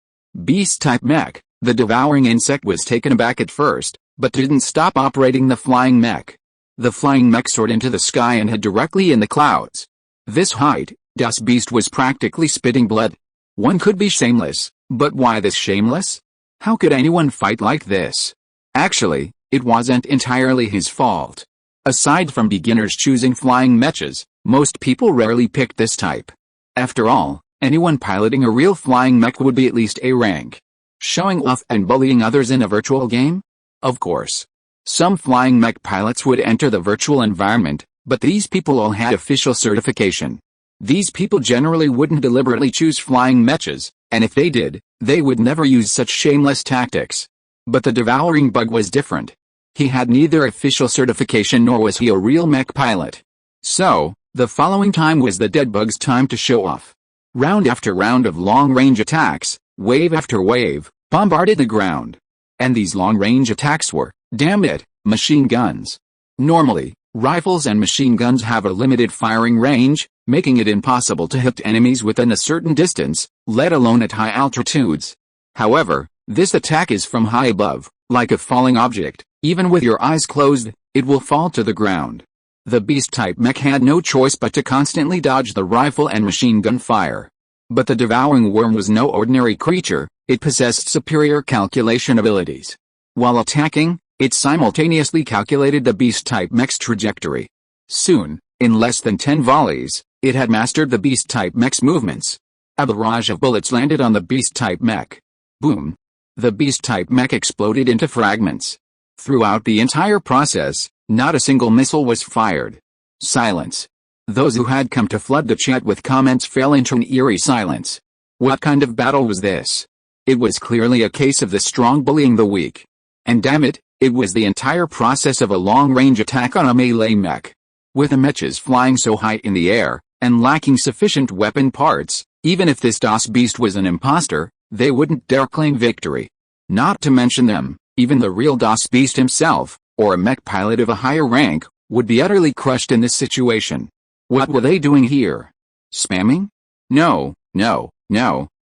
Beast-type mech. The devouring insect was taken aback at first, but didn't stop operating the flying mech. The flying mech soared into the sky and hid directly in the clouds. This height, Das Beast was practically spitting blood. One could be shameless, but why this shameless? How could anyone fight like this? Actually, it wasn't entirely his fault. Aside from beginners choosing flying mechas, most people rarely picked this type. After all, anyone piloting a real flying mech would be at least A rank. Showing off and bullying others in a virtual game? Of course. Some flying mech pilots would enter the virtual environment, but these people all had official certification. These people generally wouldn't deliberately choose flying mechas, and if they did, they would never use such shameless tactics. But the devouring bug was different. He had neither official certification nor was he a real mech pilot. So, the following time was the dead bug's time to show off. Round after round of long-range attacks, wave after wave, bombarded the ground. And these long-range attacks were, damn it, machine guns. Normally, rifles and machine guns have a limited firing range, making it impossible to hit enemies within a certain distance, let alone at high altitudes. However, this attack is from high above, like a falling object. Even with your eyes closed, it will fall to the ground. The beast-type mech had no choice but to constantly dodge the rifle and machine gun fire. But the devouring worm was no ordinary creature, it possessed superior calculation abilities. While attacking, it simultaneously calculated the beast-type mech's trajectory. Soon, in less than 10 volleys, it had mastered the beast-type mech's movements. A barrage of bullets landed on the beast-type mech. Boom! The beast-type mech exploded into fragments. Throughout the entire process, not a single missile was fired. Silence. Those who had come to flood the chat with comments fell into an eerie silence. What kind of battle was this? It was clearly a case of the strong bullying the weak. And damn it, it was the entire process of a long-range attack on a melee mech. With the mechas flying so high in the air, and lacking sufficient weapon parts. Even if this DOS beast was an imposter, they wouldn't dare claim victory. Not to mention them, even the real DOS beast himself, or a mech pilot of a higher rank, would be utterly crushed in this situation. What were they doing here? Spamming? No,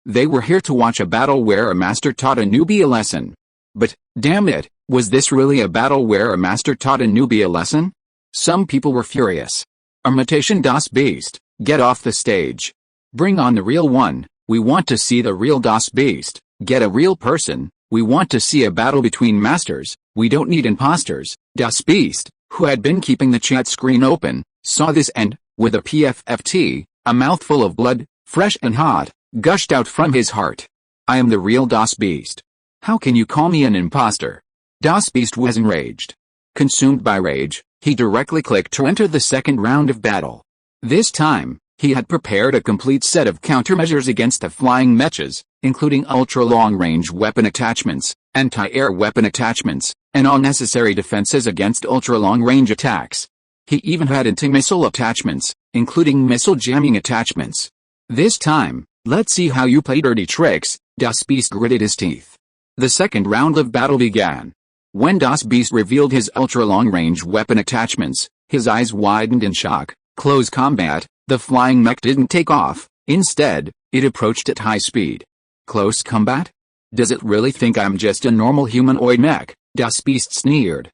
they were here to watch a battle where a master taught a newbie a lesson. But, damn it, was this really a battle where a master taught a newbie a lesson? Some people were furious. Imitation DOS beast, get off the stage. Bring on the real one, we want to see the real DOS beast, get a real person, we want to see a battle between masters, we don't need imposters. DOS beast, who had been keeping the chat screen open, saw this and, with a PFFT, a mouthful of blood, fresh and hot, gushed out from his heart. I am the real DOS beast. How can you call me an imposter? DOS beast was enraged. Consumed by rage, he directly clicked to enter the second round of battle. This time, he had prepared a complete set of countermeasures against the flying mechas, including ultra-long-range weapon attachments, anti-air weapon attachments, and all necessary defenses against ultra-long-range attacks. He even had anti-missile attachments, including missile jamming attachments. This time, let's see how you play dirty tricks. DOS beast gritted his teeth. The second round of battle began. When DOS beast revealed his ultra-long-range weapon attachments, his eyes widened in shock. Close combat. The flying mech didn't take off, instead, it approached at high speed. Close combat? Does it really think I'm just a normal humanoid mech? DOS beast sneered.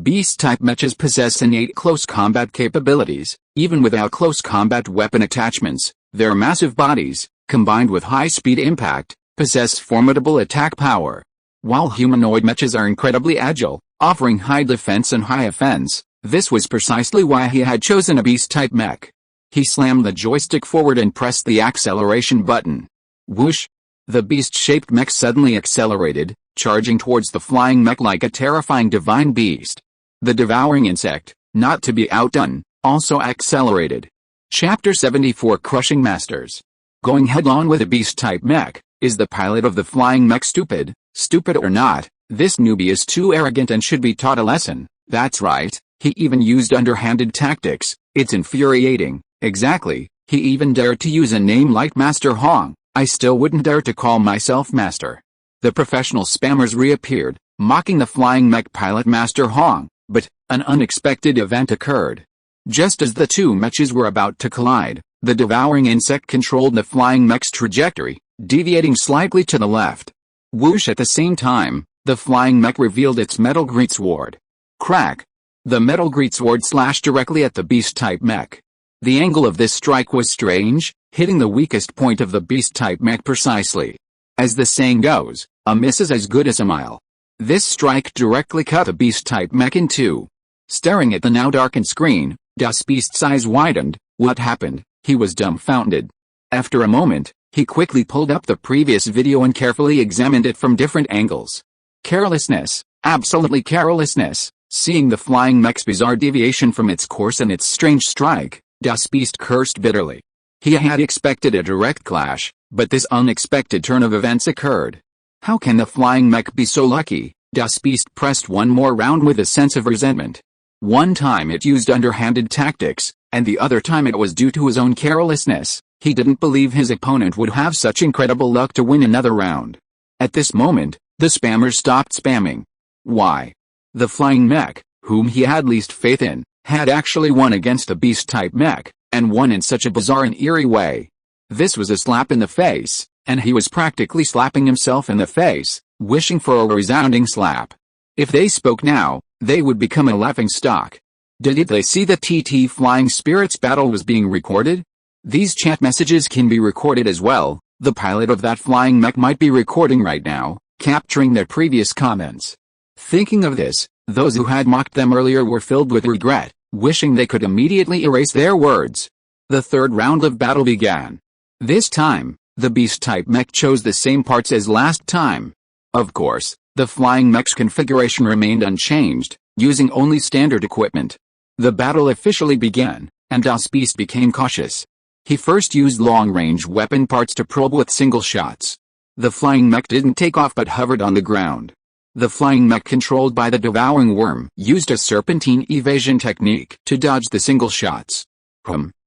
Beast-type mechas possess innate close combat capabilities, even without close combat weapon attachments. Their massive bodies, combined with high-speed impact, possess formidable attack power. While humanoid mechas are incredibly agile, offering high defense and high offense, this was precisely why he had chosen a beast-type mech. He slammed the joystick forward and pressed the acceleration button. Whoosh! The beast-shaped mech suddenly accelerated, charging towards the flying mech like a terrifying divine beast. The devouring insect, not to be outdone, also accelerated. Chapter 74 Crushing Masters. Going head-on with a beast-type mech, is the pilot of the flying mech stupid? Stupid or not, this newbie is too arrogant and should be taught a lesson. That's right, he even used underhanded tactics. It's infuriating. Exactly, he even dared to use a name like Master Hong. I still wouldn't dare to call myself Master. The professional spammers reappeared, mocking the flying mech pilot Master Hong, but an unexpected event occurred. Just as the two mechas were about to collide, the devouring insect controlled the flying mech's trajectory, deviating slightly to the left. Whoosh! At the same time, the flying mech revealed its metal greatsword. Crack! The metal greatsword slashed directly at the beast-type mech. The angle of this strike was strange, hitting the weakest point of the beast-type mech precisely. As the saying goes, a miss is as good as a mile. This strike directly cut the beast-type mech in two. Staring at the now darkened screen, DOS beast's eyes widened. What happened? He was dumbfounded. After a moment, he quickly pulled up the previous video and carefully examined it from different angles. Carelessness, absolutely carelessness. Seeing the flying mech's bizarre deviation from its course and its strange strike, DOS beast cursed bitterly. He had expected a direct clash, but this unexpected turn of events occurred. How can the flying mech be so lucky? DOS beast pressed one more round with a sense of resentment. One time it used underhanded tactics, and the other time it was due to his own carelessness. He didn't believe his opponent would have such incredible luck to win another round. At this moment, the spammers stopped spamming. Why? The flying mech, whom he had least faith in, had actually won against a beast-type mech, and won in such a bizarre and eerie way. This was a slap in the face, and he was practically slapping himself in the face, wishing for a resounding slap. If they spoke now, they would become a laughingstock. Did they see the TT Flying Spirits battle was being recorded? These chat messages can be recorded as well. The pilot of that flying mech might be recording right now, capturing their previous comments. Thinking of this, those who had mocked them earlier were filled with regret, wishing they could immediately erase their words. The third round of battle began. This time, the beast-type mech chose the same parts as last time. Of course, the flying mech's configuration remained unchanged, using only standard equipment. The battle officially began, and DOS beast became cautious. He first used long-range weapon parts to probe with single shots. The flying mech didn't take off but hovered on the ground. The flying mech controlled by the devouring worm used a serpentine evasion technique to dodge the single shots.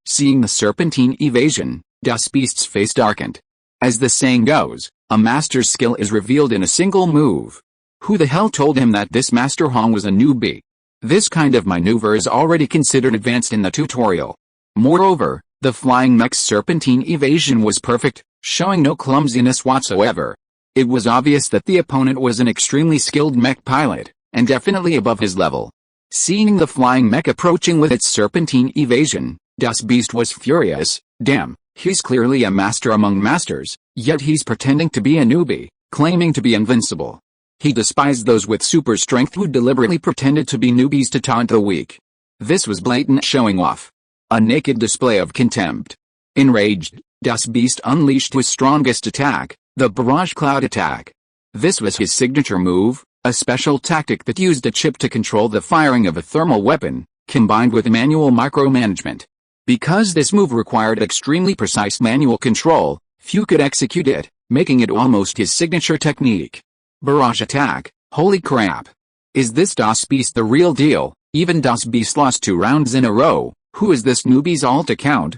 Seeing the serpentine evasion, Das Beast's face darkened. As the saying goes, a master's skill is revealed in a single move. Who the hell told him that this Master Hong was a newbie? This kind of maneuver is already considered advanced in the tutorial. Moreover, the flying mech's serpentine evasion was perfect, showing no clumsiness whatsoever. It was obvious that the opponent was an extremely skilled mech pilot, and definitely above his level. Seeing the flying mech approaching with its serpentine evasion, Das Beast was furious. Damn, he's clearly a master among masters, yet he's pretending to be a newbie, claiming to be invincible. He despised those with super strength who deliberately pretended to be newbies to taunt the weak. This was blatant showing off. A naked display of contempt. Enraged, Das Beast unleashed his strongest attack, the Barrage Cloud attack. This was his signature move, a special tactic that used a chip to control the firing of a thermal weapon, combined with manual micromanagement. Because this move required extremely precise manual control, few could execute it, making it almost his signature technique. Barrage attack, holy crap. Is this Das Beast the real deal? Even Das Beast lost 2 rounds in a row. Who is this newbie's alt account?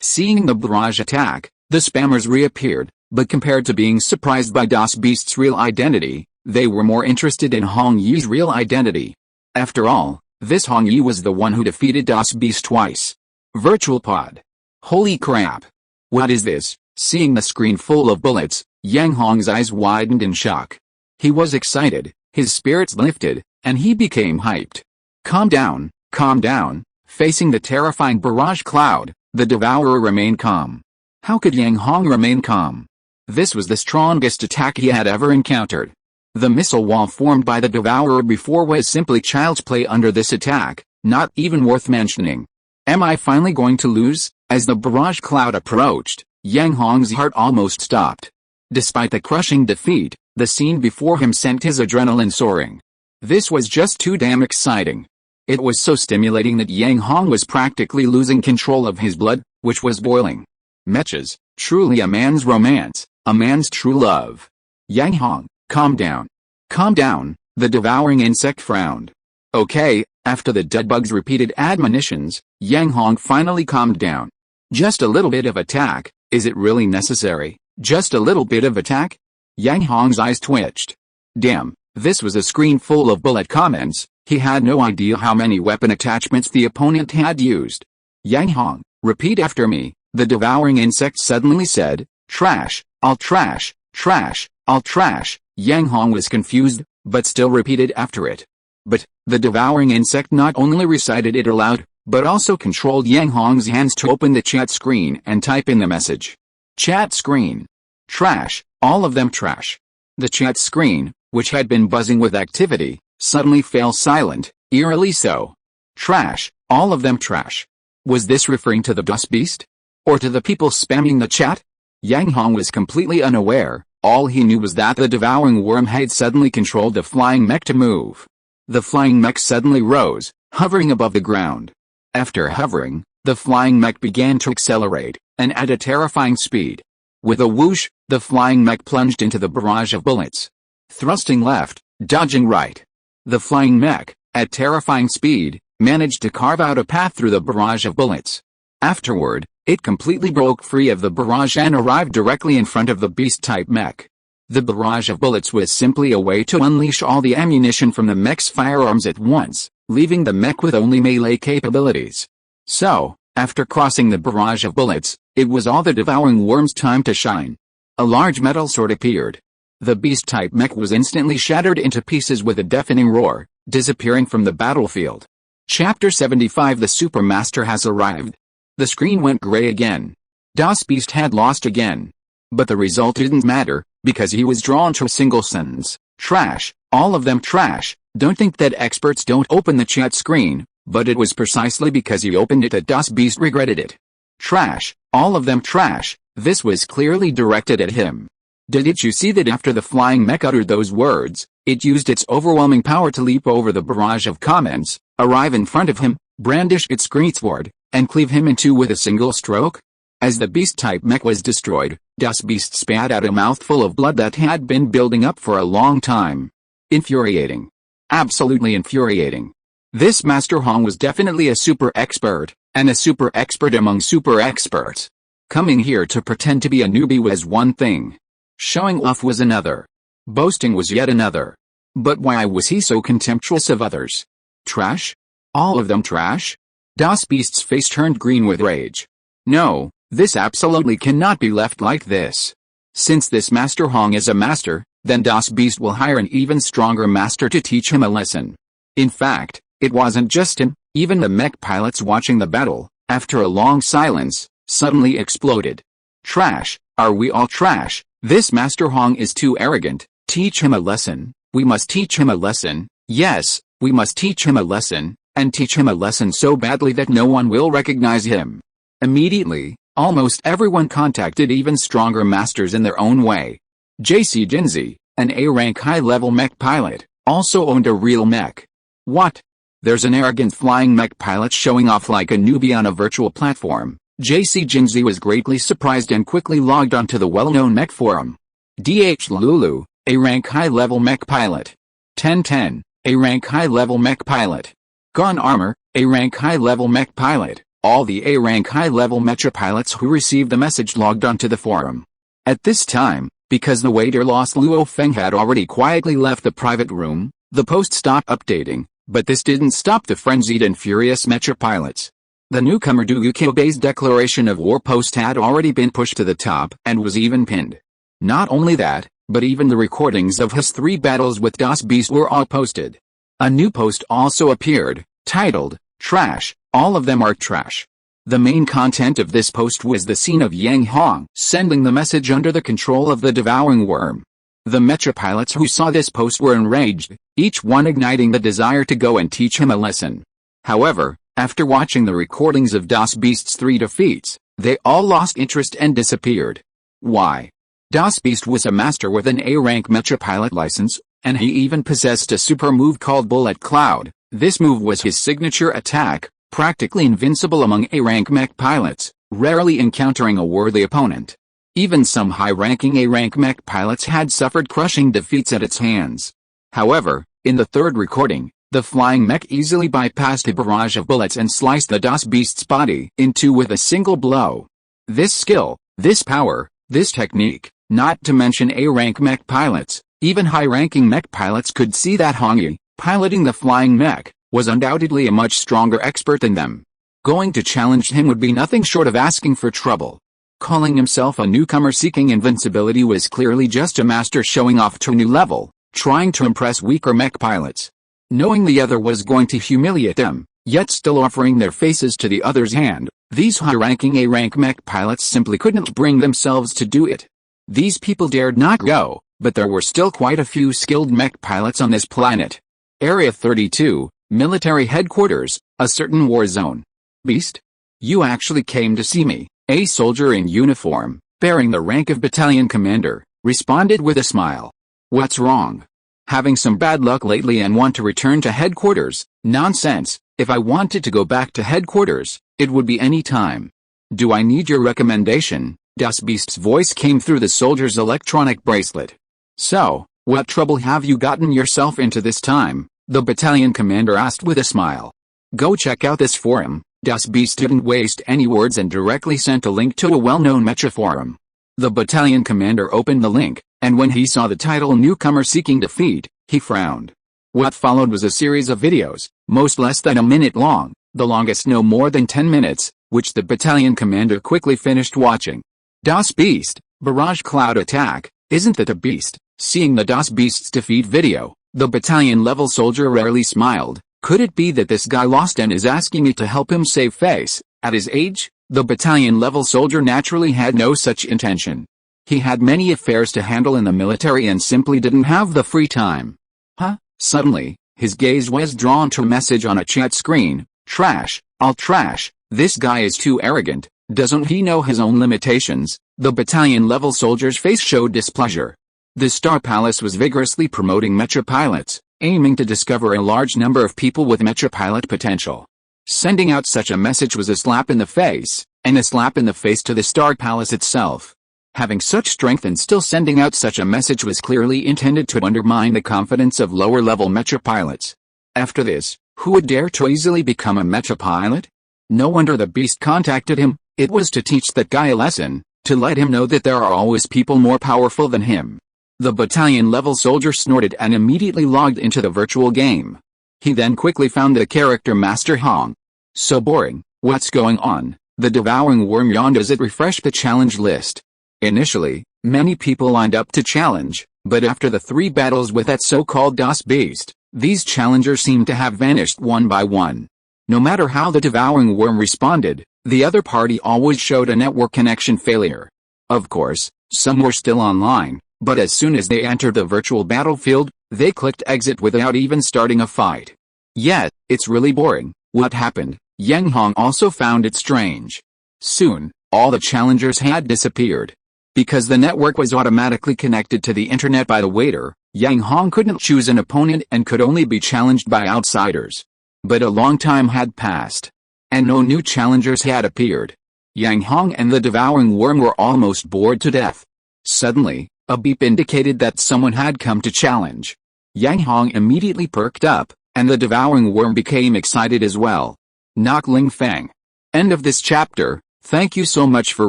Seeing the barrage attack, the spammers reappeared, but compared to being surprised by Das Beast's real identity, they were more interested in Hong Yi's real identity. After all, this Hong Yi was the one who defeated Das Beast twice. Virtual pod. Holy crap. What is this? Seeing the screen full of bullets, Yang Hong's eyes widened in shock. He was excited, his spirits lifted, and he became hyped. Calm down, calm down. Facing the terrifying barrage cloud, the devourer remained calm. How could Yang Hong remain calm? This was the strongest attack he had ever encountered. The missile wall formed by the devourer before was simply child's play under this attack, not even worth mentioning. Am I finally going to lose? As the barrage cloud approached, Yang Hong's heart almost stopped. Despite the crushing defeat, the scene before him sent his adrenaline soaring. This was just too damn exciting. It was so stimulating that Yang Hong was practically losing control of his blood, which was boiling. Mechas, truly a man's romance, a man's true love. Yang Hong, calm down. Calm down, the devouring insect frowned. Okay, after the deadbug's repeated admonitions, Yang Hong finally calmed down. Just a little bit of attack, is it really necessary? Just a little bit of attack? Yang Hong's eyes twitched. Damn, this was a screen full of bullet comments. He had no idea how many weapon attachments the opponent had used. Yang Hong, repeat after me, the devouring insect suddenly said. Trash, I'll trash, trash, I'll trash. Yang Hong was confused, but still repeated after it. But, the devouring insect not only recited it aloud, but also controlled Yang Hong's hands to open the chat screen and type in the message. Chat screen. Trash, all of them trash. The chat screen, which had been buzzing with activity, suddenly fell silent, eerily so. Trash, all of them trash. Was this referring to the Das Beast? Or to the people spamming the chat? Yang Hong was completely unaware, all he knew was that the devouring worm had suddenly controlled the flying mech to move. The flying mech suddenly rose, hovering above the ground. After hovering, the flying mech began to accelerate, and at a terrifying speed. With a whoosh, the flying mech plunged into the barrage of bullets. Thrusting left, dodging right. The flying mech, at terrifying speed, managed to carve out a path through the barrage of bullets. Afterward, it completely broke free of the barrage and arrived directly in front of the beast-type mech. The barrage of bullets was simply a way to unleash all the ammunition from the mech's firearms at once, leaving the mech with only melee capabilities. So, after crossing the barrage of bullets, it was all the devouring worm's time to shine. A large metal sword appeared. The beast-type mech was instantly shattered into pieces with a deafening roar, disappearing from the battlefield. Chapter 75 The Supermaster has arrived. The screen went gray again. Das Beast had lost again. But the result didn't matter, because he was drawn to a single sentence. Trash, all of them trash. Don't think that experts don't open the chat screen, but it was precisely because he opened it that Das Beast regretted it. Trash, all of them trash. This was clearly directed at him. Didn't you see that after the flying mech uttered those words, it used its overwhelming power to leap over the barrage of comments, arrive in front of him, brandish its greatsword, and cleave him in two with a single stroke? As the beast-type mech was destroyed, Das Beast spat out a mouthful of blood that had been building up for a long time. Infuriating. Absolutely infuriating. This Master Hong was definitely a super expert, and a super expert among super experts. Coming here to pretend to be a newbie was one thing. Showing off was another. Boasting was yet another. But why was he so contemptuous of others? Trash? All of them trash? Das Beast's face turned green with rage. No, this absolutely cannot be left like this. Since this Master Hong is a master, then Das Beast will hire an even stronger master to teach him a lesson. In fact, it wasn't just him, even the mech pilots watching the battle, after a long silence, suddenly exploded. Trash, are we all trash? This Master Hong is too arrogant. Teach him a lesson. We must teach him a lesson. Yes, we must teach him a lesson, and teach him a lesson so badly that no one will recognize him. Immediately, almost everyone contacted even stronger masters in their own way. JC Jinzi, an A-rank high-level mech pilot, also owned a real mech. What? There's an arrogant flying mech pilot showing off like a newbie on a virtual platform. JC Jinzi was greatly surprised and quickly logged onto the well-known mech forum. DH Lulu, A-rank high-level mech pilot. 1010, A-rank high-level mech pilot. Gone Armor, A-rank high-level mech pilot. All the A-rank high-level mecha pilots who received the message logged onto the forum. At this time, because the waiter Lost Luo Feng had already quietly left the private room, the post stopped updating, but this didn't stop the frenzied and furious mecha pilots. The newcomer Du Yukyobei's declaration of war post had already been pushed to the top and was even pinned. Not only that, but even the recordings of his 3 battles with Das Beast were all posted. A new post also appeared, titled, Trash, all of them are trash. The main content of this post was the scene of Yang Hong sending the message under the control of the devouring worm. The mecha pilots who saw this post were enraged, each one igniting the desire to go and teach him a lesson. However, after watching the recordings of Das Beast's 3 defeats, they all lost interest and disappeared. Why? Das Beast was a master with an A-rank mecha pilot license, and he even possessed a super move called Bullet Cloud. This move was his signature attack, practically invincible among A-rank mech pilots, rarely encountering a worthy opponent. Even some high-ranking A-rank mech pilots had suffered crushing defeats at its hands. However, in the 3rd recording, the flying mech easily bypassed a barrage of bullets and sliced the Das Beast's body in 2 with a single blow. This skill, this power, this technique, not to mention A-rank mech pilots, even high-ranking mech pilots could see that Hongyi, piloting the flying mech, was undoubtedly a much stronger expert than them. Going to challenge him would be nothing short of asking for trouble. Calling himself a newcomer seeking invincibility was clearly just a master showing off to a new level, trying to impress weaker mech pilots. Knowing the other was going to humiliate them, yet still offering their faces to the other's hand, these high-ranking A-rank mech pilots simply couldn't bring themselves to do it. These people dared not go, but there were still quite a few skilled mech pilots on this planet. Area 32, Military Headquarters, a certain war zone. Beast? You actually came to see me, a soldier in uniform, bearing the rank of battalion commander, responded with a smile. What's wrong? Having some bad luck lately and want to return to headquarters? Nonsense, if I wanted to go back to headquarters, it would be any time. Do I need your recommendation? Das Beast's voice came through the soldier's electronic bracelet. So, what trouble have you gotten yourself into this time? The battalion commander asked with a smile. Go check out this forum. Das Beast didn't waste any words and directly sent a link to a well-known mecha forum. The battalion commander opened the link, and when he saw the title Newcomer Seeking Defeat, he frowned. What followed was a series of videos, most less than a minute long, the longest no more than 10 minutes, which the battalion commander quickly finished watching. Das Beast, Barrage Cloud Attack, isn't that a beast? Seeing the Das Beast's defeat video, the battalion-level soldier rarely smiled. Could it be that this guy lost and is asking me to help him save face? At his age, the battalion-level soldier naturally had no such intention. He had many affairs to handle in the military and simply didn't have the free time. Huh? Suddenly, his gaze was drawn to a message on a chat screen. Trash, all trash, this guy is too arrogant, doesn't he know his own limitations? The battalion-level soldier's face showed displeasure. The Star Palace was vigorously promoting mecha pilots, aiming to discover a large number of people with mecha pilot potential. Sending out such a message was a slap in the face, and a slap in the face to the Star Palace itself. Having such strength and still sending out such a message was clearly intended to undermine the confidence of lower-level mecha pilots. After this, who would dare to easily become a mecha pilot? No wonder the beast contacted him. It was to teach that guy a lesson, to let him know that there are always people more powerful than him. The battalion-level soldier snorted and immediately logged into the virtual game. He then quickly found the character Master Hong. So boring, what's going on? The devouring worm yawned as it refreshed the challenge list. Initially, many people lined up to challenge, but after the 3 battles with that so-called DOS beast, these challengers seemed to have vanished one by one. No matter how the devouring worm responded, the other party always showed a network connection failure. Of course, some were still online, but as soon as they entered the virtual battlefield, they clicked exit without even starting a fight. Yet, it's really boring. What happened? Yang Hong also found it strange. Soon, all the challengers had disappeared. Because the network was automatically connected to the internet by the waiter, Yang Hong couldn't choose an opponent and could only be challenged by outsiders. But a long time had passed, and no new challengers had appeared. Yang Hong and the devouring worm were almost bored to death. Suddenly, a beep indicated that someone had come to challenge. Yang Hong immediately perked up, and the devouring worm became excited as well. Knock Ling Fang. End of this chapter. Thank you so much for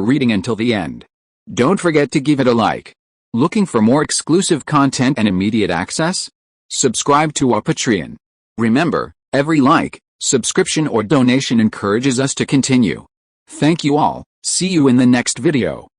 reading until the end. Don't forget to give it a like. Looking for more exclusive content and immediate access? Subscribe to our Patreon. Remember, every like, subscription or donation encourages us to continue. Thank you all. See you in the next video.